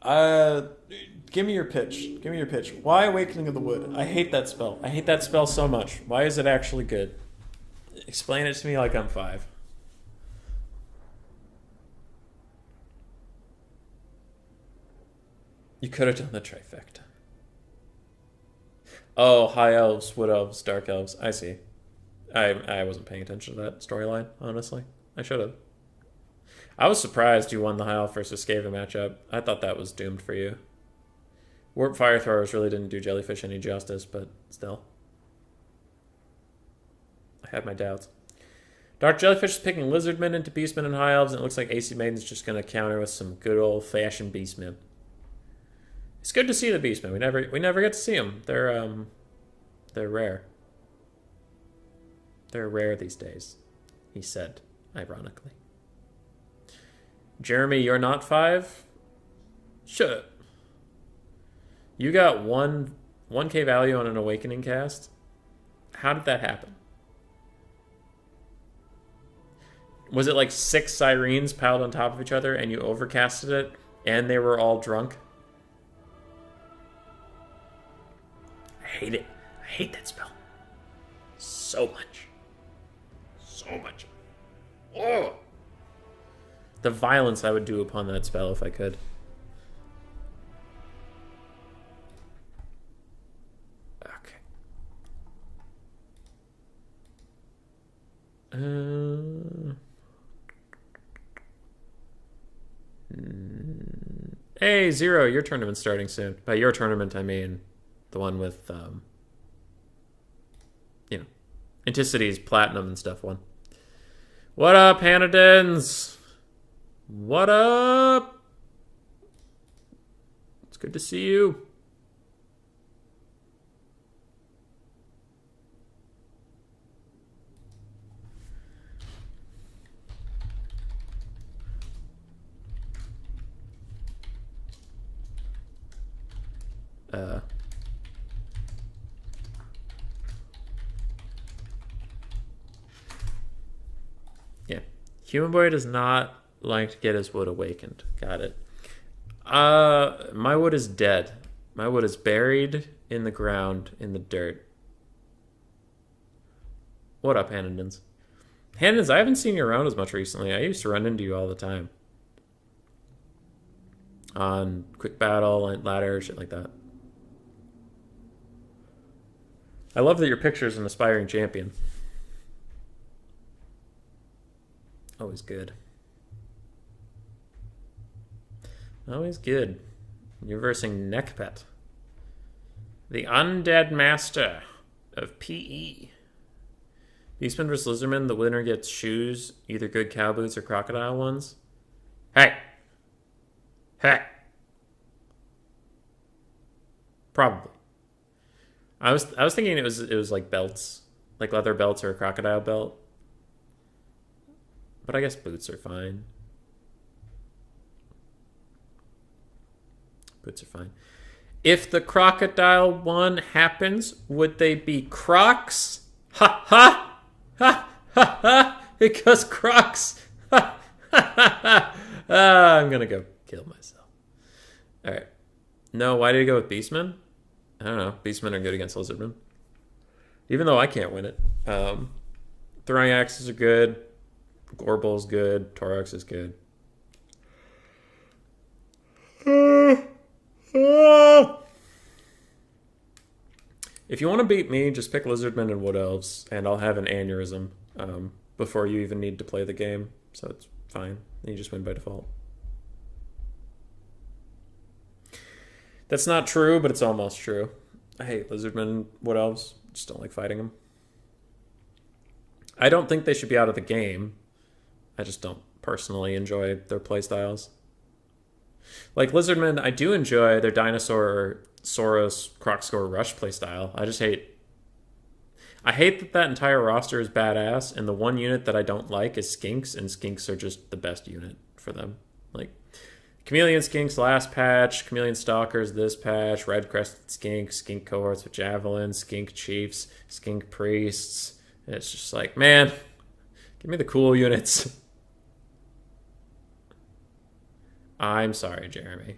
give me your pitch. Give me your pitch. Why Awakening of the Wood? I hate that spell. I hate that spell so much. Why is it actually good? Explain it to me like I'm 5. You could have done the trifecta. Oh, High Elves, Wood Elves, Dark Elves. I see. I wasn't paying attention to that storyline, honestly. I should have. I was surprised you won the High Elf versus Skaven matchup. I thought that was doomed for you. Warp Fire Throwers really didn't do Jellyfish any justice, but still. I had my doubts. Dark Jellyfish is picking Lizardmen into Beastmen and High Elves, and it looks like AC Maiden's just going to counter with some good old-fashioned Beastmen. It's good to see the Beastmen. We never get to see them. They're rare. They're rare these days, he said, ironically. Jeremy, you're not 5? Shut up. You got 1k value on an awakening cast? How did that happen? Was it like 6 sirens piled on top of each other and you overcasted it and they were all drunk? I hate it. I hate that spell. So much. So much. Oh! The violence I would do upon that spell if I could. Okay. Hey, Zero, your tournament's starting soon. By your tournament, I mean the one with, you know, Anticity's Platinum and stuff one. What up, Hanadins? What up? It's good to see you. Yeah. Human Boy does not like to get his wood awakened. Got it. My wood is dead. My wood is buried in the ground, in the dirt. What up, Hanandins? Hanandins, I haven't seen you around as much recently. I used to run into you all the time. On Quick Battle and Ladder, shit like that. I love that your picture's an aspiring champion. Always good. Always good. You're versing Neckpet, the undead master of PE. Beastman vs. Lizardman, the winner gets shoes, either good cow boots or crocodile ones. Hey! Hey! Probably. I was thinking it was like belts, like leather belts or a crocodile belt. But I guess boots are fine. Boots are fine. If the crocodile one happens, would they be Crocs? Ha ha! Ha ha ha! Because Crocs! Ha ha ha! I'm gonna go kill myself. Alright. No, why did he go with Beastman? I don't know. Beastmen are good against Lizardmen. Even though I can't win it. Throwing axes are good. Gorbul's good. Torox is good. If you want to beat me, just pick Lizardmen and Wood Elves, and I'll have an aneurysm before you even need to play the game. So it's fine. You just win by default. That's not true, but it's almost true. I hate Lizardmen and Wood Elves. Just don't like fighting them. I don't think they should be out of the game. I just don't personally enjoy their playstyles. Like Lizardmen, I do enjoy their Dinosaur, Saurus, Crocscore, Rush playstyle. I hate that entire roster is badass, and the one unit that I don't like is Skinks, and Skinks are just the best unit for them. Like, Chameleon Skinks last patch, Chameleon Stalkers this patch, Red Crested Skink, Skink Cohorts with Javelin, Skink Chiefs, Skink Priests. And it's just like, man, give me the cool units. I'm sorry, Jeremy.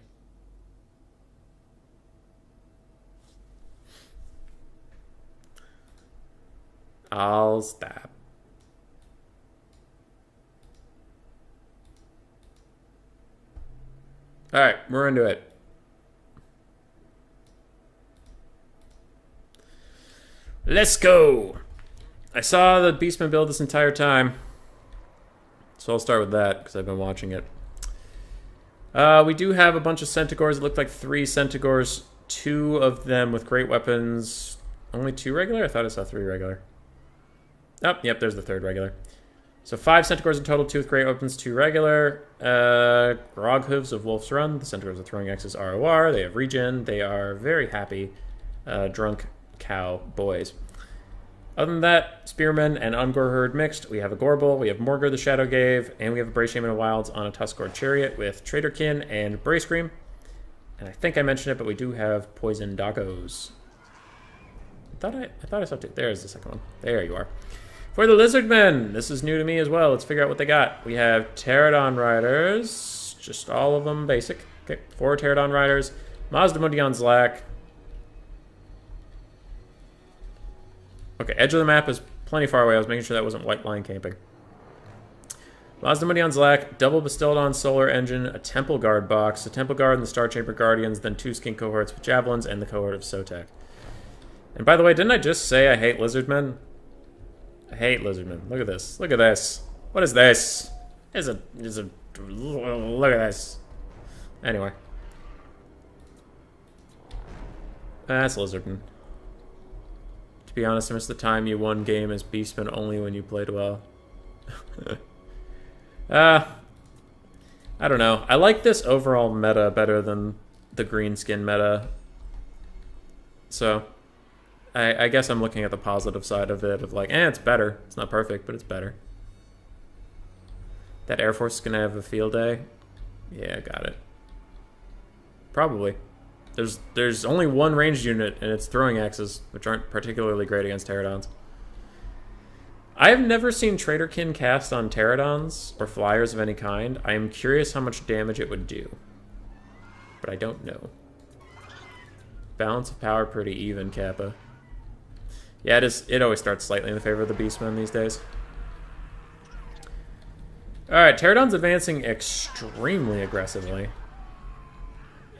I'll stop. Alright, we're into it. Let's go! I saw the Beastman build this entire time. So I'll start with that, because I've been watching it. We do have a bunch of Centaurs. It looked like 3 Centaurs. 2 of them with great weapons. Only 2 regular? I thought I saw 3 regular. Oh, yep, there's the 3rd regular. So 5 Centaurs in total, 2 with great weapons, 2 regular. Grog Hooves of Wolf's Run. The Centaurs are throwing X's ROR. They have regen. They are very happy drunk cow boys. Other than that, Spearmen and Ungor Herd mixed. We have a Gorbel, we have Morgur the Shadowgave, and we have a Bray Shaman of Wilds on a Tuskor Chariot with Traderkin and Bray Scream. And I think I mentioned it, but we do have Poison Doggos. I thought I saw two. There's the second one. There you are. For the Lizardmen, this is new to me as well. Let's figure out what they got. We have Pterodon Riders, just all of them basic. Okay, 4 Pterodon Riders. Mazdamundion Zlak. Okay, edge of the map is plenty far away. I was making sure that wasn't white line camping. Mazdamundion Zlak, double Bastildon Solar Engine, a Temple Guard box, a Temple Guard and the Star Chamber Guardians, then 2 Skink cohorts with Javelins, and the cohort of Sotek. And by the way, didn't I just say I hate Lizardmen? I hate Lizardmen. Look at this. Look at this. What is this? Look at this. Anyway. That's Lizardmen. To be honest, I missed the time you won game as Beastman only when you played well. I don't know. I like this overall meta better than the green skin meta. So, I guess I'm looking at the positive side of it, of like, it's better. It's not perfect, but it's better. That Air Force is going to have a field day? Yeah, got it. Probably. There's only one ranged unit, and it's throwing axes, which aren't particularly great against Pterodons. I have never seen Traderkin cast on Pterodons or flyers of any kind. I am curious how much damage it would do. But I don't know. Balance of power pretty even, Kappa. Yeah, it always starts slightly in the favor of the Beastmen these days. Alright, Pterodon's advancing extremely aggressively.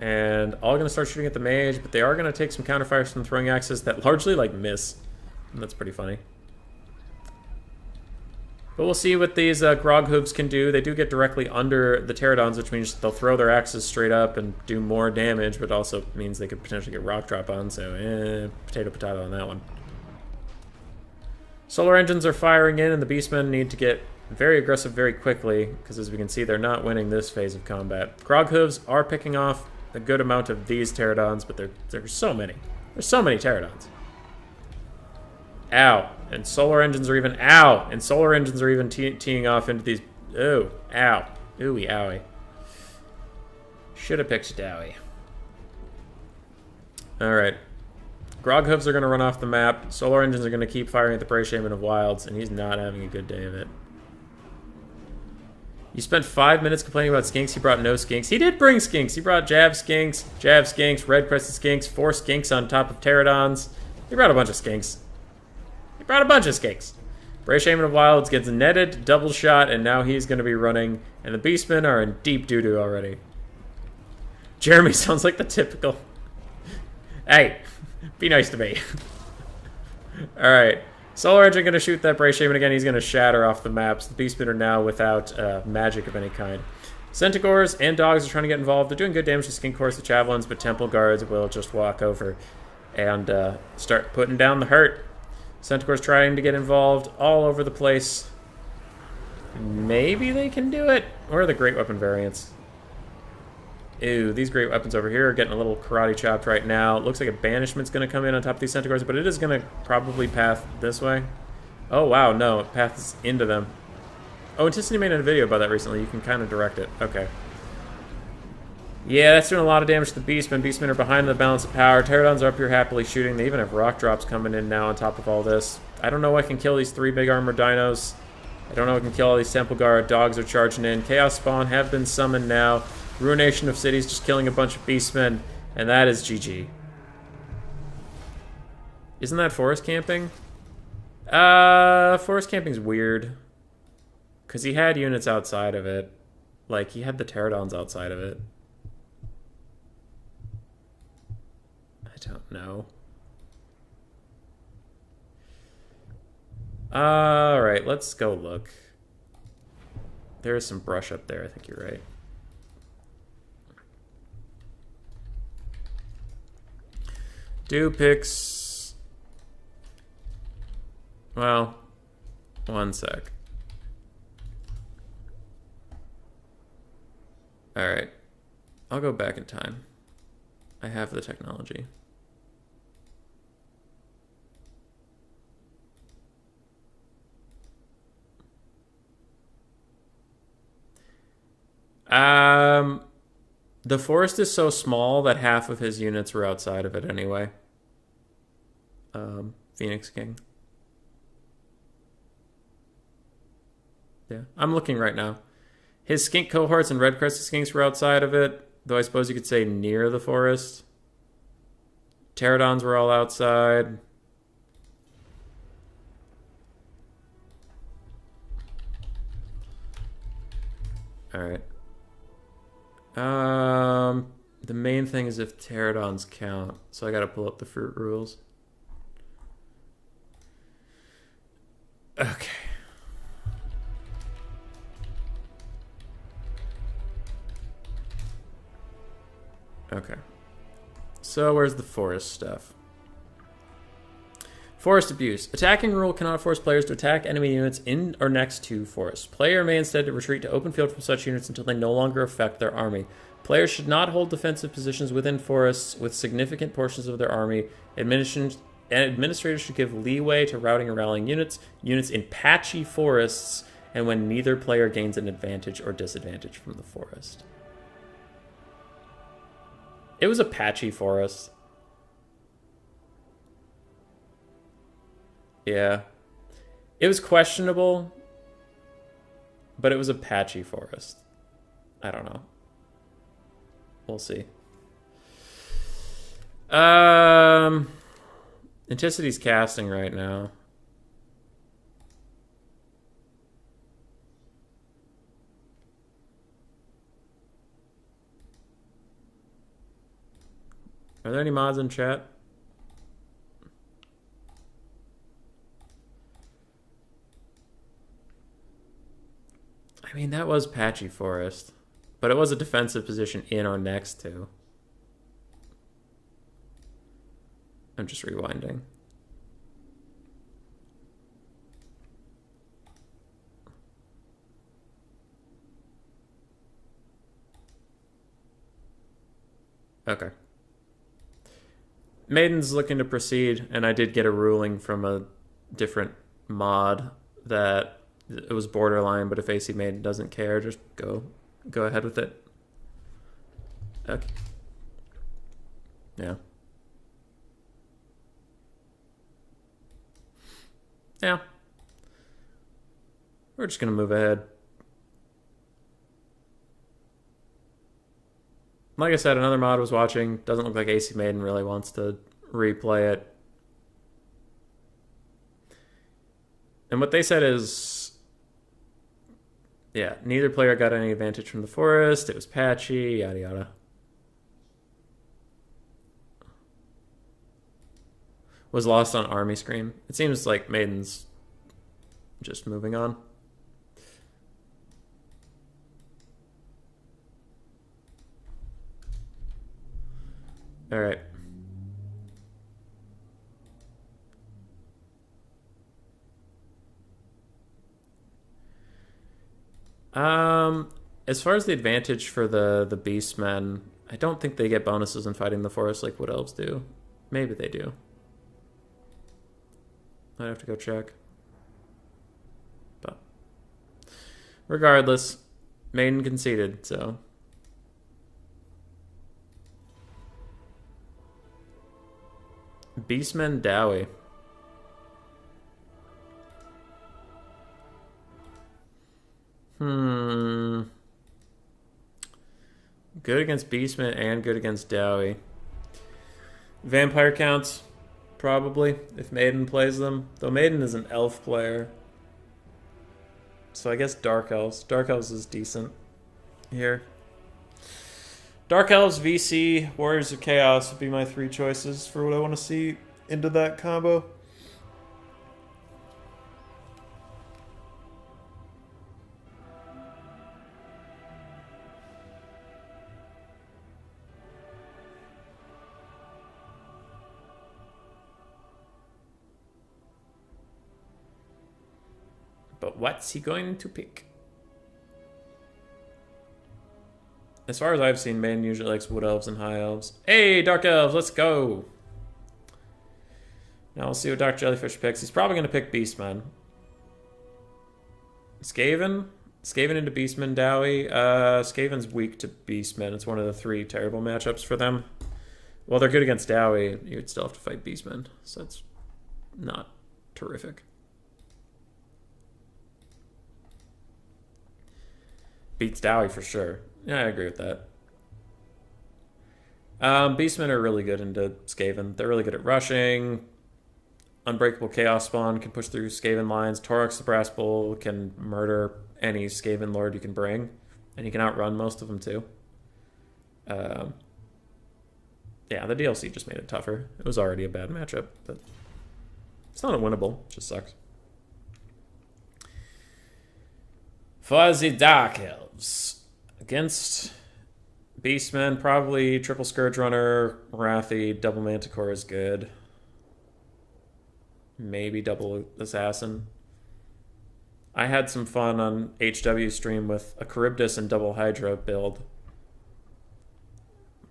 And all going to start shooting at the mage, but they are going to take some counterfires from throwing axes that largely, like, miss. And that's pretty funny. But we'll see what these Grog Hooves can do. They do get directly under the Pterodons, which means they'll throw their axes straight up and do more damage, but also means they could potentially get rock drop on, so potato on that one. Solar engines are firing in, and the Beastmen need to get very aggressive very quickly, because as we can see, they're not winning this phase of combat. Grog Hooves are picking off a good amount of these Pterodons, but there's so many. There's so many Pterodons. Ow. And solar engines are even... Ow! And solar engines are even teeing off into these... Ooh. Ow. Ooey, owie. Should have picked Dowie. Alright. Grog Hooves are going to run off the map. Solar engines are going to keep firing at the Bray Shaman of Wilds, and he's not having a good day of it. You spent 5 minutes complaining about skinks. He brought no skinks. He did bring skinks. He brought jab skinks, red crested skinks, 4 skinks on top of Pterodons. He brought a bunch of skinks. Bray Shaman of Wilds gets netted, double shot, and now he's going to be running. And the Beastmen are in deep doo-doo already. Jeremy sounds like the typical... Hey, be nice to me. Alright. Solar Engine going to shoot that Bray Shaman again. He's going to shatter off the maps. The Beastmen are now without magic of any kind. Centaurs and dogs are trying to get involved. They're doing good damage to Skink Horse with Javelins, but Temple Guards will just walk over and start putting down the hurt. Centaurs trying to get involved all over the place. Maybe they can do it. Or the Great Weapon variants. Ew, these great weapons over here are getting a little karate chopped right now. It looks like a banishment's going to come in on top of these Centaurs, but it is going to probably path this way. Oh, wow, no, it paths into them. Oh, Enticity made a video about that recently. You can kind of direct it. Okay. Yeah, that's doing a lot of damage to the Beastmen. Beastmen are behind the balance of power. Pterodons are up here happily shooting. They even have rock drops coming in now on top of all this. I don't know what can kill these 3 big armored dinos. I don't know what can kill all these Temple Guard. Dogs are charging in. Chaos Spawn have been summoned now. Ruination of Cities just killing a bunch of Beastmen. And that is GG. Isn't that forest camping? Forest camping's weird. Because he had units outside of it. Like, he had the Pterodons outside of it. I don't know. Alright, let's go look. There's some brush up there, I think you're right. Do picks... Well, one sec. Alright. I'll go back in time. I have the technology. The forest is so small that half of his units were outside of it anyway. Phoenix King. Yeah, I'm looking right now. His skink cohorts and red crested skinks were outside of it, though I suppose you could say near the forest. Pterodons were all outside. Alright. The main thing is if pterodons count, so I gotta pull up the fruit rules. Okay. Okay. So where's the forest stuff? Forest abuse. Attacking rule cannot force players to attack enemy units in or next to forests. Player may instead retreat to open field from such units until they no longer affect their army. Players should not hold defensive positions within forests with significant portions of their army. Administrators should give leeway to routing and rallying units in patchy forests, and when neither player gains an advantage or disadvantage from the forest. It was a patchy forest. Yeah. It was questionable, but it was a patchy forest. I don't know. We'll see. Inticity's casting right now. Are there any mods in chat? I mean, that was patchy forest, but it was a defensive position in or next to. I'm just rewinding. Okay. Maiden's looking to proceed, and I did get a ruling from a different mod that it was borderline, but if AC Maiden doesn't care, just go ahead with it. Okay. Yeah. Yeah. We're just gonna move ahead. Like I said, another mod was watching. Doesn't look like AC Maiden really wants to replay it. And what they said is, yeah, neither player got any advantage from the forest. It was patchy, yada yada. Was lost on army screen. It seems like Maiden's just moving on. All right. As far as the advantage for the beastmen, I don't think they get bonuses in fighting the forest like wood elves do. Maybe they do. I'd have to go check. But regardless, Maiden conceded, so. Beastmen Dowie. Good against Beastmen and good against Dowie. Vampire counts, probably, if Maiden plays them. Though Maiden is an elf player. So I guess Dark Elves. Dark Elves is decent here. Dark Elves, VC, Warriors of Chaos would be my three choices for what I want to see into that combo. But what's he going to pick? As far as I've seen, Maiden usually likes Wood Elves and High Elves. Hey, Dark Elves, let's go! Now we'll see what Dark Jellyfish picks. He's probably going to pick Beastmen. Skaven? Skaven into Beastman, Dowie. Skaven's weak to Beastman. It's one of the 3 terrible matchups for them. Well, they're good against Dowie. You'd still have to fight Beastman, so it's not terrific. Beats Dowie for sure. Yeah, I agree with that. Beastmen are really good into Skaven. They're really good at rushing. Unbreakable Chaos Spawn can push through Skaven lines. Torux the Brass Bull can murder any Skaven Lord you can bring. And he can outrun most of them too. Yeah, the DLC just made it tougher. It was already a bad matchup, but it's not unwinnable. It just sucks. Fuzzy Dark Elves. Against Beastmen, probably Triple Scourge Runner, Wrathy, Double Manticore is good. Maybe Double Assassin. I had some fun on HW stream with a Charybdis and Double Hydra build.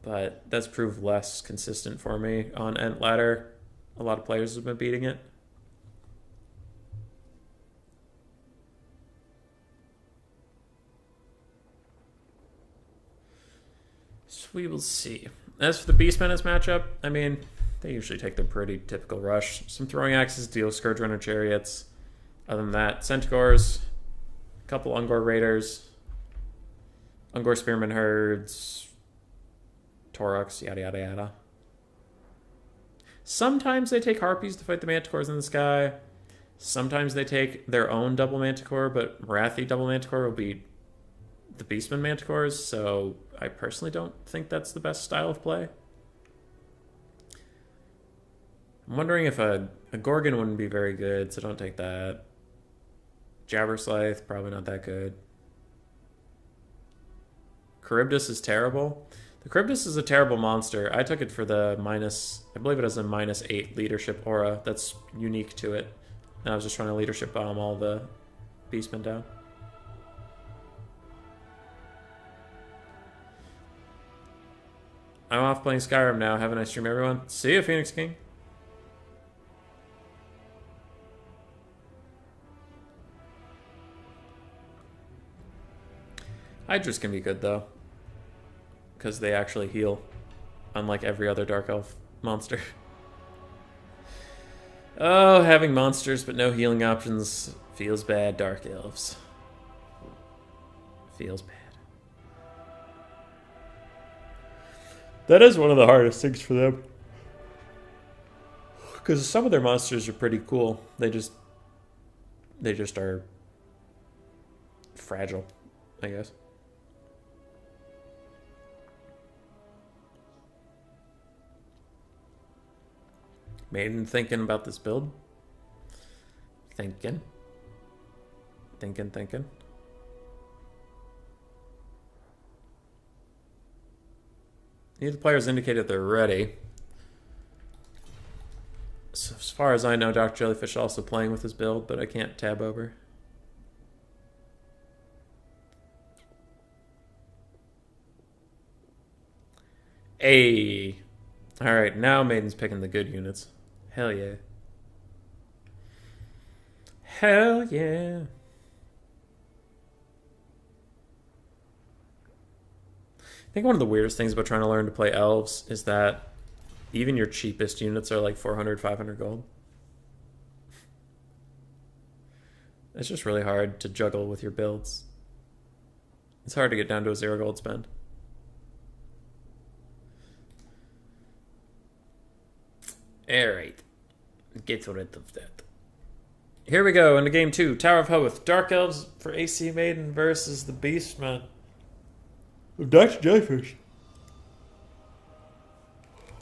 But that's proved less consistent for me on Ent Ladder. A lot of players have been beating it. So we will see. As for the Beast Menace matchup, I mean, they usually take the pretty typical rush. Some throwing axes, deal Scourge Runner Chariots. Other than that, Centaurs, a couple Ungor Raiders, Ungor Spearman Herds, Torux, yada yada yada. Sometimes they take Harpies to fight the Manticores in the sky. Sometimes they take their own Double Manticore, but Wrathy Double Manticore will beat the Beastman Manticores, so I personally don't think that's the best style of play. I'm wondering if a Gorgon wouldn't be very good, so don't take that. Jabberslythe, probably not that good. Charybdis is terrible. The Charybdis is a terrible monster. I took it for the minus, I believe it has a -8 leadership aura that's unique to it. And I was just trying to leadership bomb all the Beastmen down. I'm off playing Skyrim now. Have a nice stream, everyone. See you, Phoenix King. Hydras can be good, though. Because they actually heal. Unlike every other Dark Elf monster. Oh, having monsters but no healing options feels bad, Dark Elves. Feels bad. That is one of the hardest things for them. Because some of their monsters are pretty cool. They just are fragile, I guess. Maiden thinking about this build. Thinking. Neither players indicated they're ready. So as far as I know, Dr. Jellyfish also playing with his build, but I can't tab over. Hey. Alright, now Maiden's picking the good units. Hell yeah. Hell yeah. I think one of the weirdest things about trying to learn to play elves is that even your cheapest units are like 400, 500 gold. It's just really hard to juggle with your builds. It's hard to get down to a 0 gold spend. Alright. Get rid of that. Here we go into game 2. Tower of Hoth. Dark Elves for AC Maiden versus the Beastman. Dr. Jellyfish.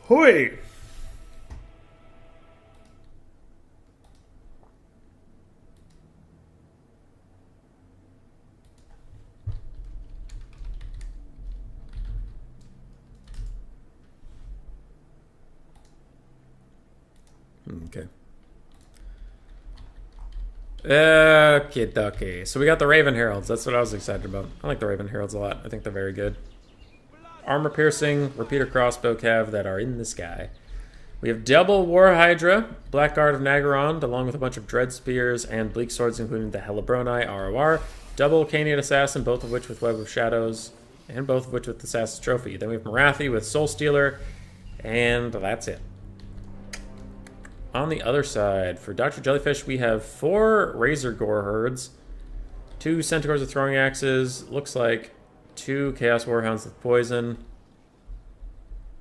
Hoi! Okay. Okay. So we got the Raven Heralds. That's what I was excited about. I like the Raven Heralds a lot. I think they're very good. Armor piercing, repeater crossbow cav that are in the sky. We have double War Hydra, Blackguard of Naggarond, along with a bunch of Dread Spears and Bleak Swords, including the Helibroni ROR. double Canadian Assassin, both of which with Web of Shadows, and both of which with Assassin's Trophy. Then we have Marathi with Soul Stealer, and that's it. On the other side, for Dr. Jellyfish, we have 4 Razor Gore Herds, 2 Centaurs with Throwing Axes, looks like 2 Chaos Warhounds with Poison,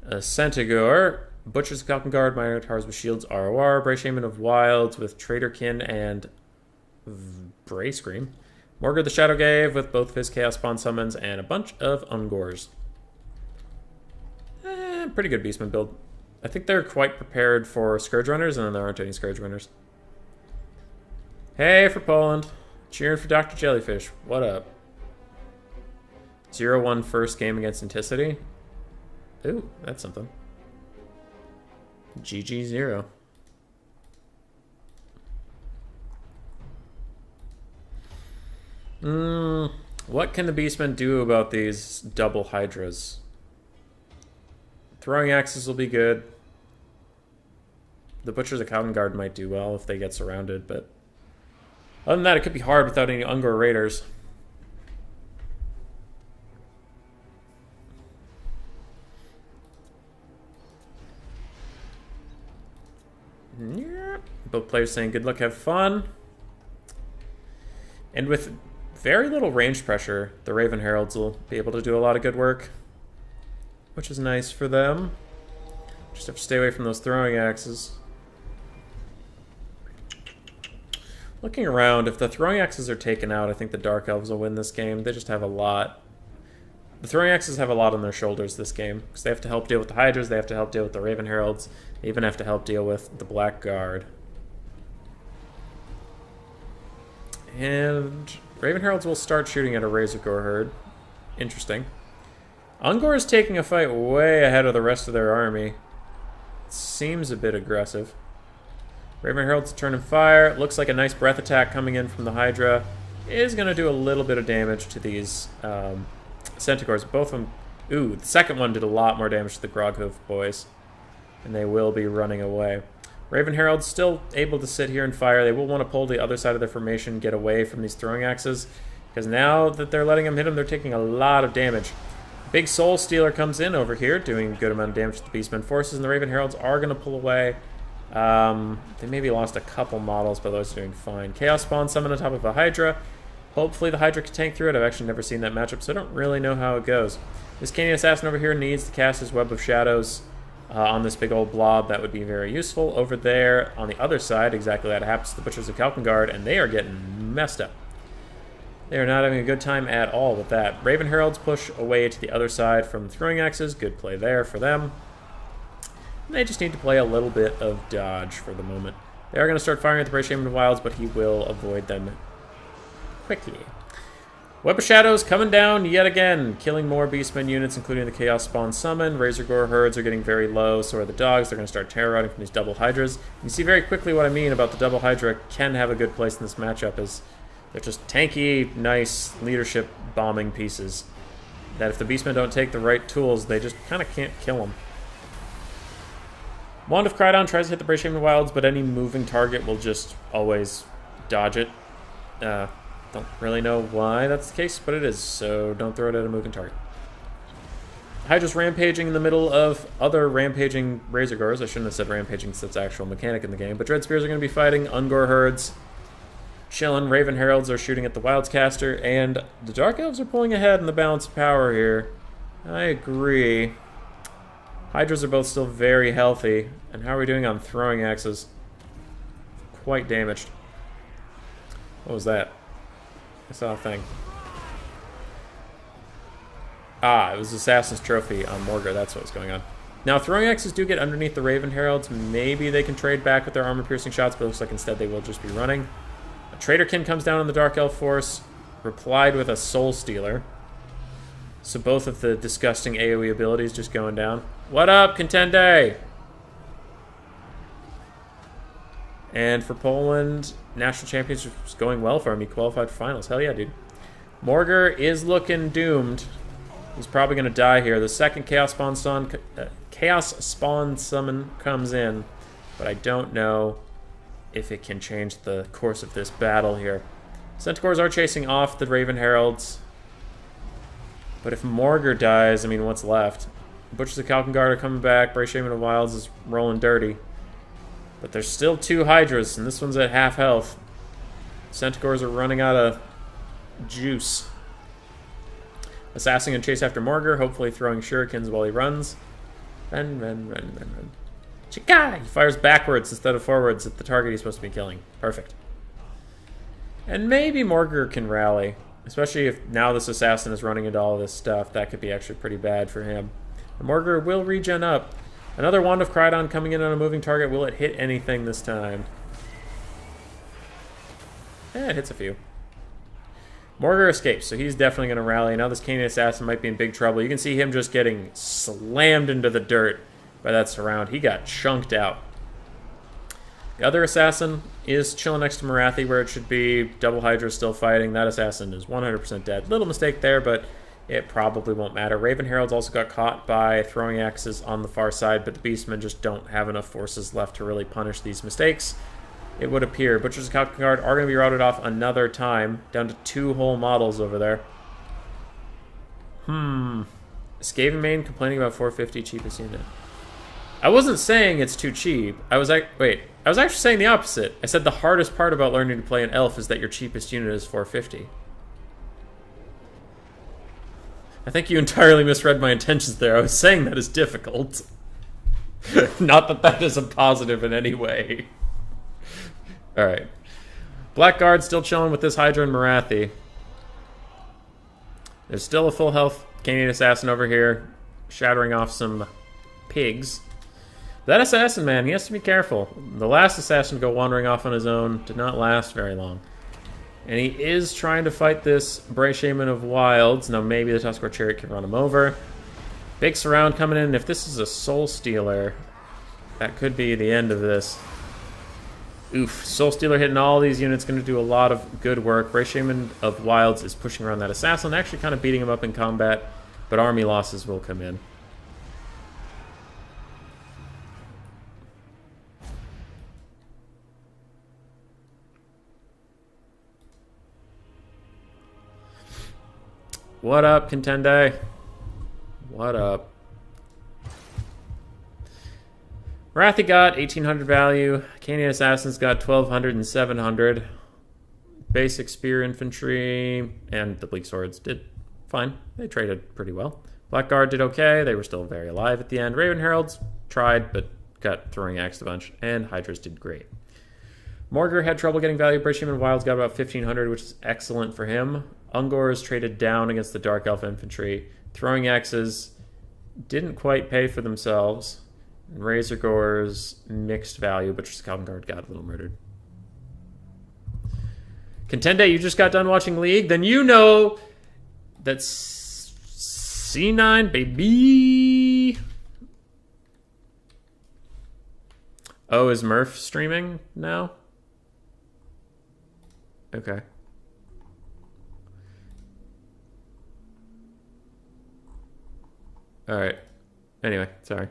a Centaur, Butchers of Falcon Guard, Minotaurs with Shields, ROR, Bray Shaman of Wilds with Traderkin and Bray Scream, Morgar the Shadow Gave with both of his Chaos Spawn summons, and a bunch of Ungors. Pretty good Beastman build. I think they're quite prepared for Scourge Runners, and then there aren't any Scourge Runners. Hey, for Poland. Cheering for Dr. Jellyfish. What up? 0-1 first game against Enticity. Ooh, that's something. GG0. What can the Beastmen do about these double Hydras? Throwing Axes will be good. The Butchers of Falcon Guard might do well if they get surrounded, but other than that, it could be hard without any Ungor Raiders. Yeah. Both players saying good luck, have fun. And with very little range pressure, the Raven Heralds will be able to do a lot of good work, which is nice for them. Just have to stay away from those throwing axes. Looking around, if the throwing axes are taken out, I think the Dark Elves will win this game. They just have a lot. The throwing axes have a lot on their shoulders this game, because they have to help deal with the Hydras, they have to help deal with the Raven Heralds, they even have to help deal with the Black Guard. And Raven Heralds will start shooting at a Razor Gore herd. Interesting. Ungor is taking a fight way ahead of the rest of their army. Seems a bit aggressive. Raven Herald's turn and fire. Looks like a nice breath attack coming in from the Hydra. Is going to do a little bit of damage to these Centaurs. Both of them... Ooh, the second one did a lot more damage to the Groghoof boys. And they will be running away. Raven Herald's still able to sit here and fire. They will want to pull the other side of their formation, get away from these throwing axes. Because now that they're letting them hit them, they're taking a lot of damage. Big Soul Stealer comes in over here, doing a good amount of damage to the Beastmen forces, and the Raven Heralds are going to pull away. They maybe lost a couple models, but those are doing fine. Chaos Spawn summon on top of a Hydra. Hopefully the Hydra can tank through it. I've actually never seen that matchup, so I don't really know how it goes. This Canadian Assassin over here needs to cast his Web of Shadows on this big old blob. That would be very useful. Over there, on the other side, exactly that happens to the Butchers of Falcon Guard, and they are getting messed up. They are not having a good time at all with that. Raven Heralds push away to the other side from throwing axes. Good play there for them. They just need to play a little bit of dodge for the moment. They are going to start firing at the Bray Shaman of Wilds, but he will avoid them quickly. Web of Shadows coming down yet again, killing more Beastmen units, including the Chaos Spawn Summon. Razor Gore herds are getting very low, so are the dogs. They're going to start terrorizing from these double Hydras. You see very quickly what I mean about the double Hydra can have a good place in this matchup, is they're just tanky, nice leadership bombing pieces that if the Beastmen don't take the right tools, they just kind of can't kill them. Wand of Crydon tries to hit the Bray Shaman Wilds, but any moving target will just always dodge it. Don't really know why that's the case, but it is, so don't throw it at a moving target. Hydra's rampaging in the middle of other rampaging Razor Gores. I shouldn't have said rampaging since that's actual mechanic in the game, but Dread Spears are going to be fighting Ungor herds. Chillin', Raven Heralds are shooting at the Wildscaster, and the Dark Elves are pulling ahead in the balance of power here. I agree. Hydras are both still very healthy, and how are we doing on throwing axes? Quite damaged. What was that? I saw a thing. Ah, it was Assassin's Trophy on Morgar. That's what was going on. Now, throwing axes do get underneath the Raven Heralds. Maybe they can trade back with their armor-piercing shots, but it looks like instead they will just be running. A Traderkin comes down on the Dark Elf force, replied with a Soul Stealer. So both of the disgusting AoE abilities just going down. What up, Contende? And for Poland, National Championship is going well for him. He qualified for finals. Hell yeah, dude. Morgar is looking doomed. He's probably going to die here. The second Chaos Spawn Summon comes in, but I don't know if it can change the course of this battle here. Centaurs are chasing off the Raven Heralds. But if Morgar dies, I mean, what's left? Butchers of Kalkengard are coming back. Bray Shaman of Wilds is rolling dirty. But there's still 2 Hydras, and this one's at half health. Centaurs are running out of juice. Assassin gonna chase after Morgar, hopefully throwing shurikens while he runs. Run. Chikai! He fires backwards instead of forwards at the target he's supposed to be killing. Perfect. And maybe Morgar can rally. Especially if now this assassin is running into all this stuff. That could be actually pretty bad for him. And Morgar will regen up. Another Wand of Crydon coming in on a moving target. Will it hit anything this time? It hits a few. Morgar escapes, so he's definitely going to rally. Now this Canaan assassin might be in big trouble. You can see him just getting slammed into the dirt by that surround. He got chunked out. The other assassin is chilling next to Marathi where it should be. Double Hydra still fighting. That assassin is 100% dead. Little mistake there, but it probably won't matter. Raven Heralds also got caught by throwing axes on the far side, but the Beastmen just don't have enough forces left to really punish these mistakes. It would appear. Butchers of Kalkengard are going to be routed off another time. Down to 2 whole models over there. Skaven main complaining about 450 cheapest unit. I wasn't saying it's too cheap. I was actually saying the opposite. I said the hardest part about learning to play an elf is that your cheapest unit is 450. I think you entirely misread my intentions there. I was saying that is difficult. Not that that is a positive in any way. Alright. Blackguard still chilling with this Hydra and Marathi. There's still a full health Canadian assassin over here, shattering off some pigs. That assassin, man, he has to be careful. The last assassin to go wandering off on his own did not last very long. And he is trying to fight this Bray Shaman of Wilds. Now maybe the Tuskar Chariot can run him over. Big surround coming in. If this is a Soul Stealer, that could be the end of this. Oof. Soul Stealer hitting all these units, going to do a lot of good work. Bray Shaman of Wilds is pushing around that assassin, actually kind of beating him up in combat, but army losses will come in. What up, Contende? What up? Marathi got 1800 value. Canadian Assassins got 1200 and 700. Basic Spear Infantry and the Bleak Swords did fine. They traded pretty well. Blackguard did okay. They were still very alive at the end. Raven Heralds tried, but got throwing axed a bunch. And Hydras did great. Morgar had trouble getting value. Bray Shaman of Wilds got about 1500, which is excellent for him. Ungors traded down against the Dark Elf Infantry. Throwing axes didn't quite pay for themselves. And Razor Gore's mixed value, but just Kalkengard got a little murdered. Contende, you just got done watching League? Then you know that's C9, baby. Oh, is Murph streaming now? Okay. Alright. Anyway, sorry.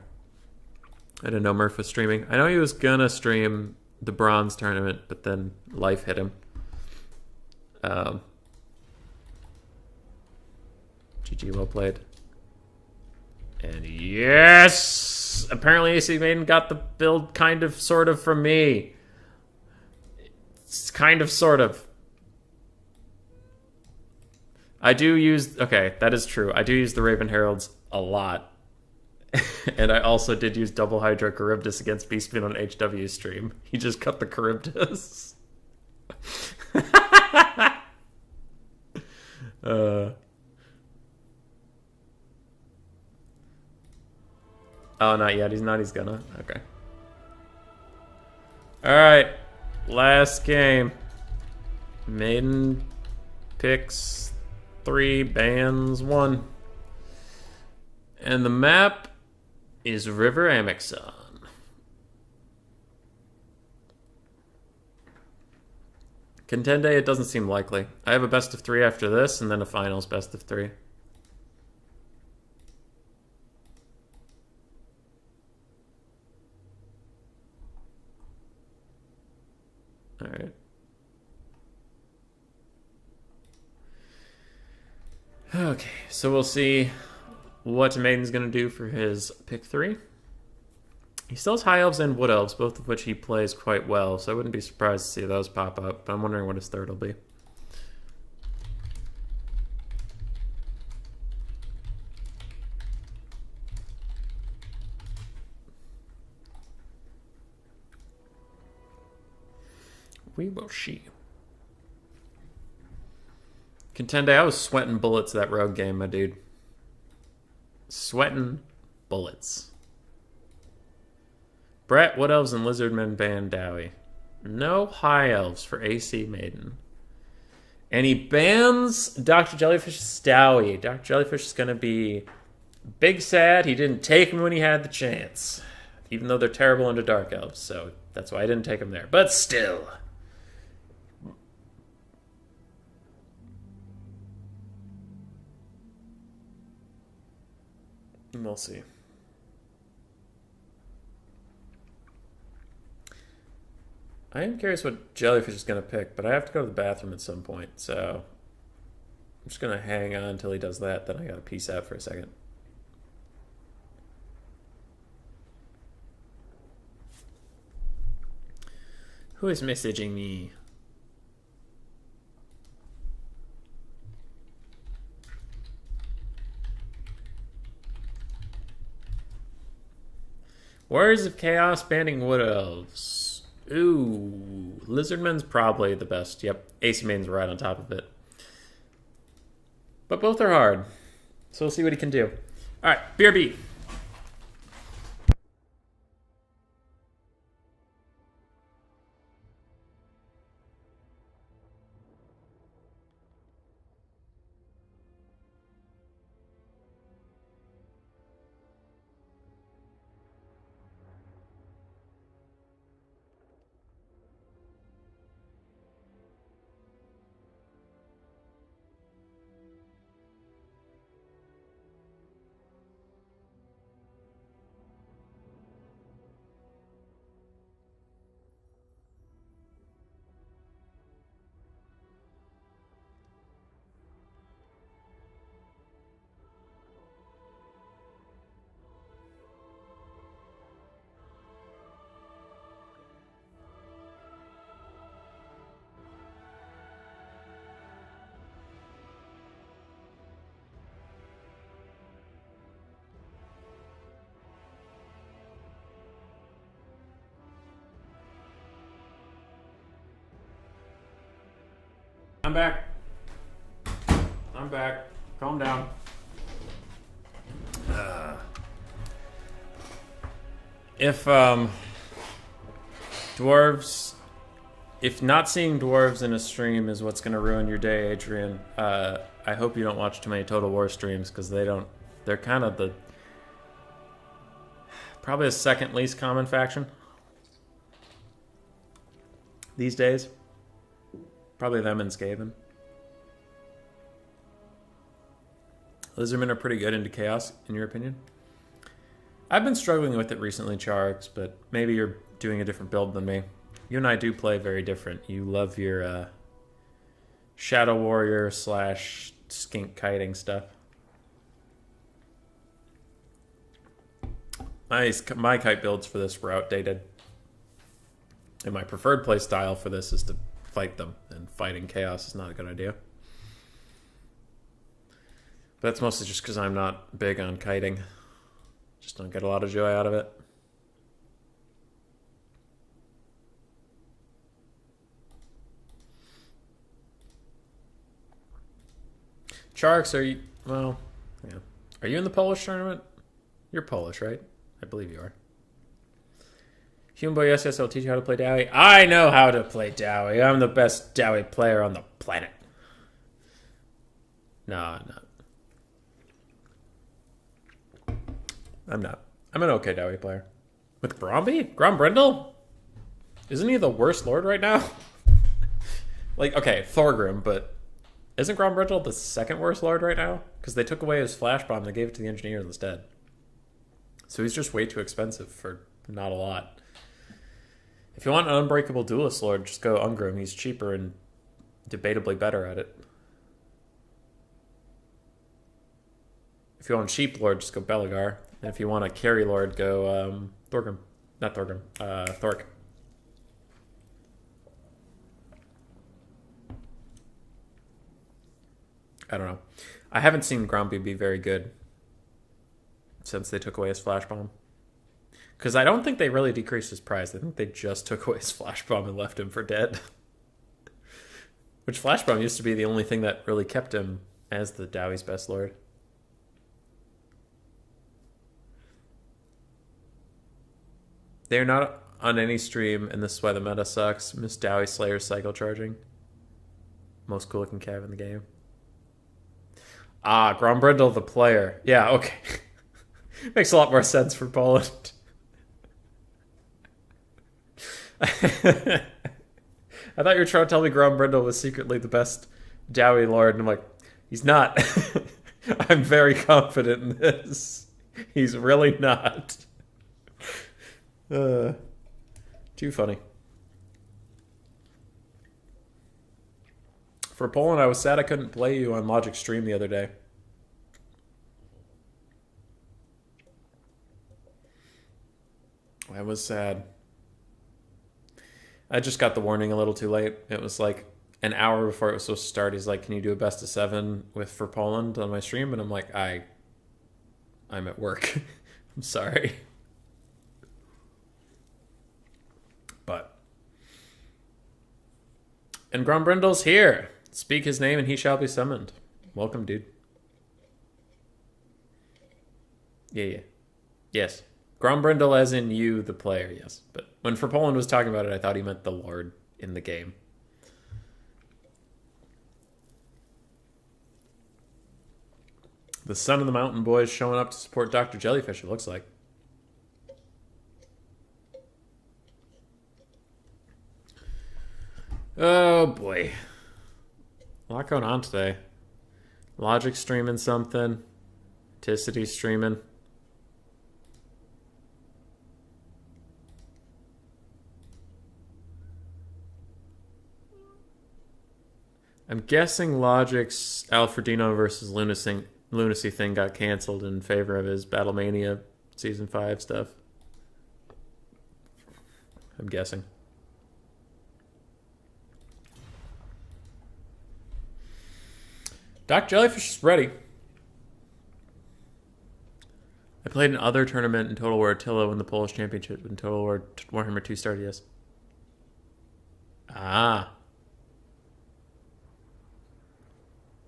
I didn't know Murph was streaming. I know he was gonna stream the bronze tournament, but then life hit him. GG, well played. And yes! Apparently AC Maiden got the build kind of, sort of from me. It's kind of, sort of. I do use... Okay, that is true. I do use the Raven Heralds a lot. And I also did use Double Hydra Charybdis against Beastman on HW stream. He just cut the Charybdis. Oh, not yet. He's not. He's gonna. Okay. Alright. Last game. Maiden picks 3, bans 1. And the map is River Amexon. Contende, it doesn't seem likely. I have a best of 3 after this, and then a finals best of 3. Alright. Okay, so we'll see what Maiden's going to do for his pick 3. He still has High Elves and Wood Elves, both of which he plays quite well, so I wouldn't be surprised to see those pop up, but I'm wondering what his third will be. We will see. Contende, I was sweating bullets that rogue game, my dude. Sweating bullets. Brett, Wood Elves, and Lizardmen ban Dowie. No High Elves for AC Maiden. And he bans Dr. Jellyfish's Dowie. Dr. Jellyfish is going to be big sad. He didn't take him when he had the chance. Even though they're terrible into Dark Elves. So that's why I didn't take him there. But still. We'll see. I am curious what Jellyfish is going to pick, but I have to go to the bathroom at some point, so I'm just going to hang on until he does that, then I got to peace out for a second. Who is messaging me? Warriors of Chaos banning Wood Elves. Ooh, Lizardman's probably the best. Yep, AC Main's right on top of it. But both are hard. So we'll see what he can do. Alright, BRB. I'm back. I'm back. Calm down. If dwarves, if not seeing dwarves in a stream is what's going to ruin your day, Adrian, I hope you don't watch too many Total War streams, because they're kind of probably the second least common faction these days. Probably them and Skaven. Lizardmen are pretty good into Chaos, in your opinion? I've been struggling with it recently, Charks, but maybe you're doing a different build than me. You and I do play very different. You love your Shadow Warrior / skink kiting stuff. My kite builds for this were outdated. And my preferred play style for this is to fight them, and fighting Chaos is not a good idea. But that's mostly just because I'm not big on kiting. Just don't get a lot of joy out of it. Sharks, are you... Well, yeah. Are you in the Polish tournament? You're Polish, right? I believe you are. Human Boy, yes, I'll teach you how to play Dowie. I know how to play Dowie. I'm the best Dowie player on the planet. No, I'm not. I'm not. I'm an okay Dowie player. With Gromby? Grombrindle? Isn't he the worst lord right now? Like, okay, Thorgrim, but isn't Grombrindle the second worst lord right now? Because they took away his flash bomb and gave it to the engineers instead. So he's just way too expensive for not a lot. If you want an unbreakable duelist lord, just go Ungrim. He's cheaper and debatably better at it. If you want a cheap lord, just go Belagar. And if you want a carry lord, go Thorgrim. Not Thorgrim, Thork. I don't know. I haven't seen Gromby be very good since they took away his flash bomb. Because I don't think they really decreased his price. I think they just took away his flash bomb and left him for dead. Which flash bomb used to be the only thing that really kept him as the Dowie's best lord. They're not on any stream, and this is why the meta sucks. Miss Dowie Slayer cycle charging. Most cool looking cav in the game. Ah, Grombrindle the player. Yeah, okay. Makes a lot more sense for Poland. I thought you were trying to tell me Grombrindle was secretly the best Dowie lord, and I'm like, he's not. I'm very confident in this. He's really not. Too funny. For Poland, I was sad I couldn't play you on Logic stream the other day. I was sad. I just got the warning a little too late. It was like an hour before it was supposed to start. He's like, "Can you do a best of 7 for Poland on my stream?" And I'm like, I'm at work. I'm sorry. But and Grombrindle's here. Speak his name and he shall be summoned. Welcome, dude. Yeah. Yes. Grombrindle as in you, the player, yes. But when For Poland was talking about it, I thought he meant the lord in the game. The Son of the Mountain Boys showing up to support Dr. Jellyfish, it looks like. Oh, boy. A lot going on today. Logic streaming something. Enticity streaming. I'm guessing Logic's Alfredino versus Lunacy thing got canceled in favor of his Battlemania Season 5 stuff. I'm guessing. Doc Jellyfish is ready. I played an other tournament in Total War Attila when the Polish Championship in Total War Warhammer 2 started, yes. Ah.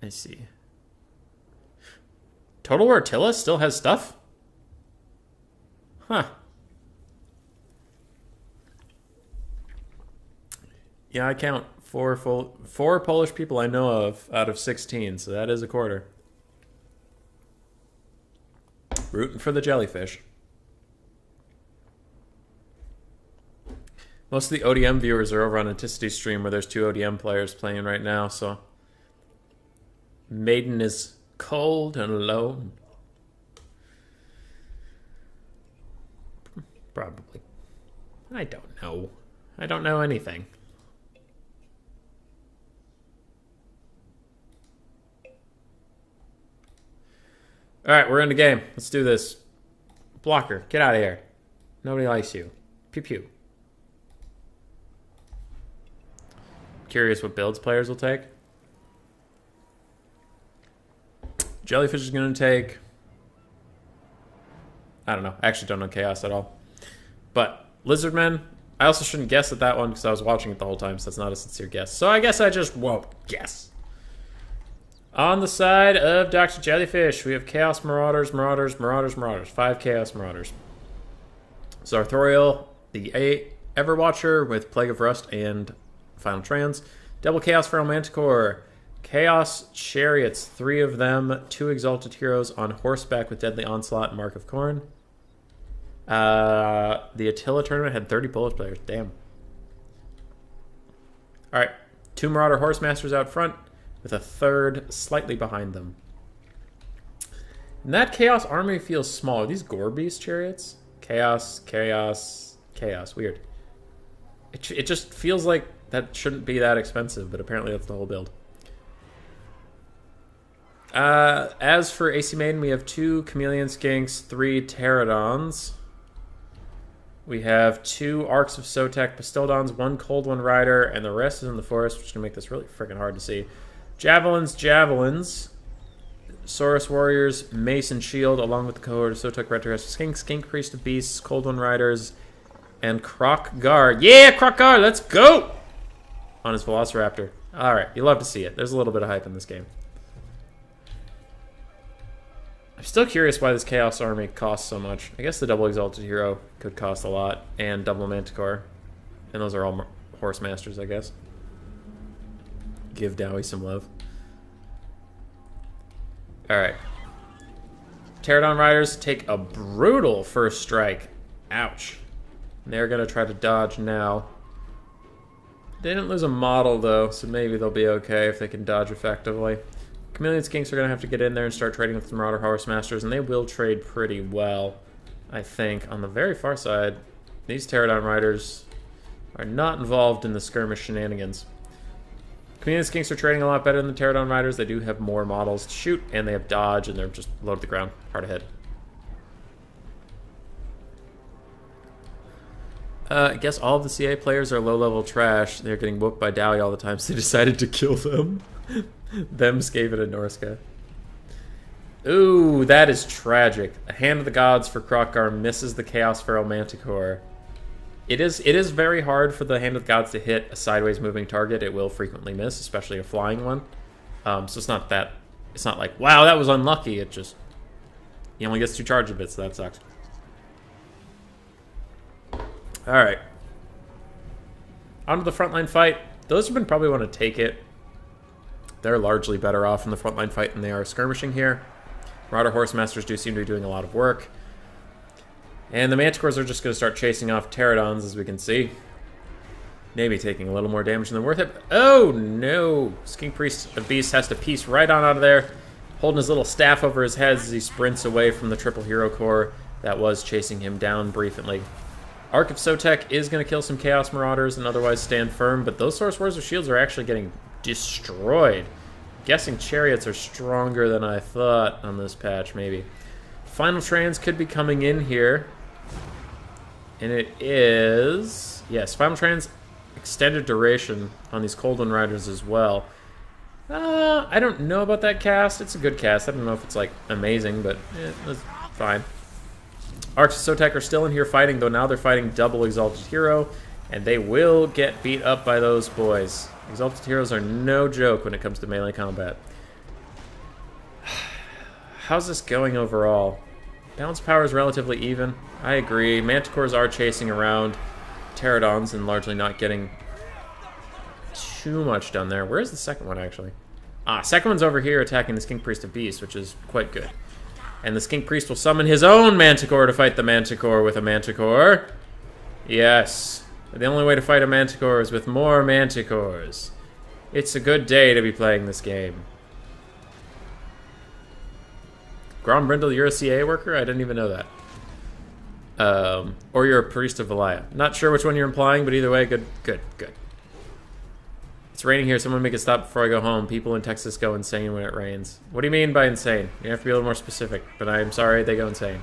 I see. Total War Attila still has stuff? Huh. Yeah, I count four Polish people I know of out of 16, so that is a quarter. Rooting for the Jellyfish. Most of the ODM viewers are over on Enticity stream where there's 2 ODM players playing right now, so Maiden is cold and alone. Probably. I don't know. I don't know anything. Alright, we're in the game. Let's do this. Blocker, get out of here. Nobody likes you. Pew pew. Curious what builds players will take. Jellyfish is going to take... I don't know. I actually don't know Chaos at all. But Lizardmen, I also shouldn't guess at that one because I was watching it the whole time, so that's not a sincere guess. So I guess I just won't guess. On the side of Dr. Jellyfish, we have Chaos Marauders. 5 Chaos Marauders. Zarthoriel, the Everwatcher with Plague of Rust and Final Trans. Double Chaos Feral Manticore. Chaos Chariots, 3 of them. 2 Exalted Heroes on horseback with Deadly Onslaught and Mark of Corn. The Attila tournament had 30 Polish players. Damn. Alright. 2 Marauder Horsemasters out front, with a 3rd slightly behind them. And that Chaos army feels small. Are these Gore Beast chariots? Chaos. Weird. It just feels like that shouldn't be that expensive, but apparently that's the whole build. As for AC Maiden, we have 2 Chameleon Skinks, 3 Pterodons. We have 2 Arcs of Sotek Bastiodons, 1 Cold One Rider, and the rest is in the forest, which is going to make this really freaking hard to see. Javelins, Saurus Warriors, Mace and Shield, along with the cohort of Sotek Red Terrestrial Skink, Skink Priest of Beasts, Cold One Riders, and Croc Guard. Yeah, Croc Guard, let's go! On his Velociraptor. Alright, you love to see it. There's a little bit of hype in this game. I'm still curious why this Chaos Army costs so much. I guess the double Exalted Hero could cost a lot, and double Manticore. And those are all Horse Masters, I guess. Give Dowie some love. Alright. Pterodon Riders take a brutal first strike. Ouch. They're going to try to dodge now. They didn't lose a model, though, so maybe they'll be okay if they can dodge effectively. Chameleon Skinks are going to have to get in there and start trading with the Marauder Horse Masters, and they will trade pretty well, I think. On the very far side, these Pterodon Riders are not involved in the skirmish shenanigans. Chameleon Skinks are trading a lot better than the Pterodon Riders. They do have more models to shoot, and they have dodge, and they're just low to the ground, hard to hit. I guess all of the CA players are low-level trash. They're getting whooped by Dowie all the time, so they decided to kill them. Them, Skaven, and Norska. Ooh, that is tragic. A Hand of the Gods for Krokgar misses the Chaos Feral Manticore. It is very hard for the Hand of the Gods to hit a sideways moving target. It will frequently miss, especially a flying one. So it's not that... It's not like, wow, that was unlucky. It just... He only gets 2 charge of it, so that sucks. Alright. On to the frontline fight. Those have been probably want to take it. They're largely better off in the frontline fight than they are skirmishing here. Marauder Horse Masters do seem to be doing a lot of work. And the Manticores are just going to start chasing off Pterodons, as we can see. Maybe taking a little more damage than worth it. Oh, no. Skink Priest of Beast has to piece right on out of there, holding his little staff over his head as he sprints away from the triple hero core that was chasing him down briefly. Arc of Sotek is going to kill some Chaos Marauders and otherwise stand firm, but those Source Wars of Shields are actually getting destroyed. Guessing Chariots are stronger than I thought on this patch, maybe. Final Trans could be coming in here. And it is... Yes, Final Trans extended duration on these Cold One Riders as well. I don't know about that cast. It's a good cast. I don't know if it's, like, amazing, but it's fine. Arcs of Sotek are still in here fighting, though now they're fighting double Exalted Hero, and they will get beat up by those boys. Exalted Heroes are no joke when it comes to melee combat. How's this going overall? Balance power is relatively even. I agree. Manticores are chasing around Pterodons and largely not getting too much done there. Where's the second one, actually? Second one's over here attacking the Skink Priest of Beast, which is quite good. And the Skink Priest will summon his own Manticore to fight the Manticore with a Manticore. Yes. The only way to fight a Manticore is with more Manticores. It's a good day to be playing this game. Grom Brindle, you're a CA worker? I didn't even know that. Or you're a Priest of Valaya. Not sure which one you're implying, but either way, good. It's raining here. Someone make it stop before I go home. People in Texas go insane when it rains. What do you mean by insane? You have to be a little more specific, but I'm sorry, they go insane.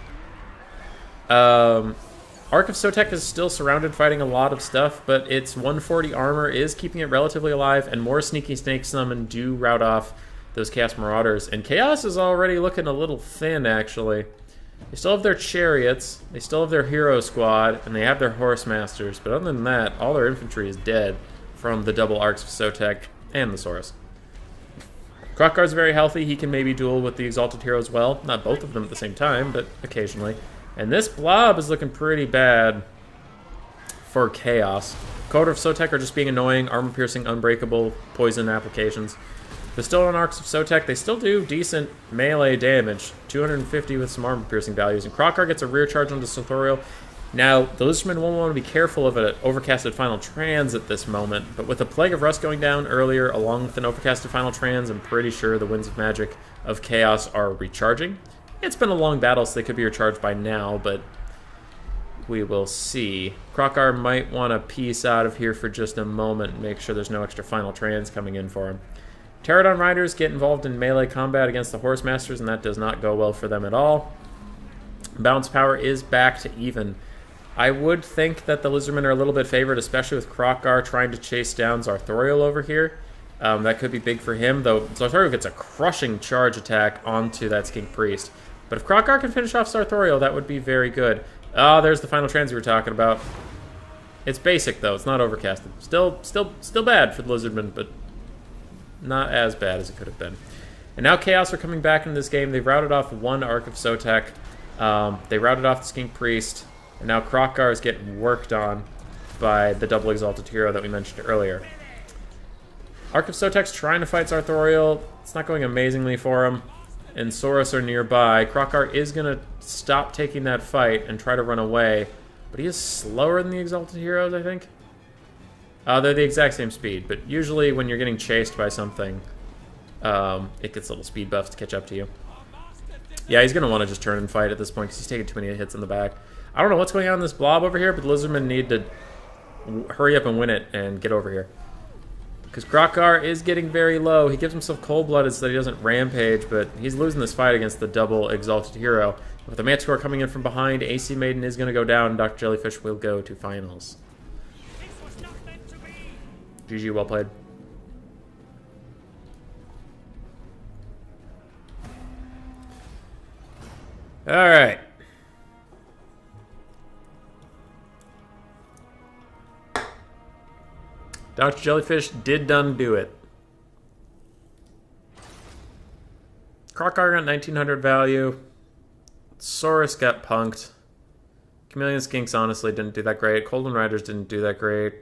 Arc of Sotek is still surrounded fighting a lot of stuff, but its 140 armor is keeping it relatively alive, and more Sneaky Snake Summon do rout off those Chaos Marauders. And Chaos is already looking a little thin, actually. They still have their Chariots, they still have their Hero Squad, and they have their Horse Masters, but other than that, all their infantry is dead from the double Arcs of Sotek and the Saurus. Krokgar's very healthy. He can maybe duel with the Exalted Hero as well. Not both of them at the same time, but occasionally. And this blob is looking pretty bad for Chaos. Cohort of Sotek are just being annoying, armor-piercing, unbreakable, poison applications. But still on Arcs of Sotek, they still do decent melee damage. 250 with some armor-piercing values. And Krokgar gets a rear charge onto Sothorial. Now, the Listerman will want to be careful of an overcasted Final Trans at this moment, but with the Plague of Rust going down earlier, along with an overcasted Final Trans, I'm pretty sure the Winds of Magic of Chaos are recharging. It's been a long battle, so they could be recharged by now, but we will see. Krokgar might want to piece out of here for just a moment and make sure there's no extra Final Trans coming in for him. Pterodon Riders get involved in melee combat against the Horse Masters, and that does not go well for them at all. Bounce power is back to even. I would think that the Lizardmen are a little bit favored, especially with Krokgar trying to chase down Zarthoriel over here. That could be big for him, though Zarthoriel gets a crushing charge attack onto that Skink Priest. But if Krokgar can finish off Zarthoriel, that would be very good. Oh, there's the final trans we were talking about. It's basic, though. It's not overcasted. Still bad for the Lizardmen, but not as bad as it could have been. And now Chaos are coming back into this game. They've routed off one Ark of Sotek. They routed off the Skink Priest. And now Krokgar is getting worked on by the double Exalted Hero that we mentioned earlier. Ark of Sotek's trying to fight Zarthoriel. It's not going amazingly for him. And Saurus are nearby. Krokgar is going to stop taking that fight and try to run away. But he is slower than the Exalted Heroes, I think. They're the exact same speed. But usually when you're getting chased by something, it gets little speed buffs to catch up to you. Yeah, he's going to want to just turn and fight at this point because he's taking too many hits in the back. I don't know what's going on in this blob over here, but the Lizardmen need to hurry up and win it and get over here. Because Krokgar is getting very low. He gives himself cold-blooded so that he doesn't rampage, but he's losing this fight against the double Exalted Hero. With the Manticore coming in from behind, AC Maiden is going to go down, and Dr. Jellyfish will go to finals. GG, well played. Alright. Dr. Jellyfish did done do it. Krokgar got 1900 value. Saurus got punked. Chameleon Skinks honestly didn't do that great. Colden Riders didn't do that great.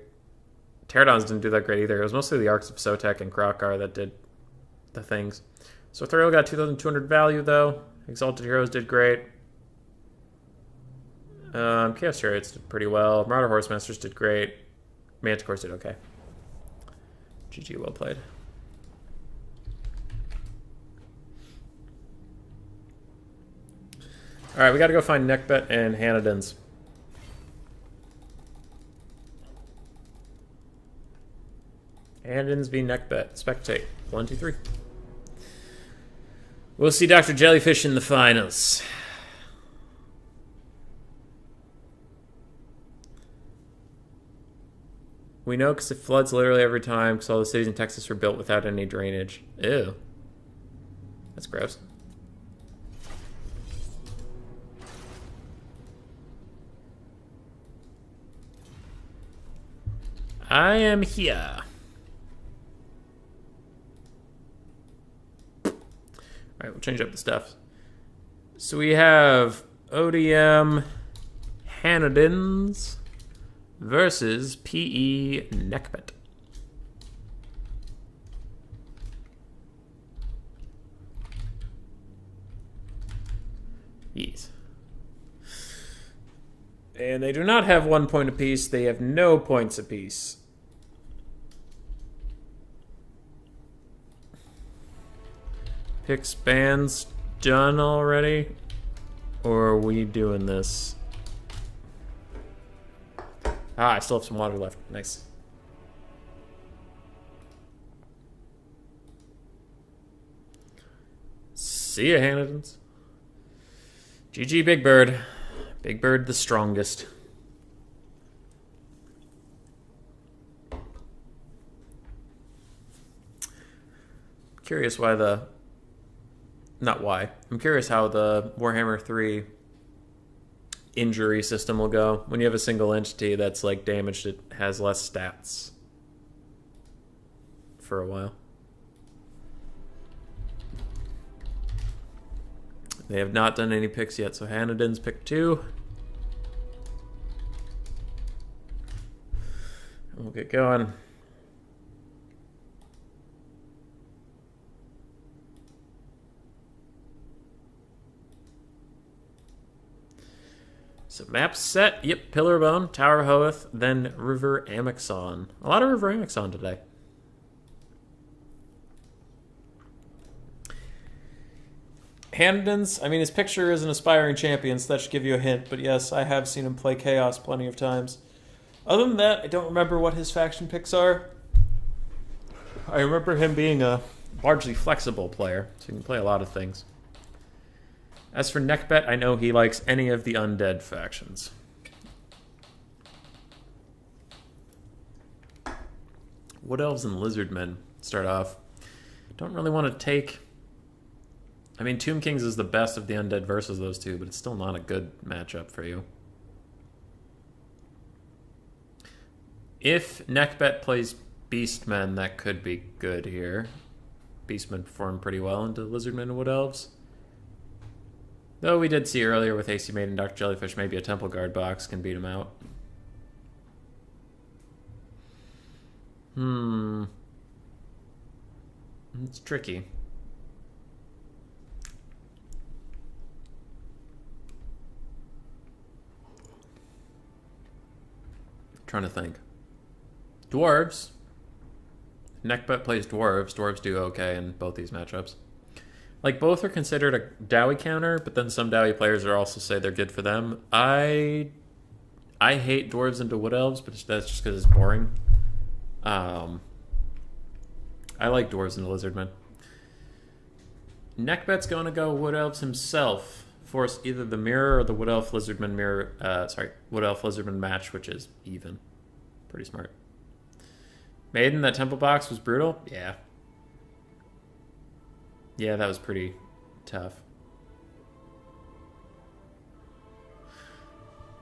Pterodons didn't do that great either. It was mostly the Arks of Sotek and Krokgar that did the things. So Thuriel got 2200 value though. Exalted Heroes did great. Chaos Chariots did pretty well. Marauder Horsemasters did great. Manticores did okay. GG, well played. Alright, we gotta go find Neckbet and Hanadins. Hanadins v Neckbet. Spectate. 1, 2, 3. We'll see Dr. Jellyfish in the finals. We know because it floods literally every time because all the cities in Texas were built without any drainage. Ew. That's gross. I am here. Alright, we'll change up the stuff. So we have ODM Hanadins versus PE Neckbet. Yes. And they do not have 1 point apiece. They have no points apiece. Picks bands done already? Or are we doing this? Ah, I still have some water left. Nice. See ya, Hanadins. GG, Big Bird. Big Bird the strongest. Curious why the... Not why. I'm curious how the Warhammer 3 injury system will go. When you have a single entity that's like damaged, it has less stats for a while. They have not done any picks yet, so Hanadin's pick 2. And we'll get going. So map set, yep, Pillar Bone, Tower Hoeth, then River Amexon. A lot of River Amexon today. Hanadins, I mean, his picture is an aspiring champion, so that should give you a hint. But yes, I have seen him play Chaos plenty of times. Other than that, I don't remember what his faction picks are. I remember him being a largely flexible player, so he can play a lot of things. As for Neckbet, I know he likes any of the undead factions. Wood Elves and Lizardmen start off. Don't really want to take... I mean, Tomb Kings is the best of the undead versus those two, but it's still not a good matchup for you. If Neckbet plays Beastmen, that could be good here. Beastmen perform pretty well into Lizardmen and Wood Elves. Though we did see earlier with AC Maiden and Dr. Jellyfish, maybe a Temple Guard box can beat him out. It's tricky. Trying to think. Dwarves. Neckbet plays Dwarves. Dwarves do okay in both these matchups. Like, both are considered a Dowie counter, but then some Dowie players are also say they're good for them. I hate Dwarves into Wood Elves, but that's just because it's boring. I like Dwarves into Lizardmen. Neckbet's going to go Wood Elves himself. Force either the mirror or the Wood Elf Lizardman mirror. Wood Elf Lizardman match, which is even. Pretty smart. Maiden, that temple box was brutal? Yeah. Yeah, that was pretty tough.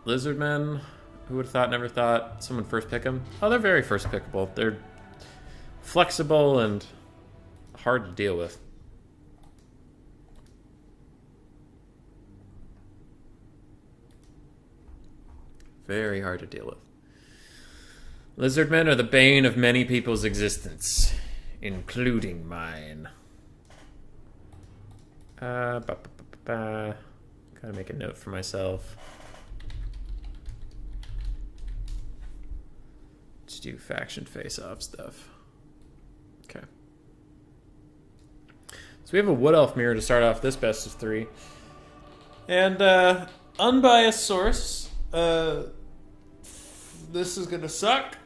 Lizardmen, who would have thought, never thought. Someone first pick them? Oh, they're very first pickable. They're flexible and hard to deal with. Very hard to deal with. Lizardmen are the bane of many people's existence, including mine. Gotta make a note for myself. Let's do faction face-off stuff. Okay. So we have a Wood Elf mirror to start off this best of three. And, unbiased source. This is gonna suck.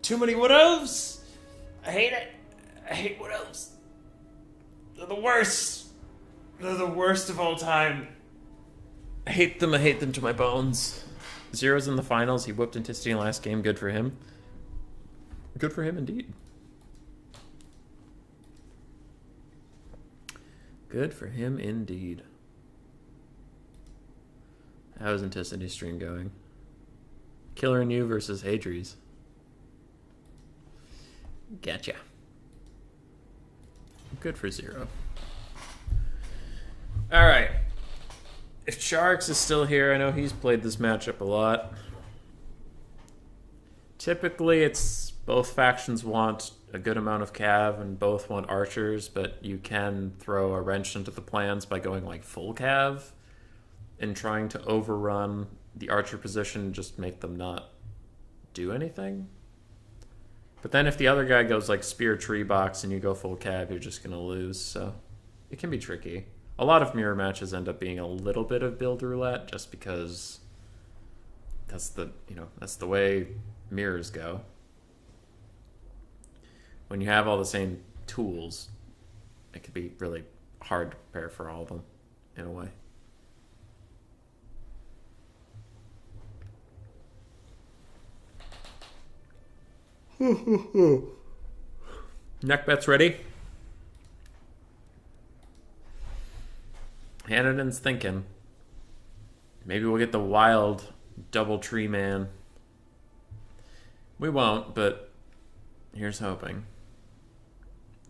Too many Wood Elves. I hate it. I hate Wood Elves. They're the worst. They're the worst of all time. I hate them to my bones. Zero's in the finals. He whooped Enticity in last game. Good for him. Good for him indeed. Good for him indeed. How's Enticity stream going? Killer and You versus Hadries. Gotcha. Good for Zero. Alright. If Sharks is still here, I know he's played this matchup a lot. Typically, it's both factions want a good amount of cav and both want archers, but you can throw a wrench into the plans by going like full cav and trying to overrun the archer position and just make them not do anything. But then if the other guy goes like spear tree box and you go full cav, you're just going to lose. So it can be tricky. A lot of mirror matches end up being a little bit of build roulette just because that's the way mirrors go. When you have all the same tools, it can be really hard to prepare for all of them in a way. Neckbet's ready. Hannon's thinking. Maybe we'll get the wild double tree man. We won't, but here's hoping.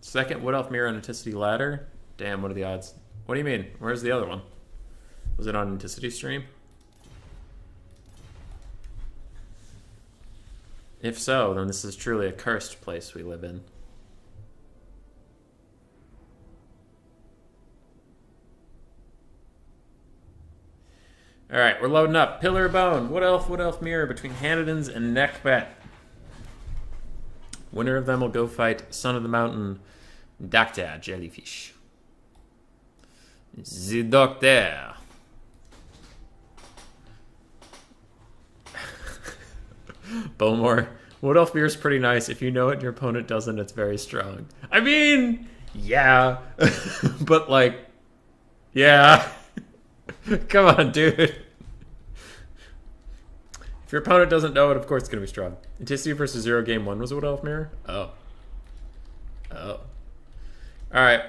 Second Wood Elf mirror on Enticity ladder. Damn, what are the odds? What do you mean? Where's the other one? Was it on Enticity stream? If so, then this is truly a cursed place we live in. Alright, we're loading up. Pillar of Bone. Wood Elf mirror between Hanniden's and Neckbet. Winner of them will go fight Son of the Mountain, Dr. Jellyfish. The Doctor. Bowmore Wood Elf Mirror is pretty nice. If you know it and your opponent doesn't, it's very strong. I mean, yeah. But, like, yeah. Come on, dude. If your opponent doesn't know it, of course it's going to be strong. Enticity versus 0 game 1 was a Wood Elf Mirror? Oh. Oh. Alright.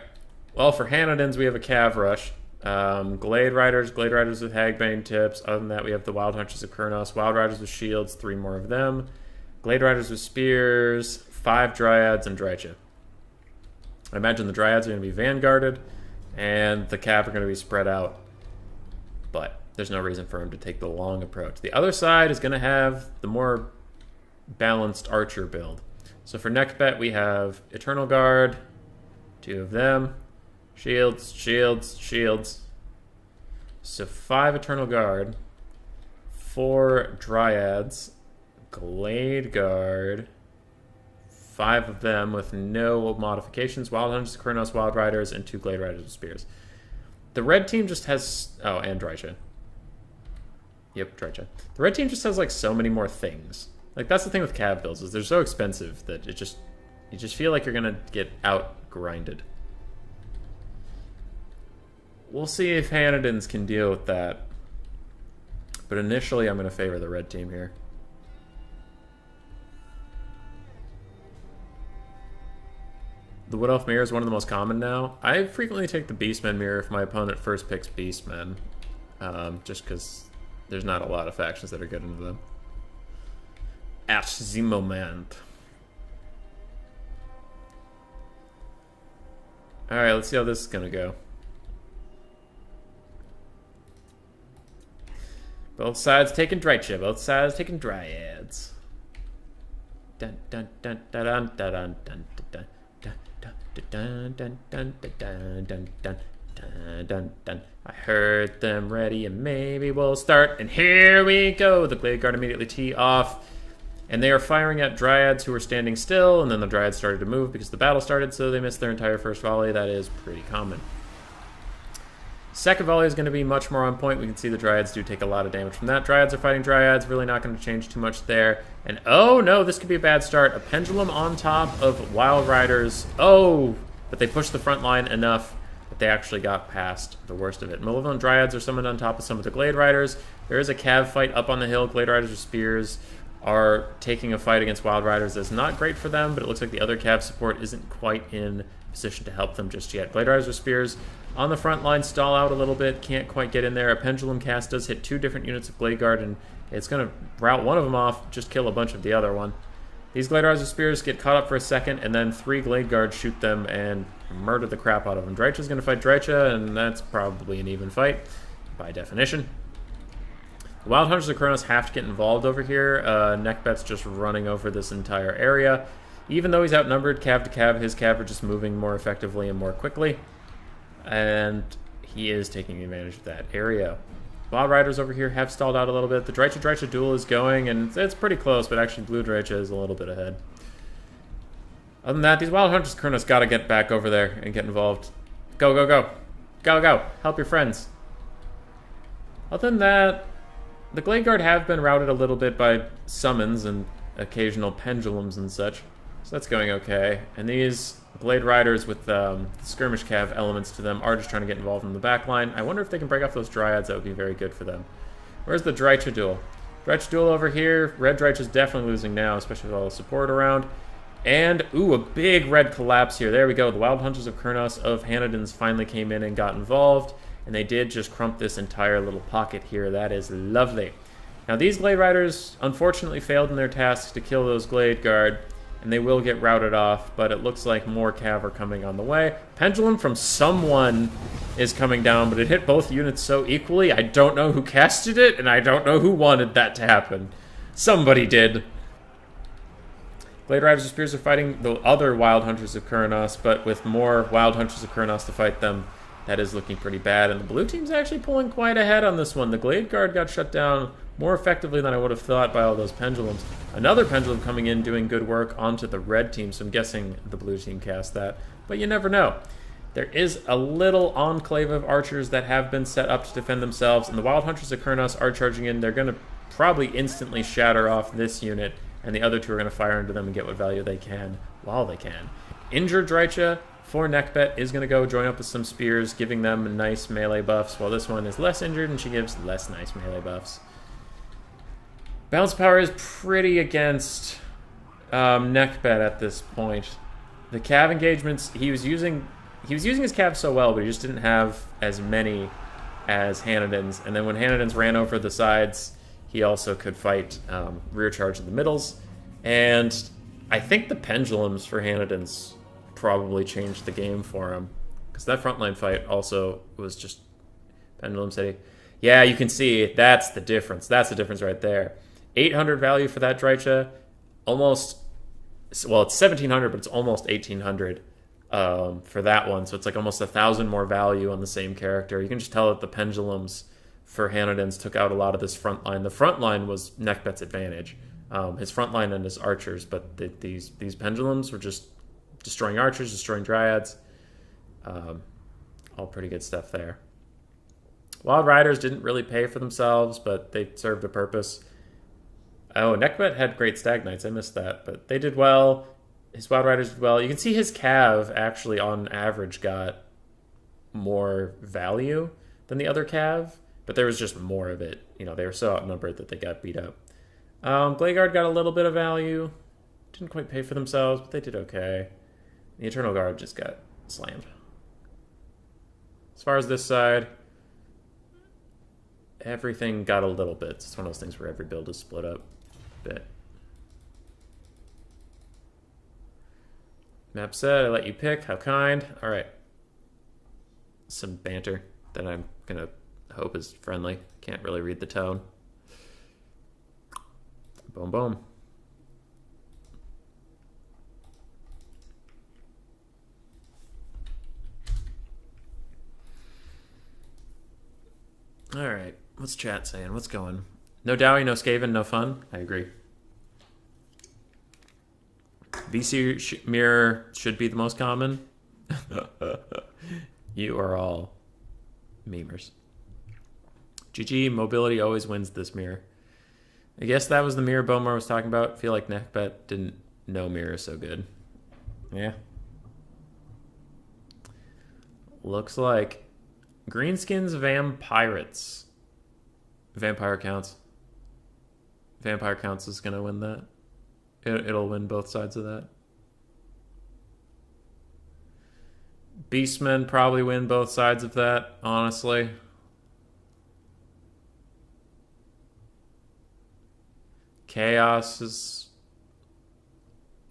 Well, for Hanadins, we have a Cav Rush. Glade Riders with Hagbane tips. Other than that, we have the Wild Hunters of Kurnos, Wild Riders with shields, 3 more of them. Glade Riders with spears, 5 Dryads, and Drycha. I imagine the Dryads are going to be vanguarded, and the Cav are going to be spread out. But there's no reason for him to take the long approach. The other side is going to have the more balanced archer build. So for next bet, we have Eternal Guard, 2 of them. Shields, shields, shields. So 5 Eternal Guard, 4 Dryads, Glade Guard, 5 of them with no modifications, Wild Hunters, Kurnos, Wild Riders, and 2 Glade Riders with spears. The red team just has... Oh, and Drycha. Yep, Drycha. The red team just has, like, so many more things. Like, that's the thing with Cav builds, is they're so expensive that it just... You just feel like you're gonna get out-grinded. We'll see if Hanadins can deal with that. But initially, I'm going to favor the red team here. The Wood Elf Mirror is one of the most common now. I frequently take the Beastmen Mirror if my opponent first picks Beastmen. Just because there's not a lot of factions that are good into them. At the moment. Alright, let's see how this is going to go. Both sides taking Drycha. Both sides taking Dryads. Dun dun dun dun dun dun dun dun dun dun dun dun dun dun dun dun dun. I heard them ready, and maybe we'll start. And here we go. The Glade Guard immediately tee off, and they are firing at Dryads who are standing still. And then the Dryads started to move because the battle started, so they missed their entire first volley. That is pretty common. Second volley is going to be much more on point. We can see the Dryads do take a lot of damage from that. Dryads are fighting Dryads. Really not going to change too much there. And oh no, this could be a bad start. A Pendulum on top of Wild Riders. Oh, but they pushed the front line enough that they actually got past the worst of it. Malevolent Dryads are summoned on top of some of the Glade Riders. There is a Cav fight up on the hill. Glade Riders with spears are taking a fight against Wild Riders. That's not great for them, but it looks like the other Cav support isn't quite in position to help them just yet. Glade Riders with spears on the front line, stall out a little bit, can't quite get in there. A Pendulum cast does hit 2 different units of Glade Guard, and it's going to rout one of them off, just kill a bunch of the other one. These Glade Riders with spears get caught up for a second, and then 3 Glade Guards shoot them and murder the crap out of them. Drycha's going to fight Drycha, and that's probably an even fight, by definition. The Wild Hunters of Kurnos have to get involved over here. Neckbet's just running over this entire area. Even though he's outnumbered Cav to Cav, his Cav are just moving more effectively and more quickly. And he is taking advantage of that area. Wild Riders over here have stalled out a little bit. The Drycha duel is going, and it's pretty close, but actually Blue Drycha is a little bit ahead. Other than that, these Wild Hunters Kurnos got to get back over there and get involved. Go, go, go. Go, go. Help your friends. Other than that, the Glade Guard have been routed a little bit by summons and occasional pendulums and such. So that's going okay. And these Glade Riders with skirmish cav elements to them are just trying to get involved in the back line. I wonder if they can break off those Dryads. That would be very good for them. Where's the Drycha duel? Drycha duel over here. Red Drycha's definitely losing now, especially with all the support around. And, ooh, a big red collapse here. There we go. The Wild Hunters of Kurnos of Hanadins finally came in and got involved. And they did just crump this entire little pocket here. That is lovely. Now, these Glade Riders unfortunately failed in their tasks to kill those Glade Guard. And they will get routed off, but it looks like more Cav are coming on the way. Pendulum from someone is coming down, but it hit both units so equally. I don't know who casted it, and I don't know who wanted that to happen. Somebody did. Glade Riders of Spears are fighting the other Wild Hunters of Kurnos, but with more Wild Hunters of Kurnos to fight them, that is looking pretty bad. And the blue team's actually pulling quite ahead on this one. The Glade Guard got shut down more effectively than I would have thought by all those pendulums. Another pendulum coming in doing good work onto the red team, so I'm guessing the blue team cast that. But you never know. There is a little enclave of archers that have been set up to defend themselves, and the Wild Hunters of Kurnos are charging in. They're going to probably instantly shatter off this unit and the other two are going to fire into them and get what value they can while they can. Injured Drycha for Neckbet is going to go join up with some spears, giving them nice melee buffs, while this one is less injured and she gives less nice melee buffs. Bounce power is pretty against Neckbet at this point. The cav engagements, he was using his cav so well, but he just didn't have as many as Hanniden's. And then when Hanniden's ran over the sides, he also could fight rear charge in the middles. And I think the pendulums for Hanniden's probably changed the game for him, because that frontline fight also was just pendulum city. Yeah, you can see that's the difference. That's the difference right there. 800 value for that Drycha, almost, well, it's 1700, but it's almost 1800 for that one. So it's like almost 1,000 more value on the same character. You can just tell that the pendulums for Hanniden's took out a lot of this front line. The front line was Neckbet's advantage, his front line and his archers, but these pendulums were just destroying archers, destroying dryads. All pretty good stuff there. Wild Riders didn't really pay for themselves, but they served a purpose. Oh, Neckbet had great Stag Knights. I missed that, but they did well. His Wild Riders did well. You can see his cav actually, on average, got more value than the other cav, but there was just more of it. You know, they were so outnumbered that they got beat up. Bladeguard got a little bit of value. Didn't quite pay for themselves, but they did okay. The Eternal Guard just got slammed. As far as this side, everything got a little bit. It's one of those things where every build is split up a bit. Map set, I let you pick. How kind. All right. Some banter that I'm going to hope is friendly. Can't really read the tone. Boom, boom. All right. What's chat saying? What's going? No Dowie, no Skaven, no fun. I agree. VC mirror should be the most common. You are all memers. GG, mobility always wins this mirror. I guess that was the mirror Bomar was talking about. I feel like Neckbet didn't know mirror so good. Yeah. Looks like Greenskins Vampirates. Vampire Counts. Vampire Counts is going to win that. It'll win both sides of that. Beastmen probably win both sides of that, honestly. Chaos is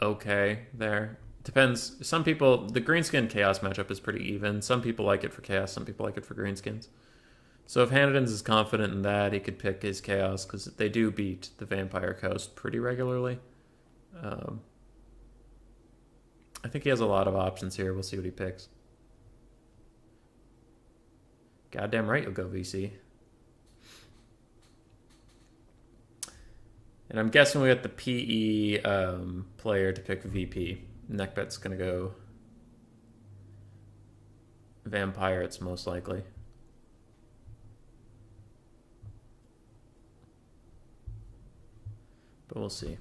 okay there. Depends. Some people, the Greenskin Chaos matchup is pretty even. Some people like it for Chaos, some people like it for Greenskins. So if Hanniden's is confident in that, he could pick his Chaos, because they do beat the Vampire Coast pretty regularly. I think he has a lot of options here. We'll see what he picks. Goddamn right you'll go VC. And I'm guessing we got the PE player to pick VP. Neckbet's going to go Vampirates, most likely. But we'll see.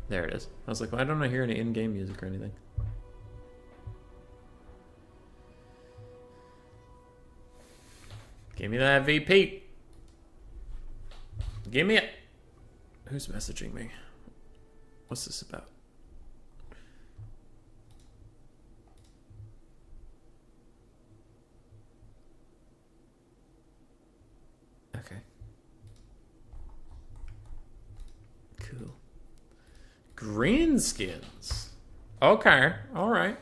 There it is. I was like, why don't I hear any in-game music or anything? Give me that VP. Give me it. Who's messaging me? What's this about? Okay. Cool. Greenskins. Okay. All right.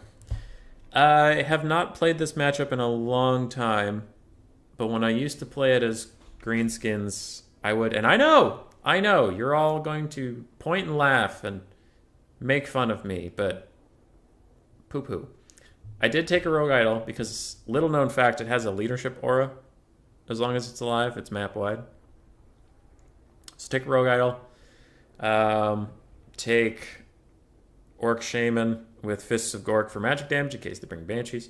I have not played this matchup in a long time, but when I used to play it as Greenskins, I would, and I know, you're all going to point and laugh and make fun of me, but poo-poo. I did take a Rogue Idol because, little known fact, it has a leadership aura. As long as it's alive, it's map-wide. So take a Rogue Idol. Take Orc Shaman with Fists of Gork for magic damage in case they bring Banshees.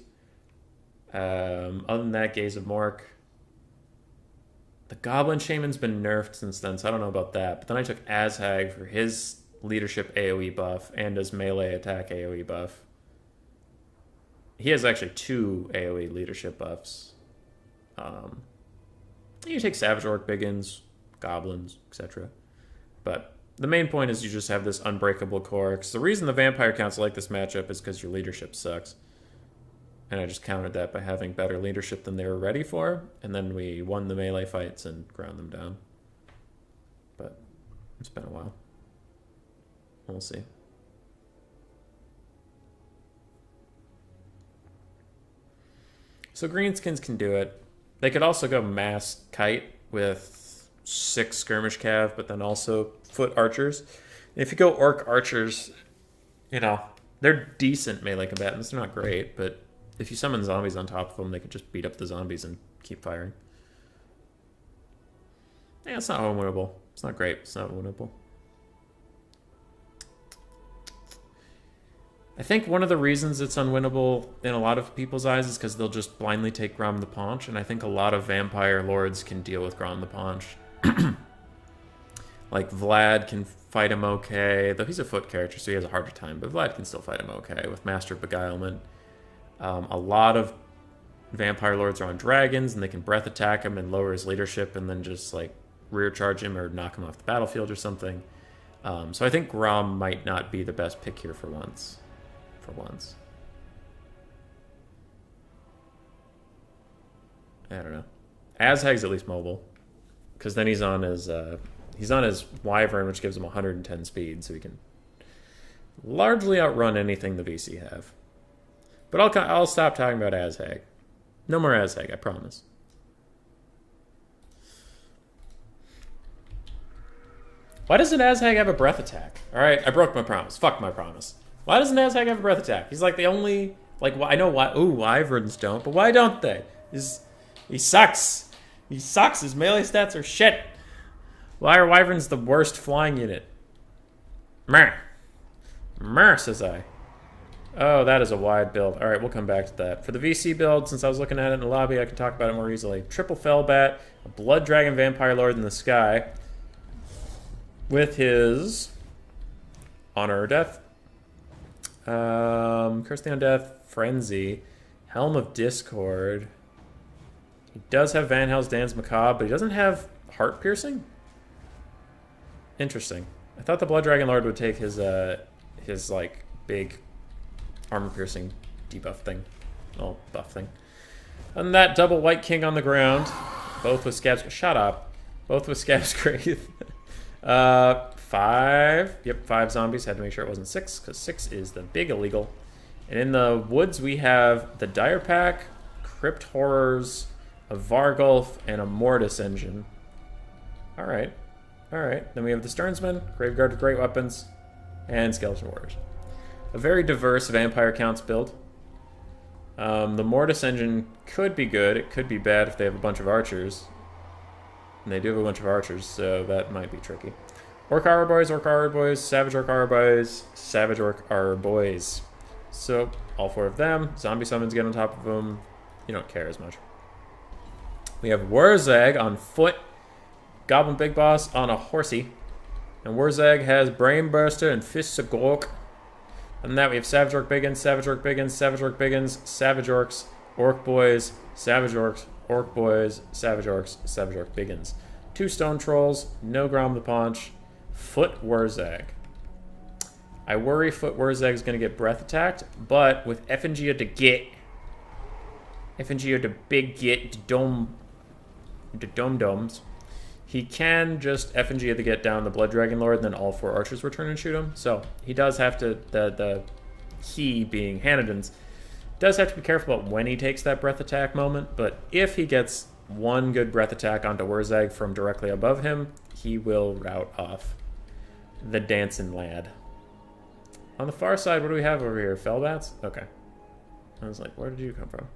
Other than that, Gaze of Mork. The Goblin Shaman's been nerfed since then, so I don't know about that. But then I took Azhag for his leadership AoE buff and his melee attack AoE buff. He has actually 2 AoE leadership buffs. You take Savage Orc, Biggins, Goblins, etc. But the main point is you just have this unbreakable core. Because the reason the Vampire Council like this matchup is because your leadership sucks. And I just countered that by having better leadership than they were ready for. And then we won the melee fights and ground them down. But it's been a while. We'll see. So greenskins can do it. They could also go mass kite with 6 skirmish cav, but then also foot archers. And if you go orc archers, you know, they're decent melee combatants. They're not great, but if you summon zombies on top of them, they could just beat up the zombies and keep firing. Yeah, it's not unwinnable. It's not great. It's not winnable. I think one of the reasons it's unwinnable in a lot of people's eyes is because they'll just blindly take Grom the Paunch, and I think a lot of vampire lords can deal with Grom the Paunch. Like, Vlad can fight him okay, though he's a foot character, so he has a harder time, but Vlad can still fight him okay with Master of Beguilement. A lot of vampire lords are on dragons, and they can breath attack him and lower his leadership and then just, like, rear charge him or knock him off the battlefield or something. So I think Grom might not be the best pick here for once. I don't know. Azhag's at least mobile, because then he's on his Wyvern, which gives him 110 speed, so he can largely outrun anything the VC have. But I'll stop talking about Azhag. No more Azhag, I promise. Why doesn't Azhag have a breath attack? All right, I broke my promise. Fuck my promise. Why doesn't Azhag have a breath attack? He's like the only... Like, I know why... Ooh, Wyverns don't, but why don't they? He sucks. He sucks. His melee stats are shit. Why are Wyverns the worst flying unit? Meh. Meh, says I. Oh, that is a wide build. All right, we'll come back to that. For the VC build, since I was looking at it in the lobby, I can talk about it more easily. Triple Fellbat, a Blood Dragon Vampire Lord in the sky, with his Honor or Death, Curse the Undeath, Frenzy, Helm of Discord. He does have Van Hels's Dance Macabre, but he doesn't have Heart Piercing? Interesting. I thought the Blood Dragon Lord would take his like, big armor piercing debuff thing. Oh, buff thing. And that double White King on the ground. Both with Scabs... Shut up. Both with Scab's Grave. 5. Yep, 5 zombies. Had to make sure it wasn't 6, because 6 is the big illegal. And in the woods, we have the Dire Pack, Crypt Horrors, a Vargulf, and a Mortis Engine. Alright. Alright. Then we have the Sternsman, Graveguard with Great Weapons, and Skeleton Warriors. A very diverse Vampire Counts build. The Mortis Engine could be good. It could be bad if they have a bunch of archers. And they do have a bunch of archers, so that might be tricky. Orc Armor Boys, Savage Orc Armor Boys, Savage Orc Armor Boys. So, all 4 of them. Zombie summons get on top of them. You don't care as much. We have Wurzag on foot. Goblin Big Boss on a horsey. And Wurzag has Brain Burster and Fists of Gork. And that we have Savage Orc Biggins, Savage Orc Biggins, Savage Orc Biggins, Savage Orcs, Orc Boys, Savage Orcs, Orc Boys, Savage Orcs, Savage Orc Biggins. 2 Stone Trolls, no Grom the Paunch, Foot Wurzag. I worry Foot Wurzag is going to get breath attacked, but with Effingea to get, Effingea to big get, to dome-domes, he can just Effingea to get down the Blood Dragon Lord, and then all 4 archers return and shoot him. So he does have to, he being Hanniden's, does have to be careful about when he takes that breath attack moment, but if he gets one good breath attack onto Wurzag from directly above him, he will rout off the dancing lad. On the far side, what do we have over here? Fellbats? Okay. I was like, where did you come from?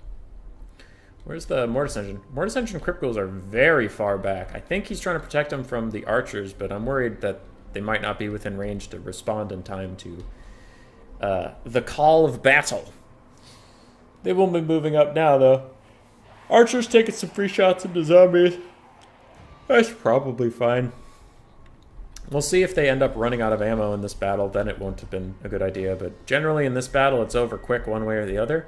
Where's the Mortis Engine? Mortis Engine and Crypt Ghouls are very far back. I think he's trying to protect them from the archers, but I'm worried that they might not be within range to respond in time to the call of battle. They won't be moving up now, though. Archers taking some free shots into zombies. That's probably fine. We'll see if they end up running out of ammo in this battle. Then it won't have been a good idea. But generally in this battle, it's over quick one way or the other.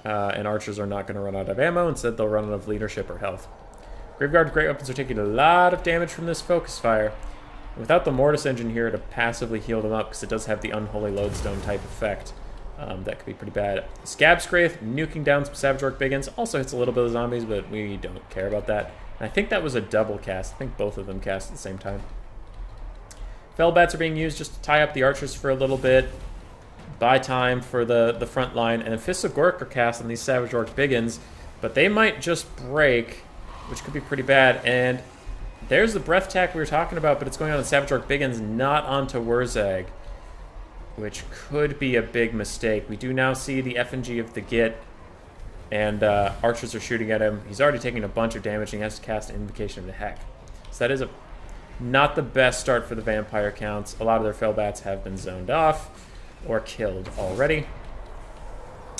And archers are not going to run out of ammo. Instead, they'll run out of leadership or health. Graveguard great weapons are taking a lot of damage from this focus fire. Without the Mortis engine here to passively heal them up, because it does have the unholy lodestone type effect, that could be pretty bad. Scab Scraith nuking down some Savage Orc Biggins also hits a little bit of zombies, but we don't care about that. And I think that was a double cast. I think both of them cast at the same time. Fellbats are being used just to tie up the archers for a little bit, buy time for the front line, and then Fists of Gork are cast on these Savage Orc Biggins, but they might just break, which could be pretty bad. And there's the breath attack we were talking about, but it's going on the Savage Orc Biggins, not onto Wurzag, which could be a big mistake. We do now see the effigy of the Git, and archers are shooting at him. He's already taking a bunch of damage, and he has to cast an Invocation of the Heck. So that is not the best start for the vampire counts. A lot of their Fellbats have been zoned off or killed already.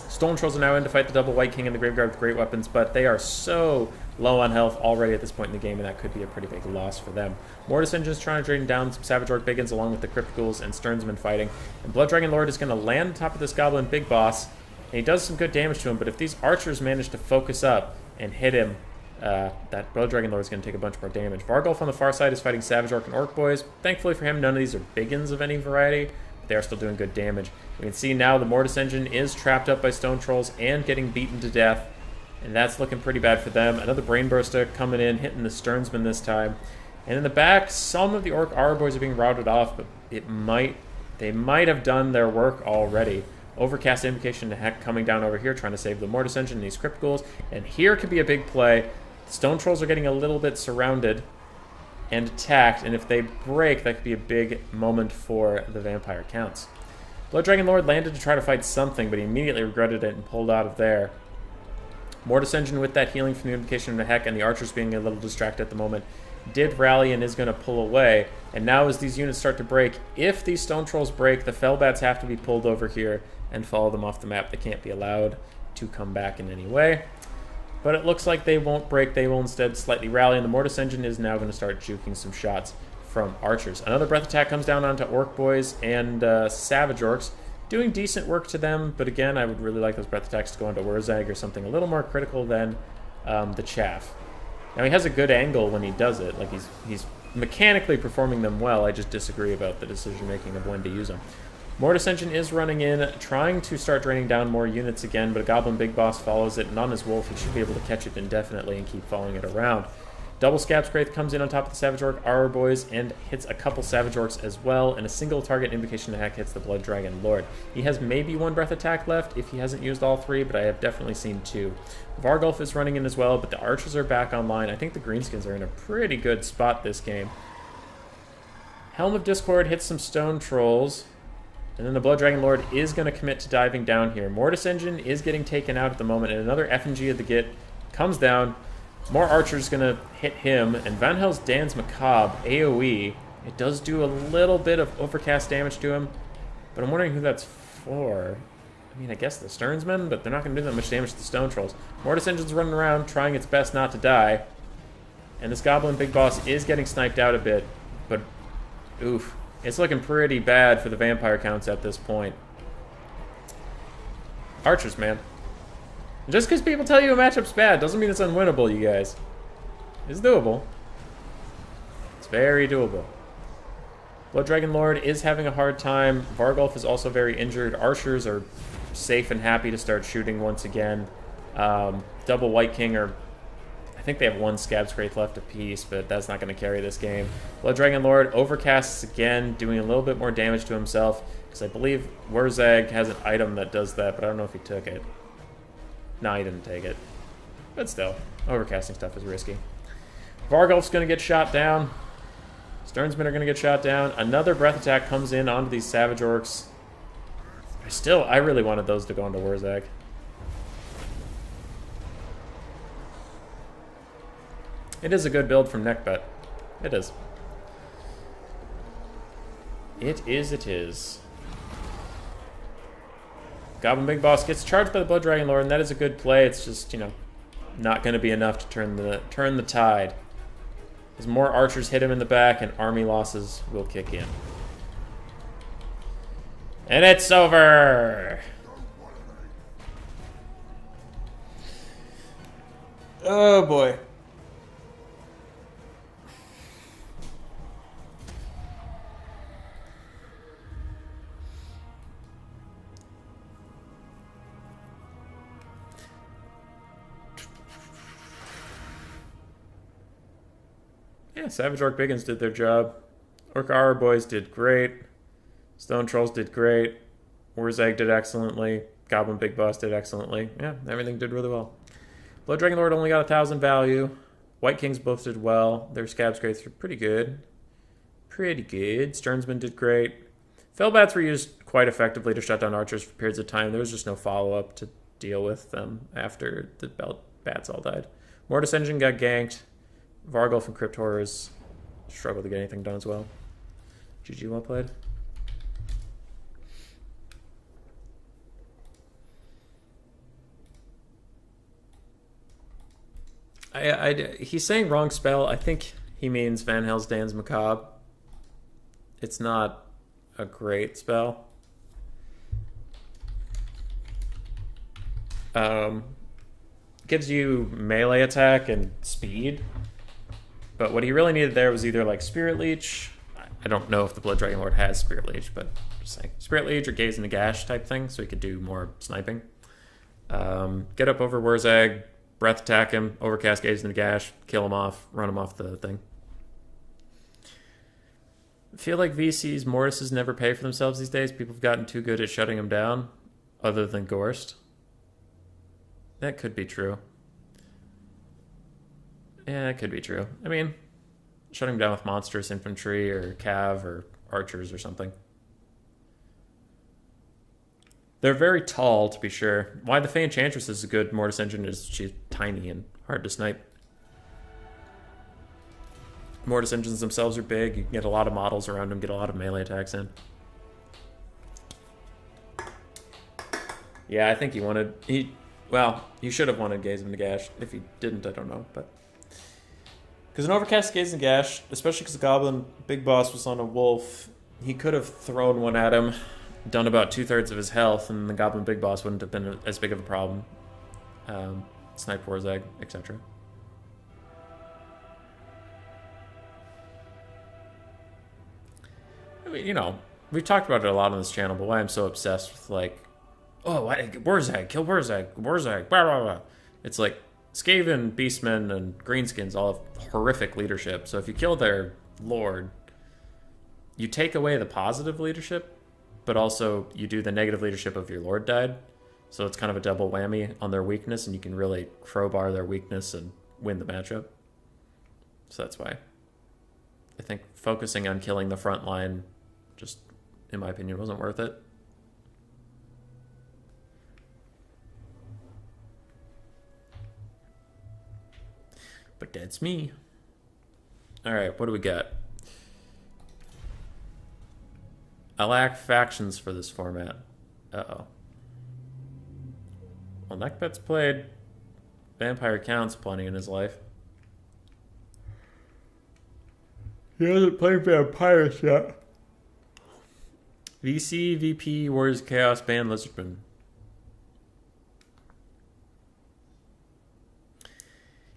Stone Trolls are now in to fight the double White King and the Graveguard with great weapons, but they are so low on health already at this point in the game, and that could be a pretty big loss for them. Mortis Engine's trying to drain down some Savage Orc Biggins along with the Crypt Ghouls and Sternsmen fighting. And Blood Dragon Lord is going to land on top of this Goblin Big Boss, and he does some good damage to him, but if these archers manage to focus up and hit him, that Blood Dragon Lord is going to take a bunch more damage. Vargulf on the far side is fighting Savage Orc and Orc Boys. Thankfully for him, none of these are Biggins of any variety, but they are still doing good damage. We can see now the Mortis Engine is trapped up by Stone Trolls and getting beaten to death, and that's looking pretty bad for them. Another Brain Burster coming in, hitting the Sternsman this time. And in the back, some of the Orc Aura Boys are being routed off, but they might have done their work already. Overcast Invocation to Heck coming down over here, trying to save the Mortis Engine and these Crypt Ghouls. And here could be a big play. The Stone Trolls are getting a little bit surrounded and attacked, and if they break, that could be a big moment for the vampire counts. Blood Dragon Lord landed to try to fight something, but he immediately regretted it and pulled out of there. Mortis Engine with that healing from the Invocation of the Heck and the archers being a little distracted at the moment did rally and is going to pull away. And now as these units start to break, if these Stone Trolls break, the Fellbats have to be pulled over here and follow them off the map. They can't be allowed to come back in any way. But it looks like they won't break. They will instead slightly rally, and the Mortis Engine is now going to start juking some shots from archers. Another breath attack comes down onto Orc Boys and Savage Orcs, doing decent work to them, but again, I would really like those breath attacks to go onto Wurzag or something a little more critical than the Chaff. Now, he has a good angle when he does it. Like, he's mechanically performing them well. I just disagree about the decision-making of when to use them. Mortis Engine is running in, trying to start draining down more units again, but a Goblin Big Boss follows it, and on his Wolf, he should be able to catch it indefinitely and keep following it around. Double Scab Scraith comes in on top of the Savage Orc Aura Boys and hits a couple Savage Orcs as well, and a single target Invocation of Heck hits the Blood Dragon Lord. He has maybe one breath attack left if he hasn't used all three, but I have definitely seen two. Vargulf is running in as well, but the archers are back online. I think the Greenskins are in a pretty good spot this game. Helm of Discord hits some Stone Trolls, and then the Blood Dragon Lord is going to commit to diving down here. Mortis Engine is getting taken out at the moment, and another effigy of the Git comes down. More archers going to hit him, and Van Hell's Dan's Macabre, AoE. It does do a little bit of overcast damage to him, but I'm wondering who that's for. I mean, I guess the Sternsmen, but they're not going to do that much damage to the Stone Trolls. Mortis Engine's running around, trying its best not to die, and this Goblin Big Boss is getting sniped out a bit, but oof. It's looking pretty bad for the vampire counts at this point. Archers, man. Just because people tell you a matchup's bad doesn't mean it's unwinnable, you guys. It's doable. It's very doable. Blood Dragon Lord is having a hard time. Vargulf is also very injured. Archers are safe and happy to start shooting once again. Double White King are... I think they have one Scab Scraith left apiece, but that's not going to carry this game. Blood Dragon Lord overcasts again, doing a little bit more damage to himself, because I believe Wurzag has an item that does that, but I don't know if he took it. No, he didn't take it. But still, overcasting stuff is risky. Vargulf's going to get shot down. Sternsmen are going to get shot down. Another breath attack comes in onto these Savage Orcs. I really wanted those to go into Wurzag. It is a good build from Neckbet. It is. It is. Goblin Big Boss gets charged by the Blood Dragon Lord, and that is a good play. It's just, you know, not going to be enough to turn the tide. As more archers hit him in the back and army losses will kick in. And it's over! Oh boy. Yeah, Savage Orc Biggins did their job. Orc Aura Boys did great. Stone Trolls did great. Warzag did excellently. Goblin Big Boss did excellently. Yeah, everything did really well. Blood Dragon Lord only got 1,000 value. White Kings both did well. Their Scab Scrates were pretty good. Pretty good. Sternsman did great. Fellbats were used quite effectively to shut down archers for periods of time. There was just no follow-up to deal with them after the bats all died. Mortis Engine got ganked. Vargulf and Crypt Horrors struggled to get anything done as well. GG, well played. He's saying wrong spell. I think he means Van Helsdan's Macabre. It's not a great spell. Gives you melee attack and speed. But what he really needed there was either like Spirit Leech. I don't know if the Blood Dragon Lord has Spirit Leech, but just saying. Spirit Leech or Gaze in the Gash type thing, so he could do more sniping. Get up over Wurzag, breath attack him, overcast Gaze in the Gash, kill him off, run him off the thing. I feel like VC's Mortises never pay for themselves these days. People have gotten too good at shutting them down, other than Gorst. That could be true. Yeah, that could be true. I mean, shutting down with monstrous infantry or cav or archers or something. They're very tall, to be sure. Why the Fey Enchantress is a good Mortis Engine is she's tiny and hard to snipe. Mortis Engines themselves are big. You can get a lot of models around them, get a lot of melee attacks in. Yeah, I think he wanted... Well, he should have wanted Gaze in the Gash. If he didn't, I don't know, but... Because an overcast Gaze and Gash, especially because the Goblin Big Boss was on a wolf, he could have thrown one at him, done about 2/3 of his health, and the Goblin Big Boss wouldn't have been as big of a problem. Snipe Warzag, etc. I mean, you know, we've talked about it a lot on this channel, but why I'm so obsessed with, like, oh, Warzag, kill Warzag, Warzag, blah, blah, blah. It's like, Skaven, Beastmen, and Greenskins all have horrific leadership. So if you kill their lord, you take away the positive leadership, but also you do the negative leadership of your lord died. So it's kind of a double whammy on their weakness, and you can really crowbar their weakness and win the matchup. So that's why I think focusing on killing the front line just, in my opinion, wasn't worth it. But that's me. Alright, what do we got? I lack factions for this format. Uh-oh. Well, Neckbet's played Vampire Counts plenty in his life. He hasn't played Vampires yet. VC, VP, Warriors of Chaos, ban Lizardman.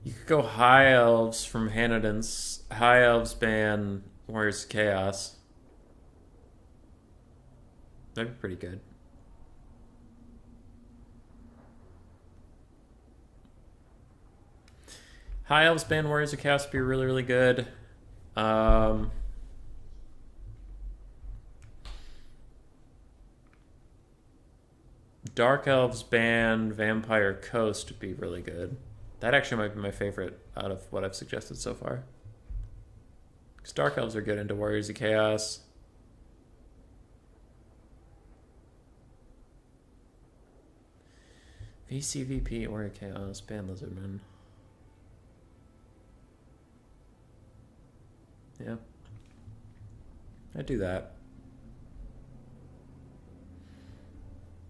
You could go High Elves from Hanadans. High Elves ban Warriors of Chaos. That'd be pretty good. High Elves ban Warriors of Chaos would be really, really good. Dark Elves ban Vampire Coast would be really good. That actually might be my favorite out of what I've suggested so far. Because Dark Elves are good into Warriors of Chaos. VCVP, Warrior Chaos, ban Lizardman. Yeah. I'd do that.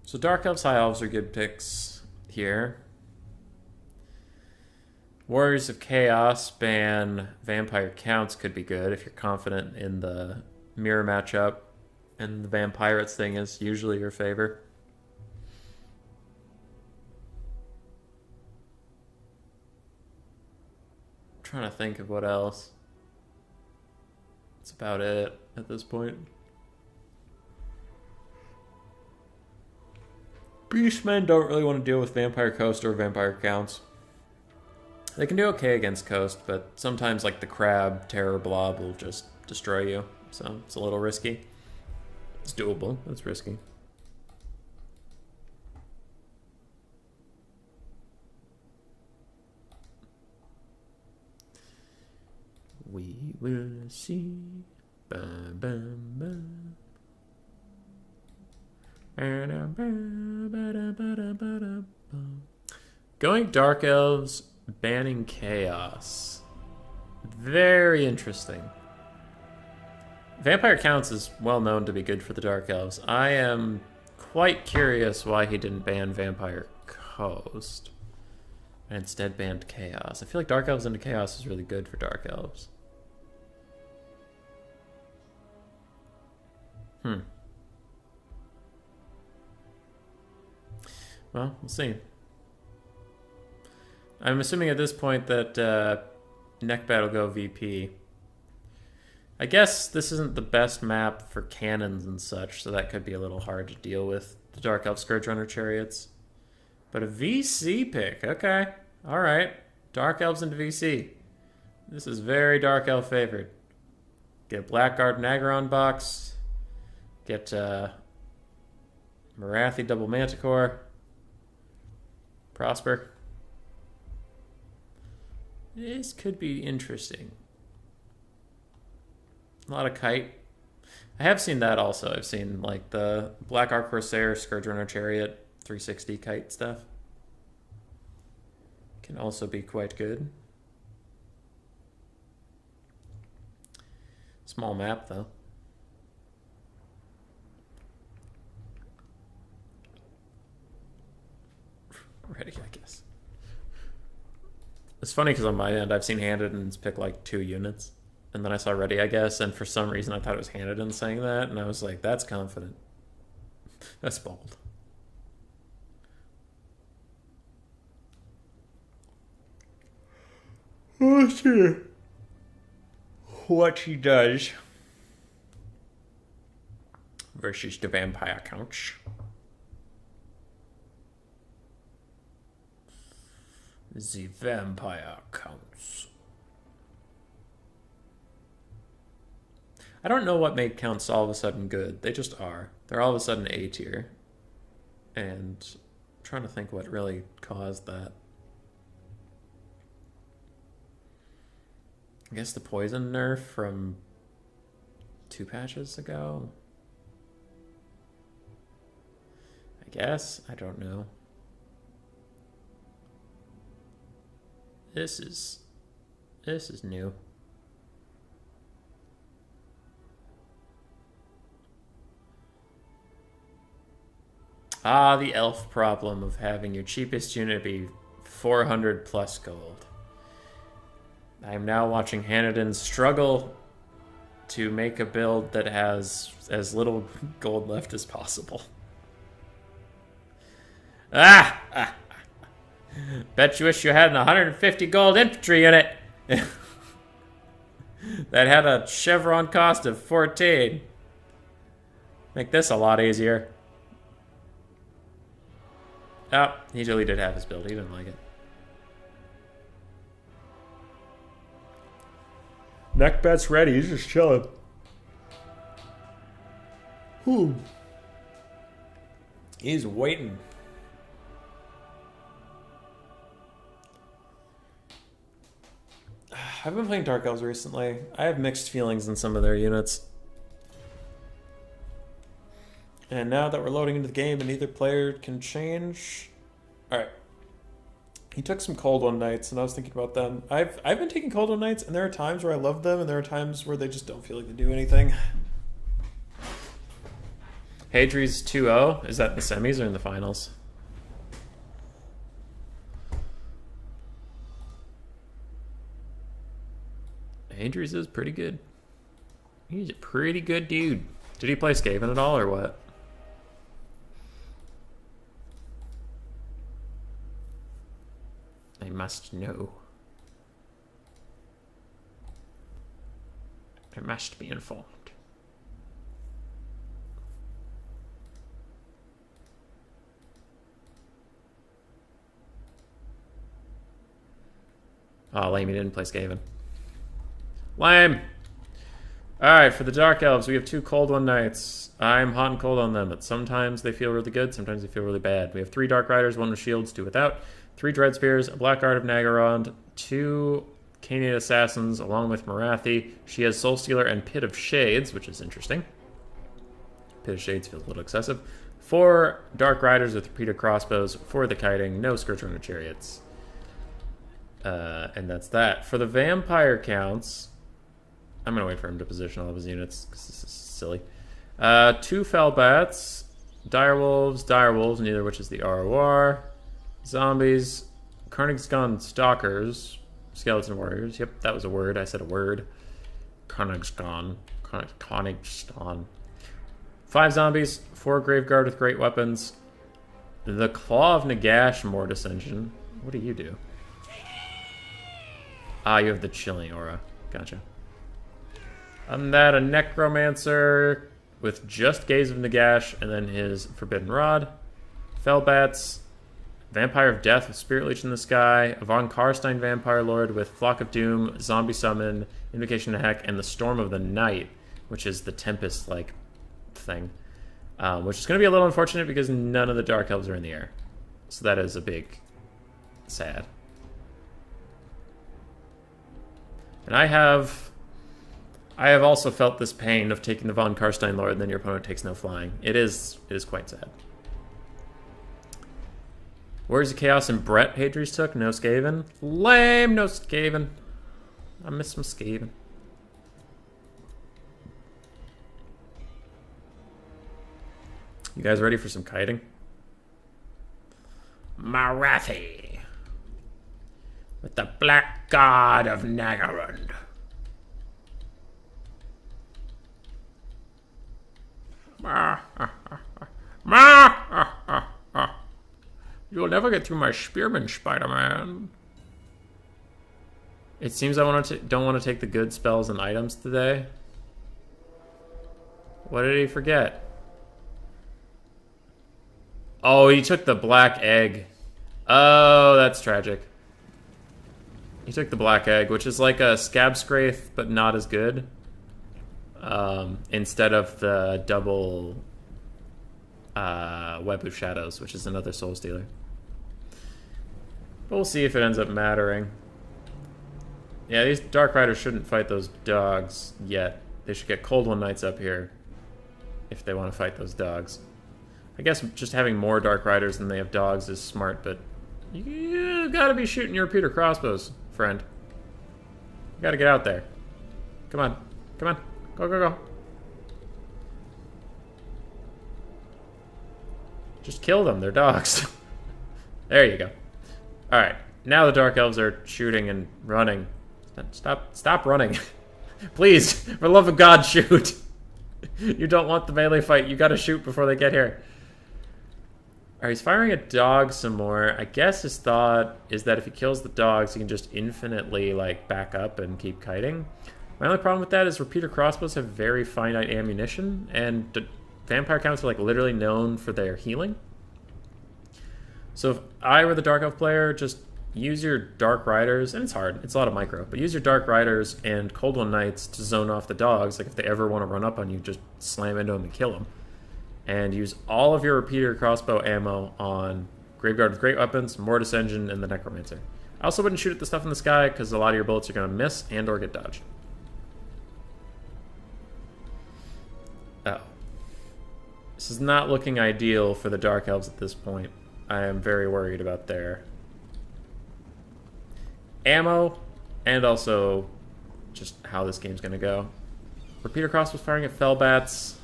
So Dark Elves, High Elves are good picks here. Warriors of Chaos ban Vampire Counts could be good if you're confident in the mirror matchup, and the Vampirates thing is usually your favor. I'm trying to think of what else. That's about it at this point. Beastmen don't really want to deal with Vampire Coast or Vampire Counts. They can do okay against Coast, but sometimes like the Crab Terror Blob will just destroy you, so it's a little risky. It's doable, it's risky. We will see. Bum, bum, bum. Going Dark Elves, banning Chaos. Very interesting. Vampire Counts is well known to be good for the Dark Elves. I am quite curious why he didn't ban Vampire Coast and instead banned Chaos. I feel like Dark Elves into Chaos is really good for Dark Elves. Well, we'll see. I'm assuming at this point that Neckbat will go VP. I guess this isn't the best map for cannons and such, so that could be a little hard to deal with the Dark Elf Scourge Runner Chariots. But a VC pick, okay. Alright. Dark Elves into VC. This is very Dark Elf favored. Get Blackguard and Aggron box. Get Marathi double Manticore. Prosper. This could be interesting. A lot of kite. I have seen that also. I've seen like the Black Arc Corsair, Scourge Runner Chariot, 360 kite stuff. Can also be quite good. Small map though. Ready, I guess. It's funny because on my end, I've seen Handedens pick like 2 units. And then I saw Ready, I guess, and for some reason I thought it was Handedens saying that, and I was like, that's confident. That's bold. Let's see what he does versus the Vampire Counts. The Vampire Counts. I don't know what made Counts all of a sudden good. They just are. They're all of a sudden A tier. And I'm trying to think what really caused that. I guess the poison nerf from 2 patches ago? I guess? I don't know. This is new. Ah, the elf problem of having your cheapest unit be 400 plus gold. I am now watching Haneden struggle to make a build that has as little gold left as possible. Ah! Bet you wish you had an 150 gold infantry unit that had a chevron cost of 14. Make this a lot easier. Oh, he deleted half his build. He didn't like it. Neckbat's ready. He's just chilling. Whew. He's waiting. I've been playing Dark Elves recently. I have mixed feelings in some of their units. And now that we're loading into the game and either player can change... Alright. He took some Cold One Nights, and I was thinking about them. I've been taking Cold One Nights, and there are times where I love them, and there are times where they just don't feel like they do anything. Hadri's 2-0? Is that in the semis or in the finals? Adri's is pretty good. He's a pretty good dude. Did he play Skaven at all, or what? I must know. I must be informed. Oh, lame, he didn't play Skaven. Lame! Alright, for the Dark Elves, we have 2 Cold One Knights. I'm hot and cold on them, but sometimes they feel really good, sometimes they feel really bad. We have 3 Dark Riders, 1 with shields, 2 without, 3 Dread Spears, a Black Guard of Nagarond, 2 Canaan Assassins, along with Marathi. She has Soul Stealer and Pit of Shades, which is interesting. Pit of Shades feels a little excessive. 4 Dark Riders with repeated crossbows for the kiting, no Scourgebringer Chariots. And that's that. For the Vampire counts, I'm going to wait for him to position all of his units, because this is silly. 2 Felbats, Direwolves, neither of which is the ROR. Zombies, Carnigsgon Stalkers, Skeleton Warriors. Yep, that was a word. I said a word. Carnigsgon. 5 zombies, 4 Graveguard with great weapons. The Claw of Nagash Mortis Engine. What do you do? Ah, you have the Chilling Aura. Gotcha. On that, a Necromancer with just Gaze of Nagash and then his Forbidden Rod. Felbats, Vampire of Death with Spirit Leech in the Sky, a Von Karstein Vampire Lord with Flock of Doom, Zombie Summon, Invocation of Heck, and the Storm of the Night, which is the Tempest-like thing. Which is going to be a little unfortunate because none of the Dark Elves are in the air. So that is a big sad. And I have also felt this pain of taking the Von Karstein Lord and then your opponent takes no flying. It is quite sad. Warriors of Chaos and Brett Hadri's took. No Skaven. Lame, no Skaven. I miss some Skaven. You guys ready for some kiting? Marathi. With the Black God of Nagarond. You'll never get through my spearman, Spider-Man. It seems I don't want to take the good spells and items today. What did he forget? Oh, he took the black egg. Oh, that's tragic. He took the black egg, which is like a Scab Scraith, but not as good. Instead of the double Web of Shadows, which is another Soul Stealer. But we'll see if it ends up mattering. Yeah, these Dark Riders shouldn't fight those dogs yet. They should get Cold One Knights up here if they want to fight those dogs. I guess just having more Dark Riders than they have dogs is smart, but you gotta be shooting your repeater crossbows, friend. You gotta get out there. Come on. Come on. Go, go, go. Just kill them. They're dogs. There you go. Alright. Now the Dark Elves are shooting and running. Stop running. Please, for the love of God, shoot. You don't want the melee fight. You gotta shoot before they get here. Alright, he's firing at dogs some more. I guess his thought is that if he kills the dogs, he can just infinitely, like, back up and keep kiting. My only problem with that is repeater crossbows have very finite ammunition, and the vampire counts are, like, literally known for their healing. So if I were the Dark Elf player, just use your Dark Riders, and it's hard, it's a lot of micro, but use your Dark Riders and Cold One Knights to zone off the dogs. Like, if they ever want to run up on you, just slam into them and kill them. And use all of your repeater crossbow ammo on Graveguard with great weapons, Mortis Engine, and the Necromancer. I also wouldn't shoot at the stuff in the sky, because a lot of your bullets are going to miss and or get dodged. Oh. This is not looking ideal for the Dark Elves at this point. I am very worried about their ammo, and also just how this game's going to go. Repeater crossbows firing at Felbats.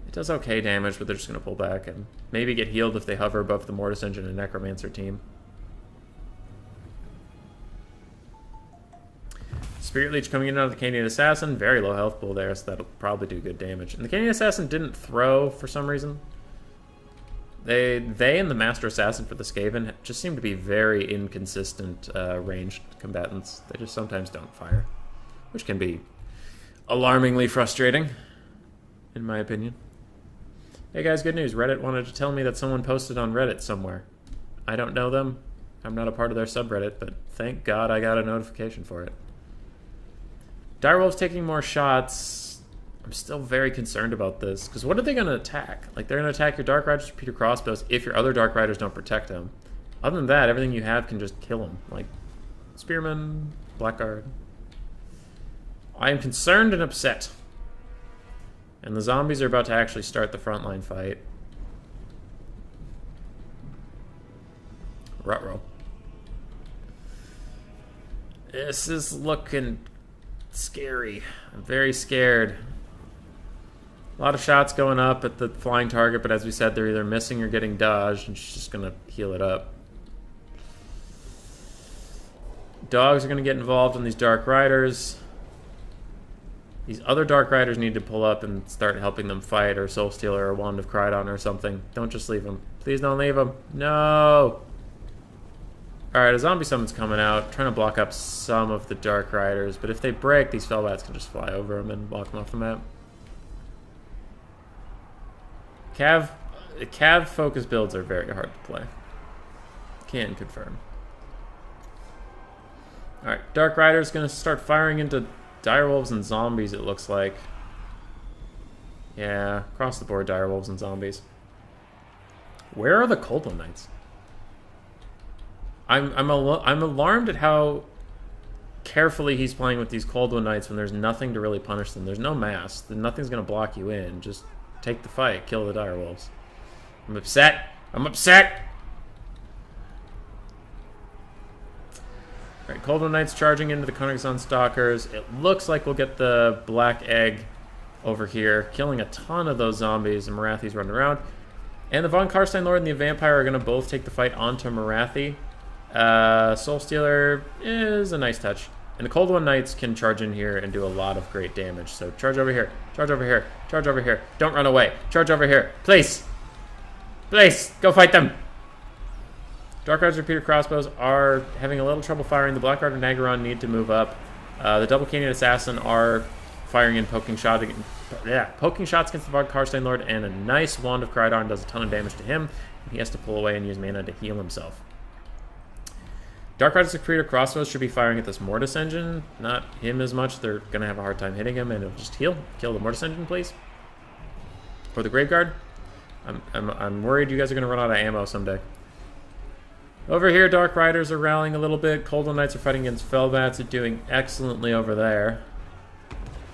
It does okay damage, but they're just going to pull back and maybe get healed if they hover above the Mortis Engine and Necromancer team. Spirit Leech coming in out of the Canadian Assassin. Very low health pool there, so that'll probably do good damage. And the Canadian Assassin didn't throw for some reason. They and the Master Assassin for the Skaven just seem to be very inconsistent ranged combatants. They just sometimes don't fire, which can be alarmingly frustrating, in my opinion. Hey guys, good news. Reddit wanted to tell me that someone posted on Reddit somewhere. I don't know them. I'm not a part of their subreddit, but thank God I got a notification for it. Direwolves taking more shots. I'm still very concerned about this, because what are they going to attack? Like, they're going to attack your Dark Riders or Peter Crossbows if your other Dark Riders don't protect them. Other than that, everything you have can just kill them. Like, Spearman, Blackguard. I am concerned and upset. And the zombies are about to actually start the frontline fight. Ruh-roh. This is looking scary. I'm very scared. A lot of shots going up at the flying target, but as we said, they're either missing or getting dodged, and she's just going to heal it up. Dogs are going to get involved in these Dark Riders. These other Dark Riders need to pull up and start helping them fight, or Soul Stealer, or Wand of Crydon, or something. Don't just leave them. Please don't leave them. No! Alright, a zombie summon's coming out, trying to block up some of the Dark Riders, but if they break, these Fellbats can just fly over them and block them off the map. Cav focus builds are very hard to play. Can confirm. Alright, Dark Rider's gonna start firing into direwolves and zombies, it looks like. Yeah, across the board, direwolves and zombies. Where are the Cold One Knights? I'm alarmed at how carefully he's playing with these Cold One Knights when there's nothing to really punish them. There's no mass. Nothing's going to block you in. Just take the fight. Kill the direwolves. I'm upset. I'm upset! Alright, Cold One Knights charging into the Koenigsegg Stalkers. It looks like we'll get the Black Egg over here, killing a ton of those zombies, and Marathi's running around. And the Von Karstein Lord and the Vampire are going to both take the fight onto Marathi. Soul Stealer is a nice touch. And the Cold One Knights can charge in here and do a lot of great damage. So charge over here, charge over here, charge over here. Don't run away. Charge over here. Please. Please, go fight them. Dark Riders or Peter Crossbows are having a little trouble firing. The Black Rider and Nagaron need to move up. The Double Canyon Assassin are firing and poking shots against the Von Karstein Lord, and a nice Wand of Crydon does a ton of damage to him. He has to pull away and use mana to heal himself. Dark Riders of Peter Crossbows should be firing at this Mortis Engine. Not him as much. They're going to have a hard time hitting him, and it'll just heal. Kill the Mortis Engine, please. Or the Graveguard. I'm worried you guys are going to run out of ammo someday. Over here, Dark Riders are rallying a little bit. Cold One Knights are fighting against Fellbats. They're doing excellently over there.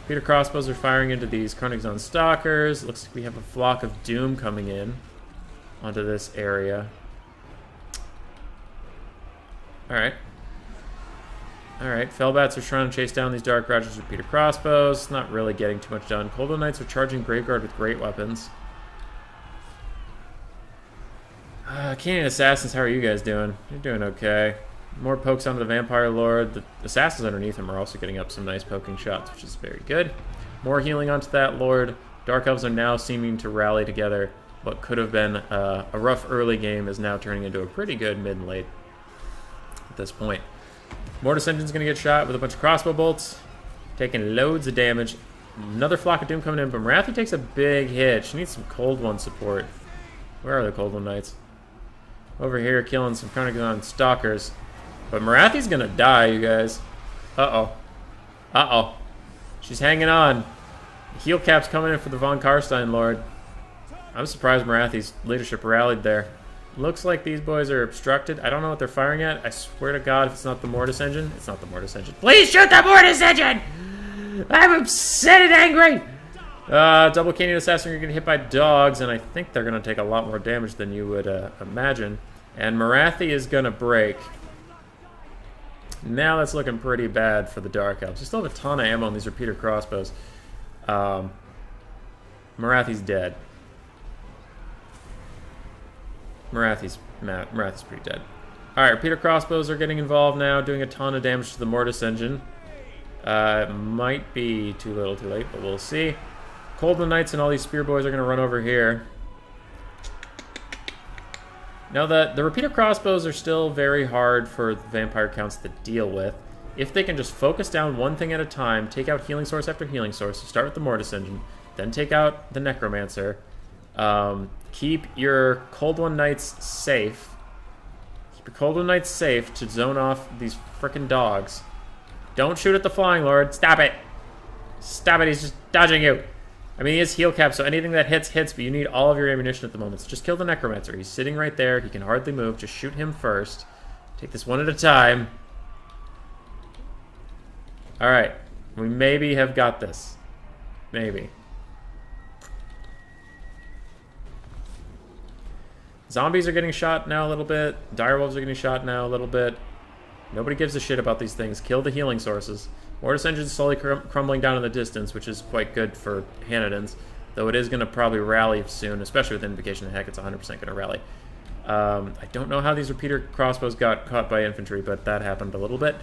Peter Crossbows are firing into these Koenigsegg Stalkers. Looks like we have a Flock of Doom coming in onto this area. Alright. Alright, Fellbats are trying to chase down these Dark Riders with Peter Crossbows. Not really getting too much done. Cold One Knights are charging Graveguard with great weapons. Canadian Assassins, how are you guys doing? You're doing okay. More pokes onto the Vampire Lord. The Assassins underneath him are also getting up some nice poking shots, which is very good. More healing onto that Lord. Dark Elves are now seeming to rally together. What could have been a rough early game is now turning into a pretty good mid and late at this point. Mortis Engine's going to get shot with a bunch of crossbow bolts, taking loads of damage. Another Flock of Doom coming in, but Marathi takes a big hit. She needs some Cold One support. Where are the Cold One Knights? Over here killing some Koenigsegg Stalkers. But Marathi's gonna die, you guys. Uh-oh. Uh-oh. She's hanging on. The heal cap's coming in for the Von Karstein Lord. I'm surprised Marathi's leadership rallied there. Looks like these boys are obstructed. I don't know what they're firing at. I swear to God, if it's not the Mortis Engine. It's not the Mortis Engine. Please shoot the Mortis Engine! I'm upset and angry! Double Canyon Assassin, you're getting hit by dogs, and I think they're going to take a lot more damage than you would imagine. And Marathi is going to break. Now that's looking pretty bad for the Dark Elves. They still have a ton of ammo on these repeater crossbows. Marathi's dead. Marathi's pretty dead. Alright, repeater crossbows are getting involved now, doing a ton of damage to the Mortis Engine. It might be too little too late, but we'll see. Coldwood Knights and all these spear boys are going to run over here. Now, the repeater crossbows are still very hard for the vampire counts to deal with. If they can just focus down one thing at a time, take out healing source after healing source, so start with the Mortis Engine, then take out the Necromancer. Keep your Coldwood Knights safe. Keep your Coldwood Knights safe to zone off these frickin' dogs. Don't shoot at the Flying Lord. Stop it. Stop it. He's just dodging you. I mean, he is heal cap, so anything that hits, but you need all of your ammunition at the moment. So just kill the Necromancer. He's sitting right there. He can hardly move. Just shoot him first. Take this one at a time. Alright. We maybe have got this. Maybe. Zombies are getting shot now a little bit. Direwolves are getting shot now a little bit. Nobody gives a shit about these things. Kill the healing sources. Mortis Engine's slowly crumbling down in the distance, which is quite good for Hanadins, though it is going to probably rally soon, especially with Invocation of Heck. It's 100% going to rally. I don't know how these repeater crossbows got caught by infantry, but that happened a little bit.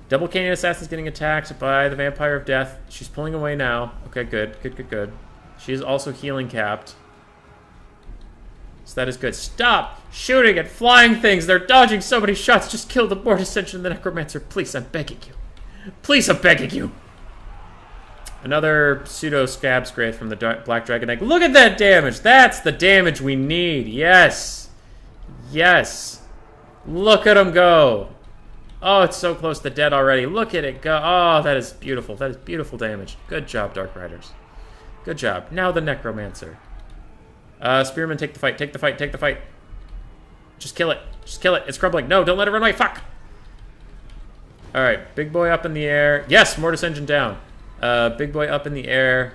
Double Canyon Assassin's getting attacked by the Vampire of Death. She's pulling away now. Okay, good. Good. She is also healing capped. So that is good. Stop shooting at flying things. They're dodging so many shots. Just kill the Mortis Engine and the Necromancer. Please, I'm begging you. Please, I'm begging you. Another pseudo scab scrape from the Black Dragon Egg. Look at that damage. That's the damage we need. Yes. Yes. Look at him go. Oh, it's so close to dead already. Look at it go. Oh, that is beautiful. That is beautiful damage. Good job, Dark Riders. Good job. Now the Necromancer. Spearman, take the fight. Take the fight. Take the fight. Just kill it. Just kill it. It's crumbling. No, don't let it run away. Fuck. Alright, big boy up in the air. Yes, Mortis Engine down. Big boy up in the air.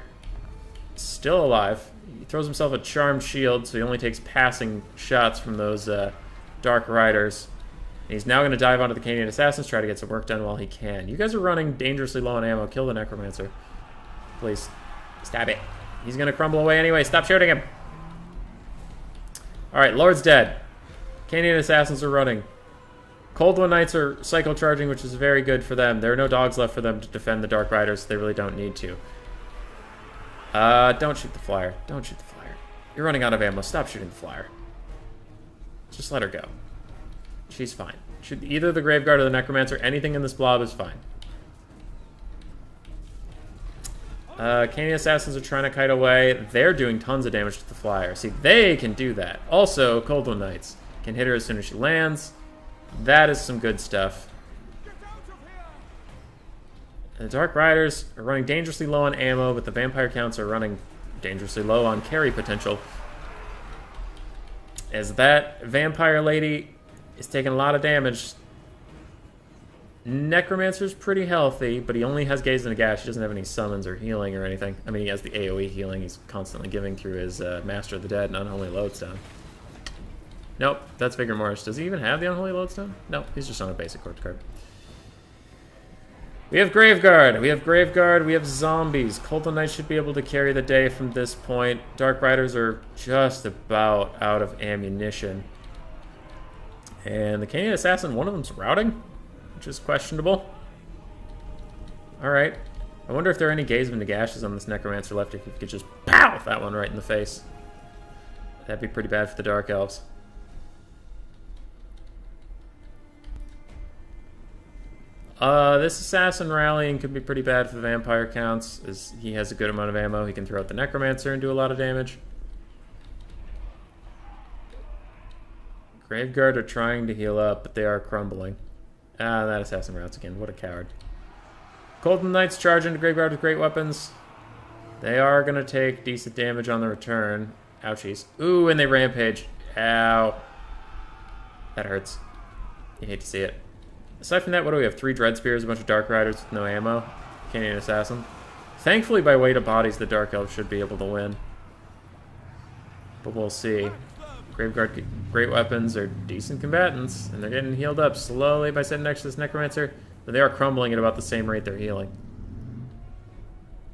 Still alive. He throws himself a charmed shield, so he only takes passing shots from those Dark Riders. And he's now going to dive onto the Canadian Assassins, try to get some work done while he can. You guys are running dangerously low on ammo. Kill the Necromancer. Please. Stab it. He's going to crumble away anyway. Stop shooting him. Alright, Lord's dead. Canadian Assassins are running. Coldwood Knights are cycle charging, which is very good for them. There are no dogs left for them to defend the Dark Riders. They really don't need to. Don't shoot the Flyer. Don't shoot the Flyer. You're running out of ammo. Stop shooting the Flyer. Just let her go. She's fine. Shoot either the Graveguard or the Necromancer. Anything in this blob is fine. Canadian Assassins are trying to kite away. They're doing tons of damage to the Flyer. See, they can do that. Also, Coldwood Knights can hit her as soon as she lands. That is some good stuff. And the Dark Riders are running dangerously low on ammo, but the Vampire counts are running dangerously low on carry potential. As that Vampire lady is taking a lot of damage. Necromancer's pretty healthy, but he only has Gaze and Gash. He doesn't have any summons or healing or anything. I mean, he has the AoE healing he's constantly giving through his Master of the Dead and Unholy Lodestone. Nope, that's Vigor Mortis. Does he even have the Unholy Lodestone? Nope, he's just on a basic corpse card. We have Graveguard. We have Graveguard. We have zombies. Coldwood Knights should be able to carry the day from this point. Dark Riders are just about out of ammunition. And the Canadian Assassin, one of them's routing, which is questionable. Alright. I wonder if there are any Gaze of Nagashes on this Necromancer left, if you could just pow that one right in the face. That'd be pretty bad for the Dark Elves. This Assassin rallying could be pretty bad for the Vampire counts, as he has a good amount of ammo. He can throw out the Necromancer and do a lot of damage. Graveguard are trying to heal up, but they are crumbling. Ah, that Assassin routes again. What a coward. Coldwood Knights charge into Graveguard with great weapons. They are going to take decent damage on the return. Ouchies. Ooh, and they rampage. Ow. That hurts. You hate to see it. Aside from that, what do we have? 3 Dread Spears, a bunch of Dark Riders with no ammo. Canadian Assassin. Thankfully, by weight of bodies, the Dark Elves should be able to win. But we'll see. Graveguard, great weapons, are decent combatants, and they're getting healed up slowly by sitting next to this Necromancer, but they are crumbling at about the same rate they're healing.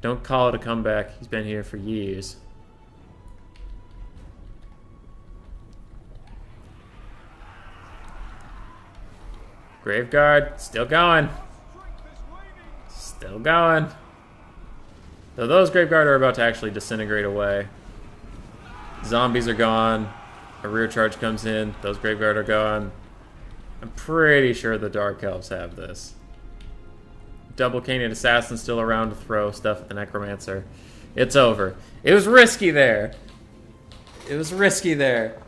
Don't call it a comeback. He's been here for years. Graveguard, still going. Still going. Though those Graveguard are about to actually disintegrate away. Zombies are gone. A rear charge comes in. Those Graveguard are gone. I'm pretty sure the Dark Elves have this. Double Canyon Assassin still around to throw stuff at the Necromancer. It's over. It was risky there. It was risky there.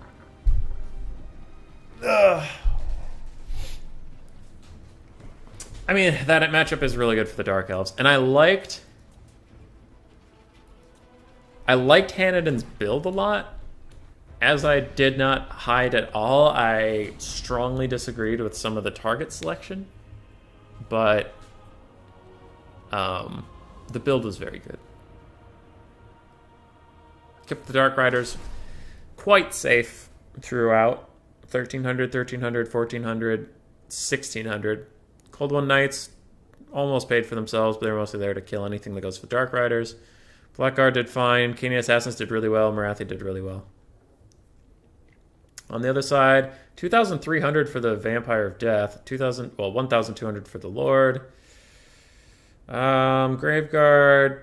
Ugh. I mean, that matchup is really good for the Dark Elves. And I liked Hanadan's build a lot. As I did not hide at all, I strongly disagreed with some of the target selection. But the build was very good. Kept the Dark Riders quite safe throughout. 1300, 1300, 1400, 1600. Cold One Knights almost paid for themselves, but they were mostly there to kill anything that goes for Dark Riders. Blackguard did fine. Canyon Assassins did really well. Marathi did really well. On the other side, 2,300 for the Vampire of Death. 1,200 for the Lord. Graveguard,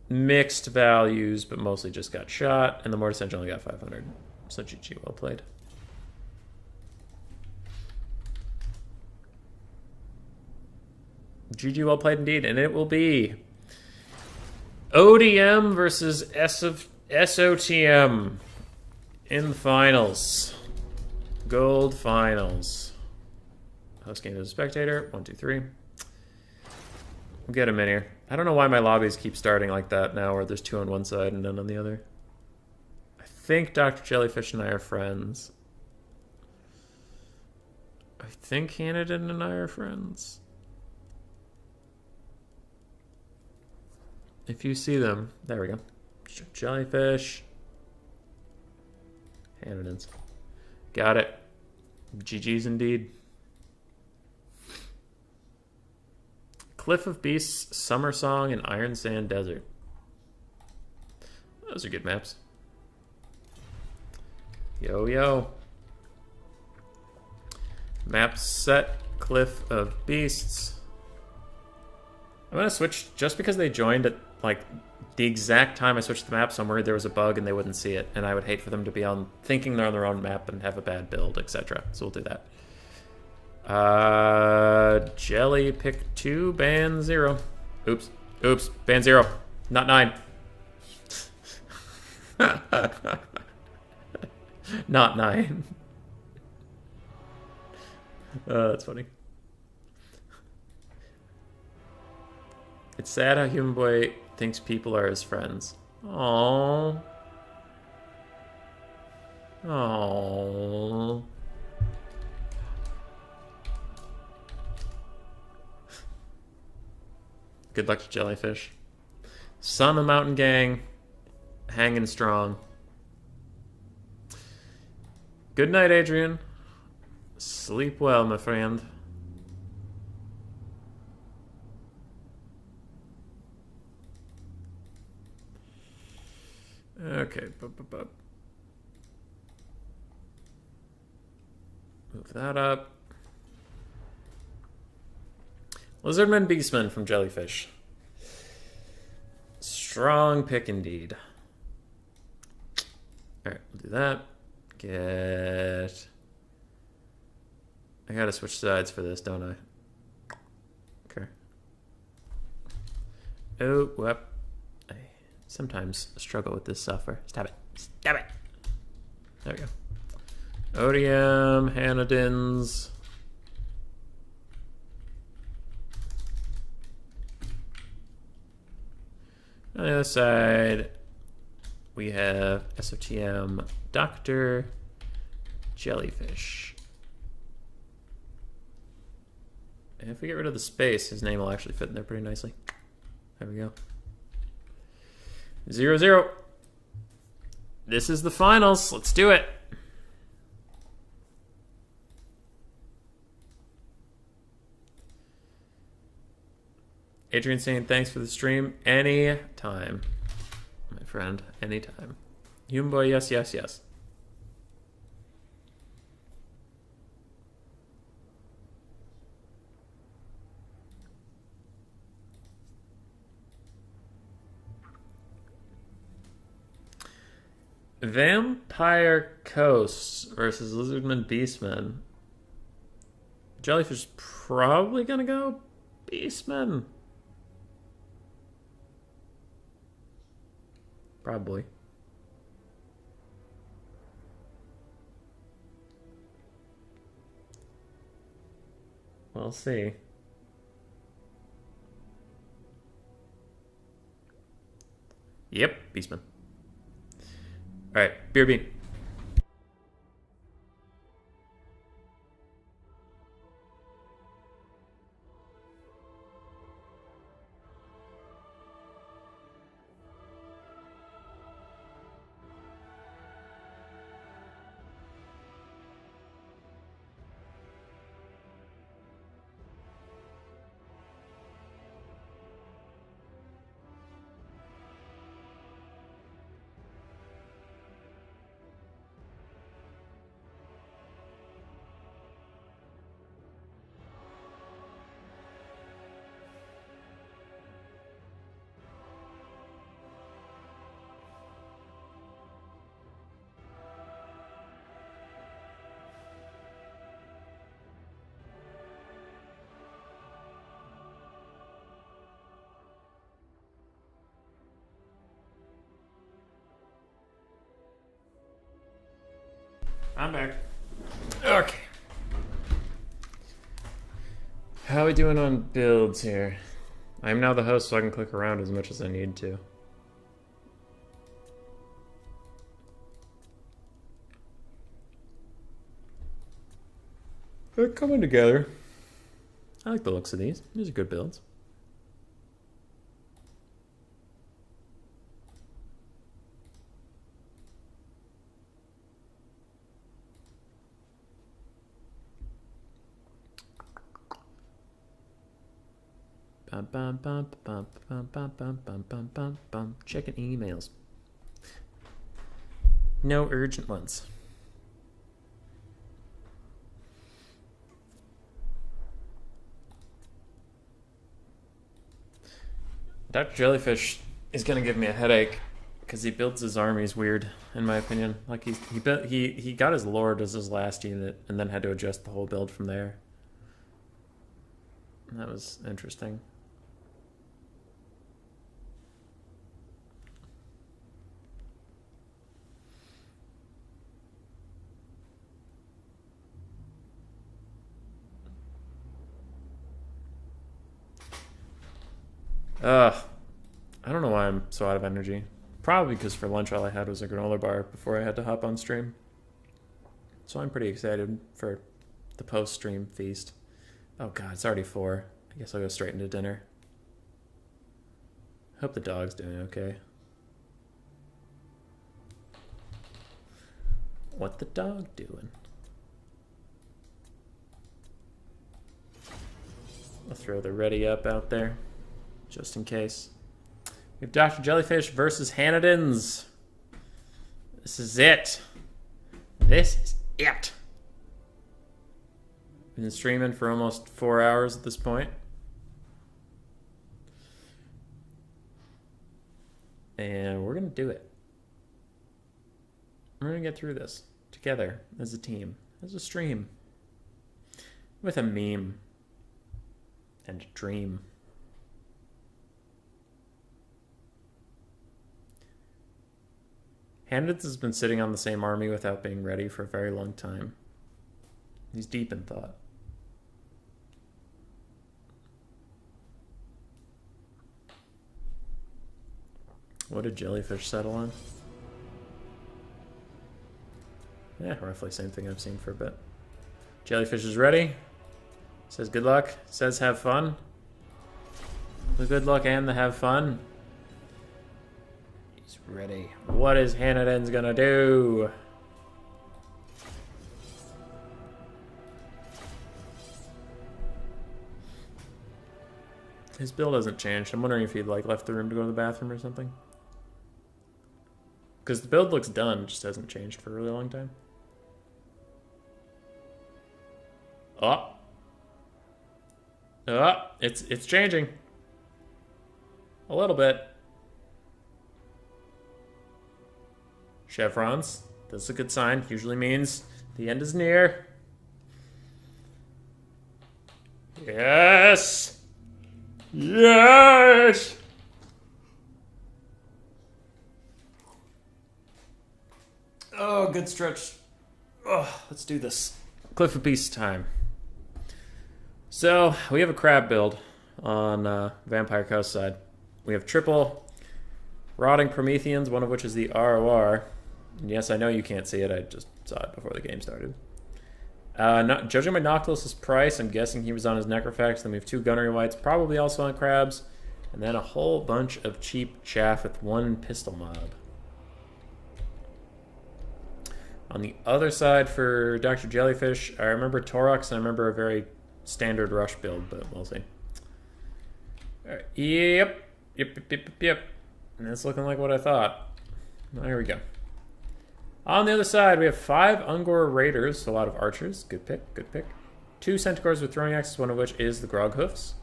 mixed values, but mostly just got shot. And the Mortis Engine only got 500. So GG, well played. GG, well played indeed. And it will be ODM versus SOTM in the finals. Gold finals. Host game as a spectator. 1, 2, 3. We'll get him in here. I don't know why my lobbies keep starting like that now, where there's 2 on one side and none on the other. I think Dr. Jellyfish and I are friends. I think Hanadan and I are friends. If you see them, there we go. Jellyfish. Hanadan's. Got it. GG's indeed. Cliff of Beasts, Summer Song, and Iron Sand Desert. Those are good maps. Yo, yo. Map set, Cliff of Beasts. I'm going to switch just because they joined at like the exact time I switched the map, so I'm worried there was a bug and they wouldn't see it, and I would hate for them to be on thinking they're on their own map and have a bad build, etc. So we'll do that. Jelly pick 2, ban 0. Oops. Oops. Ban 0. Not 9. Not 9. That's funny. It's sad how Human Boy thinks people are his friends. Aww. Aww. Good luck to Jellyfish. Son of Mountain Gang, hanging strong. Good night, Adrian. Sleep well, my friend. Okay. Move that up. Lizardman Beastman from Jellyfish. Strong pick indeed. Alright, we'll do that. I gotta switch sides for this, don't I? Okay. Oh, whoop. I sometimes struggle with this software. Stop it. Stop it. There we go. ODM, Hanadan's. On the other side, we have SOTM Dr. Jellyfish. And if we get rid of the space, his name will actually fit in there pretty nicely. There we go. 0-0. This is the finals. Let's do it. Adrian saying thanks for the stream. Anytime, my friend. Anytime. Human Boy, yes, yes, yes. Vampire Coast versus Lizardman Beastman. Jellyfish is probably gonna go Beastman. Probably. We'll see. Yep, Beastman. Alright, Beer Bean. I'm back. Okay. How are we doing on builds here? I'm now the host, so I can click around as much as I need to. They're coming together. I like the looks of these. These are good builds. Checking emails. No urgent ones. Dr. Jellyfish is gonna give me a headache because he builds his armies weird, in my opinion. Like he got his Lord as his last unit and then had to adjust the whole build from there. That was interesting. I don't know why I'm so out of energy. Probably because for lunch all I had was a granola bar before I had to hop on stream. So I'm pretty excited for the post-stream feast. Oh god, it's already 4. I guess I'll go straight into dinner. Hope the dog's doing okay. What the dog doing? I'll throw the ready up out there, just in case. We have Dr. Jellyfish versus Hanadins. This is it. This is it. Been streaming for almost 4 hours at this point. And we're going to do it. We're going to get through this together as a team, as a stream, with a meme and a dream. Hanadins has been sitting on the same army without being ready for a very long time. He's deep in thought. What did Jellyfish settle on? Yeah, roughly same thing I've seen for a bit. Jellyfish is ready. Says good luck. Says have fun. The good luck and the have fun. He's ready. What is Hanadins gonna do? His build hasn't changed. I'm wondering if he'd like left the room to go to the bathroom or something. Because the build looks done, just hasn't changed for a really long time. Oh. Oh, it's changing. A little bit. chevrons. This is a good sign. Usually means the end is near. Yes! Yes! Oh, good stretch. Oh, let's do this. Cliff of Beast time. So, we have a crab build on Vampire Coast side. We have triple Rotting Prometheans, one of which is the ROR. And yes, I know you can't see it. I just saw it before the game started. Judging by Noctilus's price, I'm guessing he was on his Necrofax. Then we have 2 Gunnery Whites, probably also on crabs. And then a whole bunch of cheap chaff with 1 pistol mob. On the other side for Dr. Jellyfish, I remember Torox and I remember a very standard rush build, but we'll see. All right. Yep. And it's looking like what I thought. Well, here we go. On the other side, we have 5 Ungor Raiders, a lot of archers. Good pick, good pick. 2 Centaurs with throwing axes, one of which is the Grog Hoofs.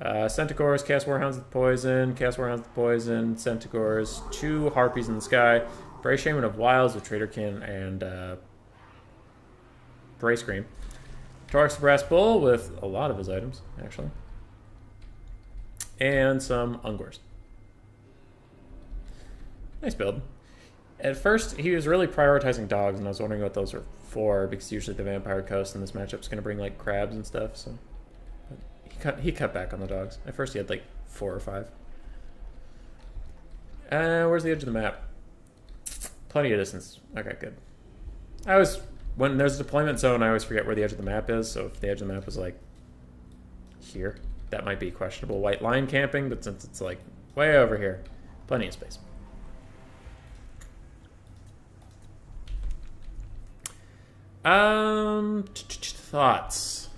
Centaurs, Cast Warhounds with poison, Centaurs, 2 Harpies in the sky, Bray Shaman of Wilds with Traderkin and Bray Scream. Torx the Brass Bull with a lot of his items, actually. And some Ungors. Nice build. At first, he was really prioritizing dogs, and I was wondering what those were for, because usually the Vampire Coast in this matchup is going to bring, like, crabs and stuff, so... But he cut back on the dogs. At first, he had, like, 4 or 5. Where's the edge of the map? Plenty of distance. Okay, good. When there's a deployment zone, I always forget where the edge of the map is, so if the edge of the map was, like, here, that might be questionable white line camping, but since it's, like, way over here, plenty of space. Thoughts.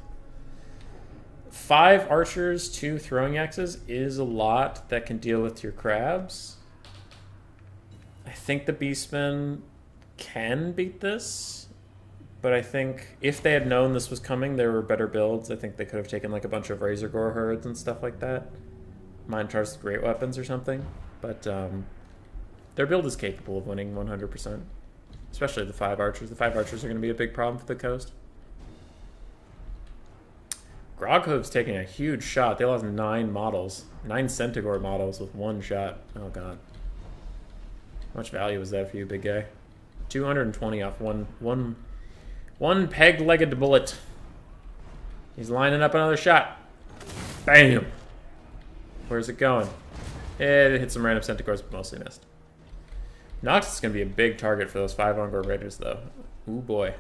5 archers, 2 throwing axes is a lot that can deal with your crabs. I think the Beastmen can beat this, but I think if they had known this was coming, there were better builds. I think they could have taken like a bunch of Razor Gore herds and stuff like that. Mind Charge with great weapons or something, but their build is capable of winning 100%. Especially the 5 archers. The 5 archers are going to be a big problem for the coast. Groghoof's taking a huge shot. They lost 9 models. 9 Centaur models with 1 shot. Oh, God. How much value was that for you, big guy? 220 off one peg-legged bullet. He's lining up another shot. Bam! Where's it going? It hit some random Centaurs, but mostly missed. Nox is going to be a big target for those 5 Ungor Raiders, though. Ooh, boy.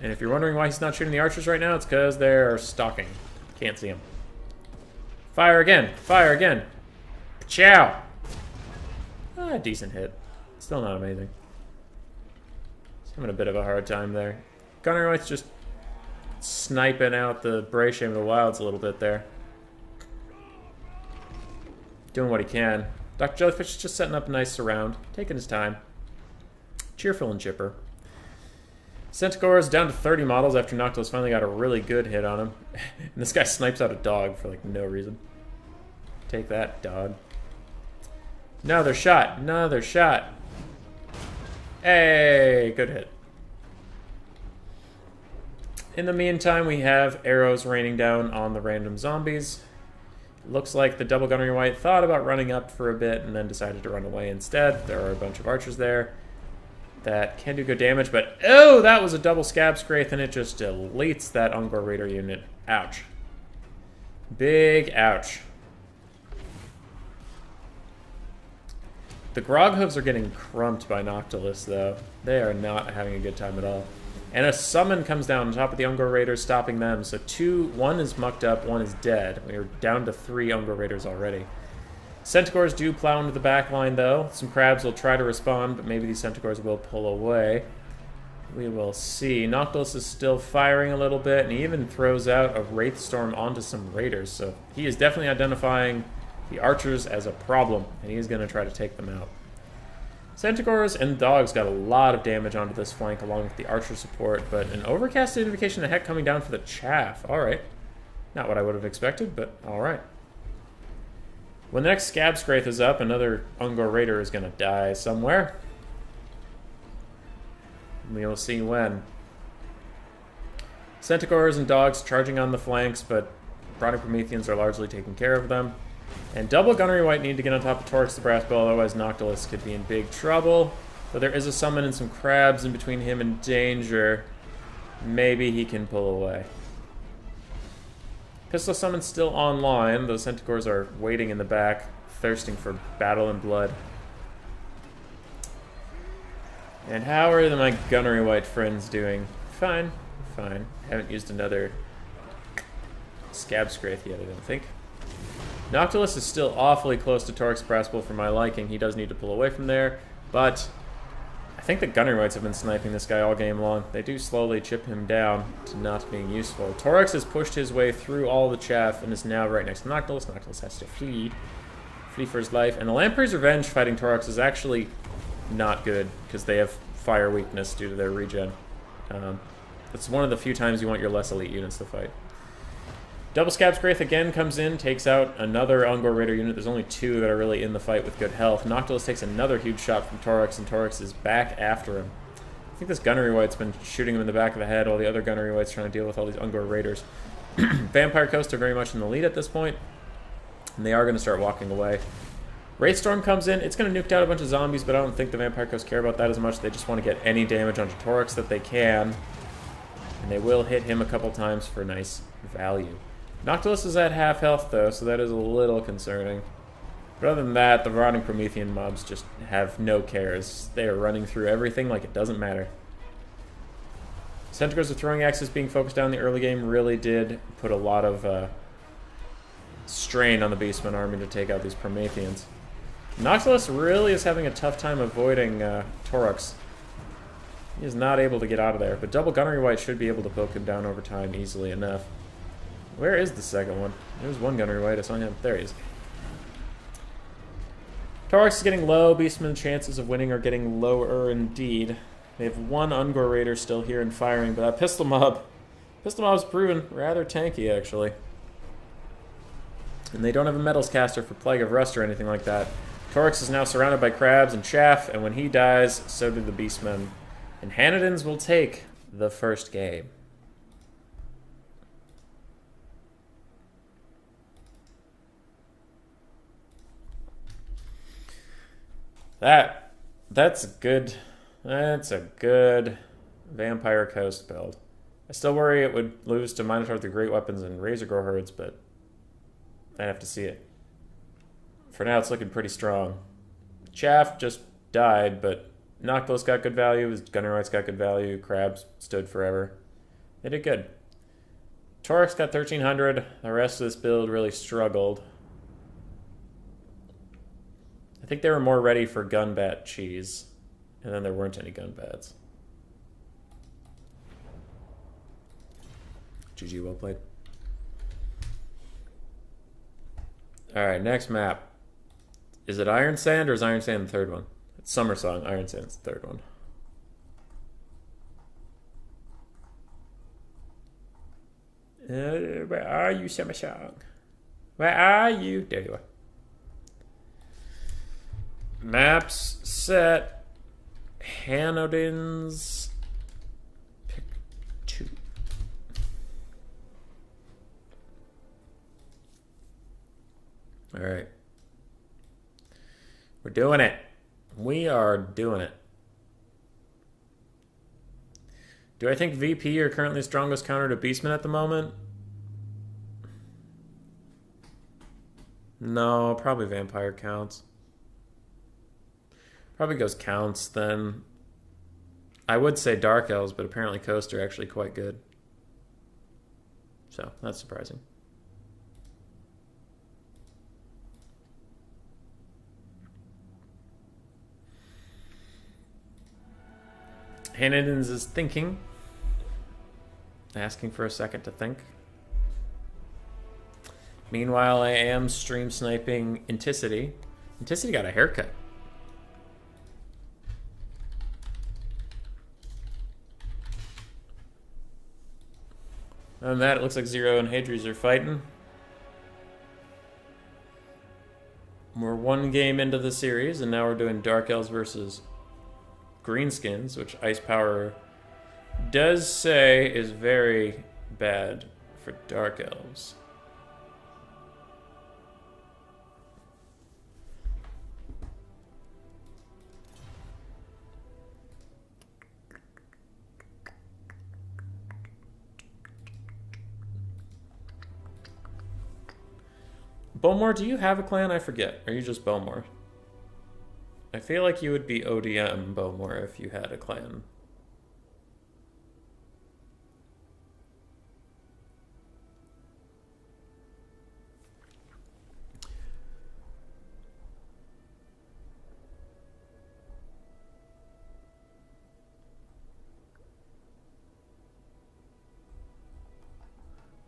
And if you're wondering why he's not shooting the archers right now, it's because they're stalking. Can't see them. Fire again! Fire again! Chow! Ah, decent hit. Still not amazing. He's having a bit of a hard time there. Gunner White's just sniping out the Bray Shaman of the Wilds a little bit there. Doing what he can. Dr. Jellyfish is just setting up a nice surround, taking his time. Cheerful and chipper. Centaur is down to 30 models after Noctilus finally got a really good hit on him. And this guy snipes out a dog for like no reason. Take that, dog. Another shot. Another shot. Hey, good hit. In the meantime, we have arrows raining down on the random zombies. Looks like the double Gunnery White thought about running up for a bit and then decided to run away instead. There are a bunch of archers there that can do good damage, but oh, that was a double Scab Scraith and it just deletes that Ungor Raider unit. Ouch. Big ouch. The Groghooves are getting crumped by Noctilus, though. They are not having a good time at all. And a summon comes down on top of the Ungor Raiders, stopping them. So 1 is mucked up, 1 is dead. We are down to 3 Ungor Raiders already. Centaurs do plow into the back line, though. Some crabs will try to respond, but maybe these Centaurs will pull away. We will see. Noctilus is still firing a little bit, and he even throws out a Wraithstorm onto some Raiders. So he is definitely identifying the archers as a problem, and he is going to try to take them out. Centaurs and dogs got a lot of damage onto this flank along with the archer support, but an overcast identification of heck coming down for the chaff. Alright. Not what I would have expected, but alright. When the next Scab Scraith is up, another Ungor Raider is going to die somewhere. We'll see when. Centaurs and dogs charging on the flanks, but Brawny Prometheans are largely taking care of them. And double Gunnery White need to get on top of Torx the Brass Bell, otherwise Noctilus could be in big trouble. But there is a summon and some crabs in between him and danger. Maybe he can pull away. Pistol Summon's still online. Those Centaurs are waiting in the back, thirsting for battle and blood. And how are my Gunnery White friends doing? Fine. Fine. Haven't used another Scab Scraith yet, I don't think. Noctilus is still awfully close to Torx Brassbull for my liking. He does need to pull away from there, but I think the Gunnery Whites have been sniping this guy all game long. They do slowly chip him down to not being useful. Torx has pushed his way through all the chaff and is now right next to Noctilus. Noctilus has to flee for his life. And the Lamprey's Revenge fighting Torx is actually not good because they have fire weakness due to their regen. It's one of the few times you want your less elite units to fight. Double Scab Scraith again comes in, takes out another Ungor Raider unit. There's only two that are really in the fight with good health. Noctilus takes another huge shot from Torx, and Torx is back after him. I think this Gunnery White's been shooting him in the back of the head while the other Gunnery White's trying to deal with all these Ungor Raiders. Vampire Coast are very much in the lead at this point, and they are going to start walking away. Wraithstorm comes in. It's going to nuke out a bunch of zombies, but I don't think the Vampire Coast care about that as much. They just want to get any damage onto Torx that they can, and they will hit him a couple times for nice value. Noctilus is at half health, though, so that is a little concerning. But other than that, the rotting Promethean mobs just have no cares. They are running through everything like it doesn't matter. Centaurs with throwing axes being focused on in the early game really did put a lot of strain on the Beastman army to take out these Prometheans. Noctilus really is having a tough time avoiding Torx. He is not able to get out of there, but double Gunnery White should be able to poke him down over time easily enough. Where is the second one? There's one Gunnery White. I saw him. There he is. Torx is getting low. Beastman's chances of winning are getting lower indeed. They have one Ungor Raider still here and firing, but that Pistol Mob's proven rather tanky, actually. And they don't have a Metals Caster for Plague of Rust or anything like that. Torx is now surrounded by crabs and chaff, and when he dies, so do the Beastmen. And Hanadins will take the first game. That's a good Vampire Coast build. I still worry it would lose to Minotaur with the Great Weapons and Razorgore Herds, but I'd have to see it. For now, it's looking pretty strong. Chaff just died, but Noctilus got good value, his Gunnery White's got good value, Crabs stood forever. They did good. Torx got 1300, the rest of this build really struggled. I think they were more ready for Gunbat cheese, and then there weren't any Gunbats. GG, well played. Alright, next map. Is it Iron Sand or is Iron Sand the third one? It's Summer Song. Iron Sand's the third one. Where are you, Summer Song? Where are you? There you are. Maps set. Hanodins. Pick 2. Alright. We're doing it. We are doing it. Do I think VP are currently the strongest counter to Beastman at the moment? No, probably Vampire counts. Probably goes counts then. I would say Dark Elves, but apparently Coast are actually quite good. So, that's surprising. Hanadins is thinking. Asking for a second to think. Meanwhile, I am stream sniping Enticity. Enticity got a haircut. Other than that, it looks like Zero and Hadri's are fighting. We're one game into the series, and now we're doing Dark Elves versus Greenskins, which Ice Power does say is very bad for Dark Elves. Bowmore, do you have a clan? I forget. Are you just Bowmore? I feel like you would be ODM Bowmore if you had a clan.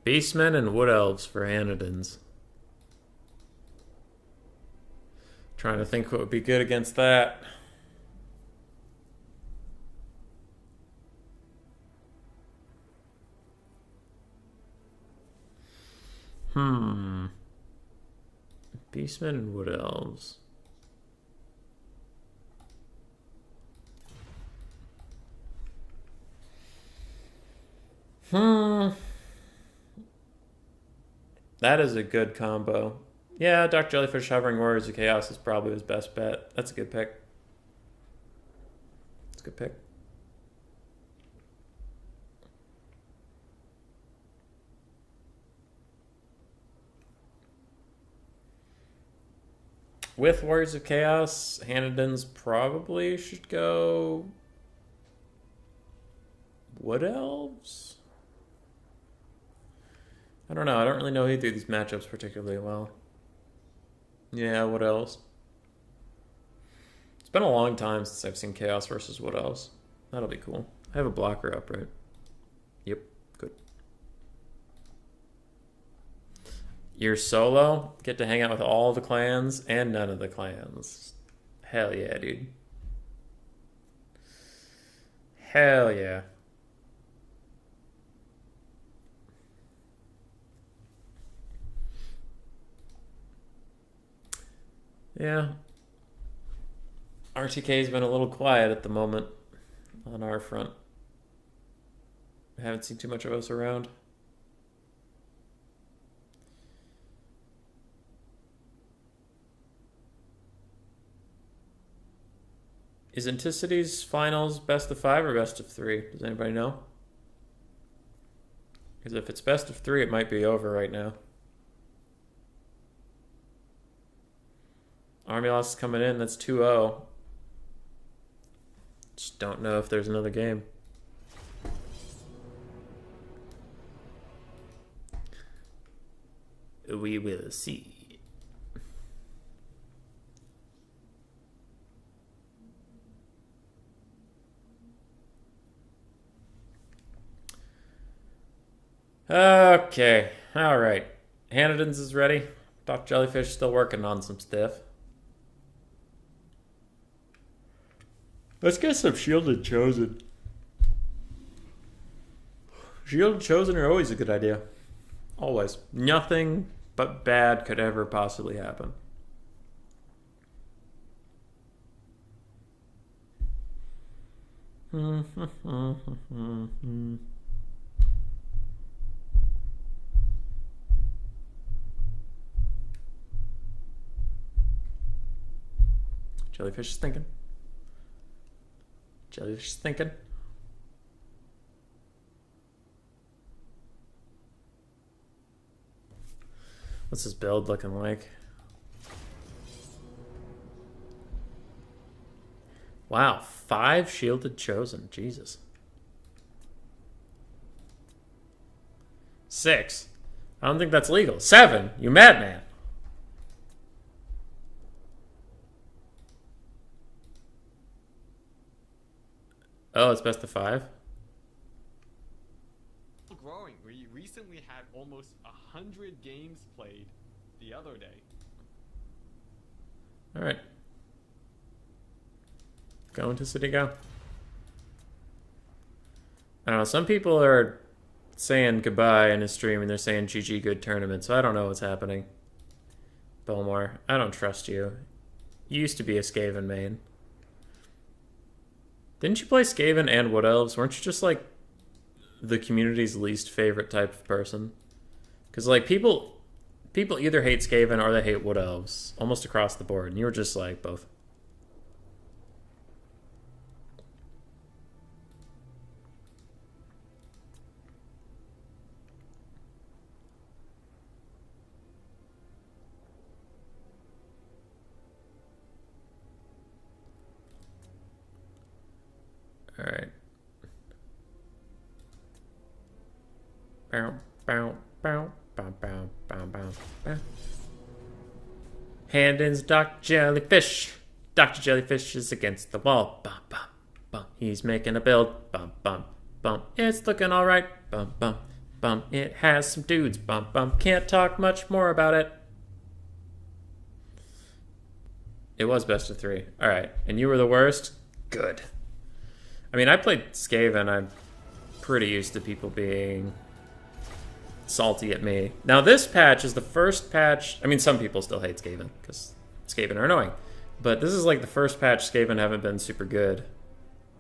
Beastmen and Wood Elves for Anodins. Trying to think what would be good against that. Beastmen and Wood Elves. That is a good combo. Yeah, Dark Jellyfish Hovering Warriors of Chaos is probably his best bet. That's a good pick. That's a good pick. With Warriors of Chaos, Hanadins probably should go Wood Elves? I don't know. I don't really know either of these matchups particularly well. Yeah, Wood Elves. It's been a long time since I've seen Chaos versus Wood Elves. That'll be cool. I have a blocker up, right? Yep, good. You're solo? Get to hang out with all the clans and none of the clans. Hell yeah, dude. Hell yeah. Yeah. RTK's been a little quiet at the moment on our front. I haven't seen too much of us around. Is Anticity's finals best of 5 or best of 3? Does anybody know? Because if it's best of 3, it might be over right now. Army loss is coming in. That's 2-0. Just don't know if there's another game. We will see. Okay. All right. Hanadins is ready. Doc Jellyfish still working on some stuff. Let's get some Shielded Chosen. Shielded Chosen are always a good idea. Always. Nothing but bad could ever possibly happen. Jellyfish is thinking. Jellyfish is thinking. What's his build looking like? Wow, 5 Shielded Chosen. Jesus. 6. I don't think that's legal. 7. You madman. Oh, it's best of 5? Growing. We recently had almost 100 games played the other day. All right. Go into City Go. I don't know. Some people are saying goodbye in his stream and they're saying GG good tournament, so I don't know what's happening. Belmore, I don't trust you. You used to be a Skaven main. Didn't you play Skaven and Wood Elves? Weren't you just like the community's least favorite type of person? Because like people either hate Skaven or they hate Wood Elves almost across the board, and you were just like both. All right. Bow, bow, bow, bow, bow, bow, bow, bow. Handins, Dr. Jellyfish. Dr. Jellyfish is against the wall. Bum, bum, bum. He's making a build. Bum, bum, bum. It's looking all right. Bum, bum, bum. It has some dudes. Bum, bum. Can't talk much more about it. It was best of 3. All right. And you were the worst? Good. I mean, I played Skaven. I'm pretty used to people being salty at me. Now, this patch is the first patch. I mean, some people still hate Skaven because Skaven are annoying. But this is like the first patch Skaven haven't been super good.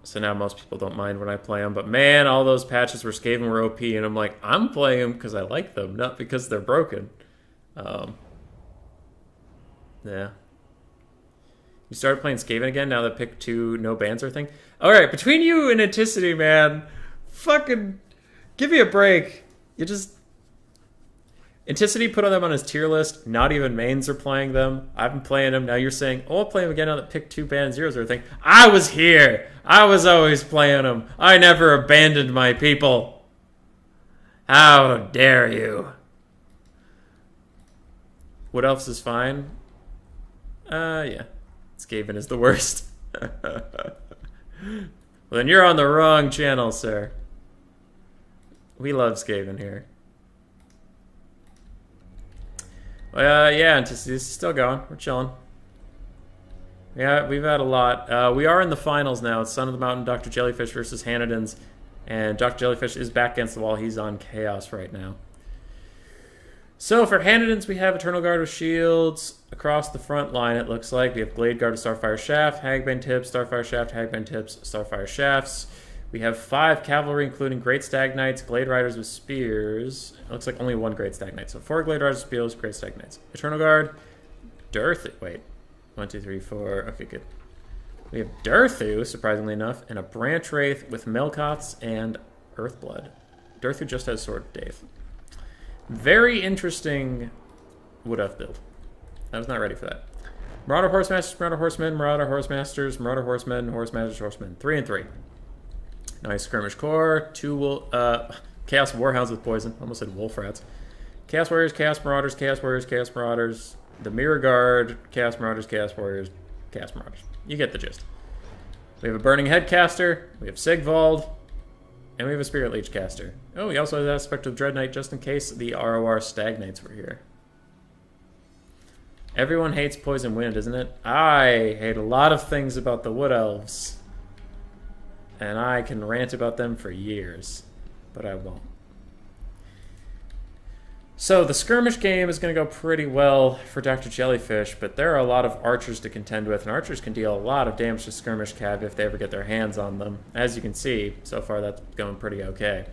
So now most people don't mind when I play them. But man, all those patches where Skaven were OP, and I'm like, I'm playing them because I like them, not because they're broken. Yeah. You started playing Skaven again now that pick 2 no bans are a thing? Alright, between you and Enticity, man, fucking give me a break. You just... Enticity put them on his tier list. Not even mains are playing them. I've been playing them. Now you're saying, oh, I'll play them again now that pick 2 ban zeros are a thing. I was here. I was always playing them. I never abandoned my people. How dare you? What else is fine? Yeah. Skaven is the worst. Well, then you're on the wrong channel, sir. We love Skaven here. Yeah, Enticity is still going. We're chilling. Yeah, we've had a lot. We are in the finals now. It's Son of the Mountain, Dr. Jellyfish versus Hannidan's. And Dr. Jellyfish is back against the wall. He's on Chaos right now. So for Hannidan's, we have Eternal Guard with shields across the front line, it looks like. We have Blade Guard with Starfire Shaft, Hagbane Tips, Starfire Shaft, Hagbane Tips, Starfire Shafts. We have 5 Cavalry, including Great Stag Knights, Glade Riders with Spears. It looks like only 1 Great Stag Knight. So 4 Glade Riders with Spears, Great Stag Knights. Eternal Guard, Durthu. Wait. 1, 2, 3, 4. Okay, good. We have Durthu, surprisingly enough, and a Branch Wraith with Melkots and Earthblood. Durthu just has Sword of Dave. Very interesting Wood Elf build. I was not ready for that. Marauder Horsemasters, Marauder Horsemen, Marauder Horsemasters, Marauder Horsemen, Horsemasters, Horsemen. 3 and 3. Nice Skirmish Core. 2 Chaos Warhounds with Poison. Almost said Wolf Rats. Chaos Warriors, Chaos Marauders, Chaos Warriors, Chaos Marauders. The Mirror Guard, Chaos Marauders, Chaos Warriors, Chaos Marauders. You get the gist. We have a Burning Headcaster. We have Sigvald. And we have a Spirit Leech caster. Oh, we also have the Aspect of Dread Knight just in case the ROR Stagnates were here. Everyone hates Poison Wind, isn't it? I hate a lot of things about the Wood Elves. And I can rant about them for years. But I won't. So the skirmish game is going to go pretty well for Dr. Jellyfish, but there are a lot of archers to contend with, and archers can deal a lot of damage to skirmish cav if they ever get their hands on them. As you can see, so far that's going pretty okay.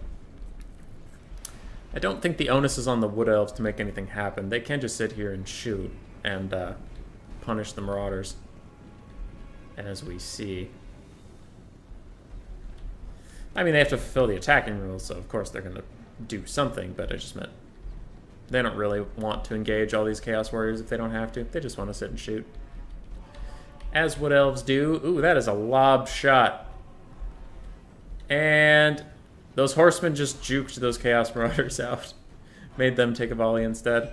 I don't think the onus is on the Wood Elves to make anything happen. They can just sit here and shoot and punish the Marauders, as we see. I mean, they have to fulfill the attacking rules, so of course they're going to do something, but I just meant they don't really want to engage all these Chaos Warriors if they don't have to. They just want to sit and shoot. As Wood Elves do. Ooh, that is a lob shot. And those Horsemen just juked those Chaos Marauders out. Made them take a volley instead.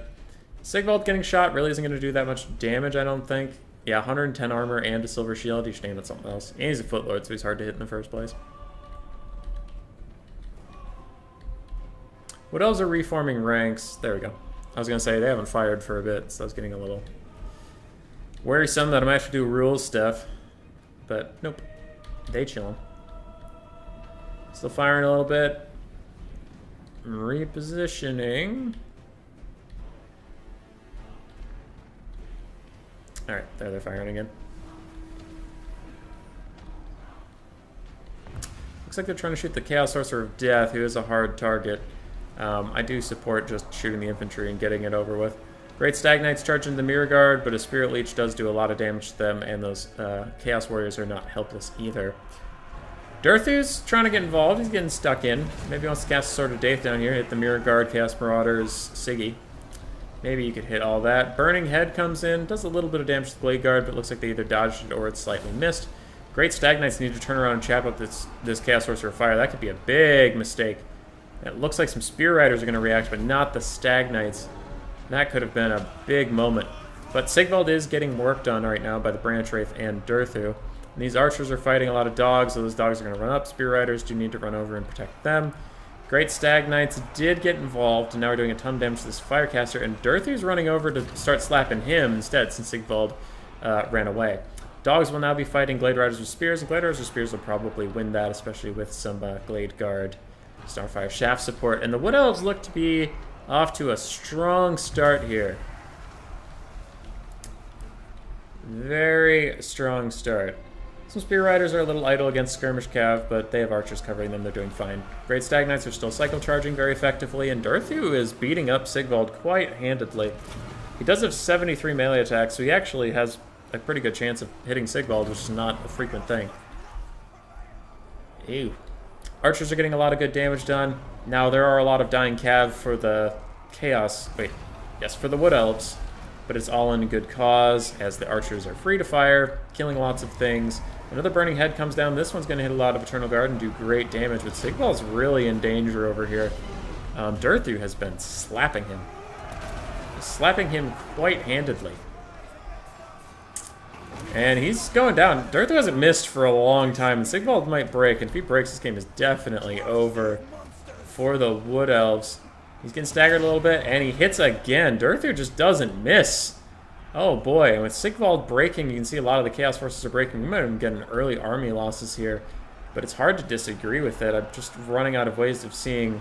Sigvald getting shot really isn't going to do that much damage, I don't think. Yeah, 110 armor and a silver shield. You should aim at something else. And he's a Footlord, so he's hard to hit in the first place. Wood Elves are reforming ranks. There we go. I was going to say, they haven't fired for a bit, so I was getting a little worrisome that I might have to do rules stuff. But nope. They chillin'. Still firing a little bit. Repositioning. Alright, there they're firing again. Looks like they're trying to shoot the Chaos Sorcerer of Death, who is a hard target. I do support just shooting the infantry and getting it over with. Great Stag Knights charge into the Mirror Guard, but a Spirit Leech does do a lot of damage to them, and those Chaos Warriors are not helpless either. Durthu's trying to get involved. He's getting stuck in. Maybe he wants to cast Sword of Death down here, hit the Mirror Guard, Chaos Marauders, Siggy. Maybe you could hit all that. Burning Head comes in, does a little bit of damage to the Blade Guard, but looks like they either dodged it or it's slightly missed. Great Stag Knights need to turn around and chap up this Chaos Sorcerer of Fire. That could be a big mistake. It looks like some Spear Riders are going to react, but not the Stag Knights. That could have been a big moment. But Sigvald is getting worked on right now by the Branch Wraith and Durthu. And these archers are fighting a lot of dogs, so those dogs are going to run up. Spear Riders do need to run over and protect them. Great Stag Knights did get involved, and now we're doing a ton of damage to this Firecaster, and Durthu's running over to start slapping him instead, since Sigvald ran away. Dogs will now be fighting Glade Riders with Spears, and Glade Riders with Spears will probably win that, especially with some Glade Guard Starfire Shaft support. And the Wood Elves look to be off to a strong start here. Very strong start. Some Spear Riders are a little idle against Skirmish Cav, but they have archers covering them. They're doing fine. Great Stag Knights are still cycle charging very effectively, and Durthu is beating up Sigvald quite handedly. He does have 73 melee attacks, so he actually has a pretty good chance of hitting Sigvald, which is not a frequent thing. Ew. Archers are getting a lot of good damage done. Now, there are a lot of dying Cav for the Chaos... Wait. Yes, for the Wood Elves. But it's all in a good cause, as the archers are free to fire, killing lots of things. Another Burning Head comes down. This one's going to hit a lot of Eternal Guard and do great damage, but Sigvald's really in danger over here. Durthu has been slapping him. Slapping him quite handedly. And he's going down. Durthu hasn't missed for a long time, and Sigvald might break, and if he breaks, this game is definitely over for the Wood Elves. He's getting staggered a little bit, and he hits again. Durthu just doesn't miss. Oh boy, and with Sigvald breaking, you can see a lot of the Chaos Forces are breaking. We might even get an early army losses here, but it's hard to disagree with it. I'm just running out of ways of seeing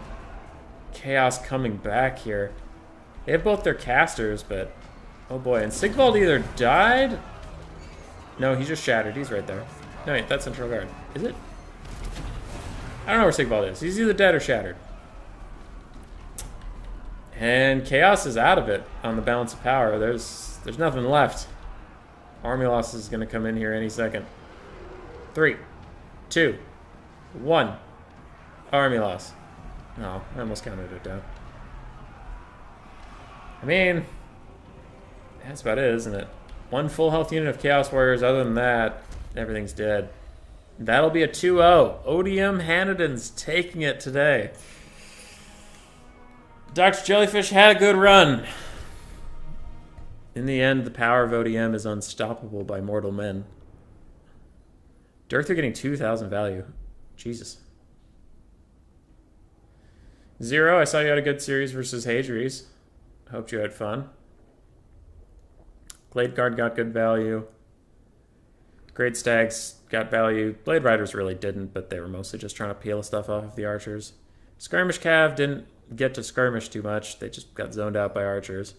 Chaos coming back here. They have both their casters, but oh boy. And Sigvald either died... No, he just shattered. He's right there. No, wait, that's Central Guard. Is it? I don't know where Sigvald is. He's either dead or shattered. And Chaos is out of it on the balance of power. There's nothing left. Army loss is going to come in here any second. 3, 2, 1. Army loss. Oh, I almost counted it down. I mean, that's about it, isn't it? One full health unit of Chaos Warriors. Other than that, everything's dead. That'll be a 2-0. Odium Hanniden's taking it today. Dr. Jellyfish had a good run. In the end, the power of ODM is unstoppable by mortal men. Durthu getting 2,000 value. Jesus. 0, I saw you had a good series versus Hadries. Hoped you had fun. Blade Guard got good value. Great Stags got value. Blade Riders really didn't, but they were mostly just trying to peel stuff off of the archers. Skirmish Cav didn't get to skirmish too much. They just got zoned out by archers.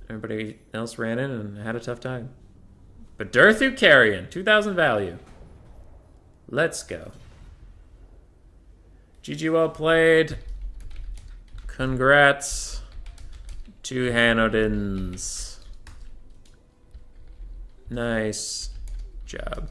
Everybody else ran in and had a tough time. But Durthu carrying, 2,000 value. Let's go. GG, well played. Congrats to Hanodins. Nice job.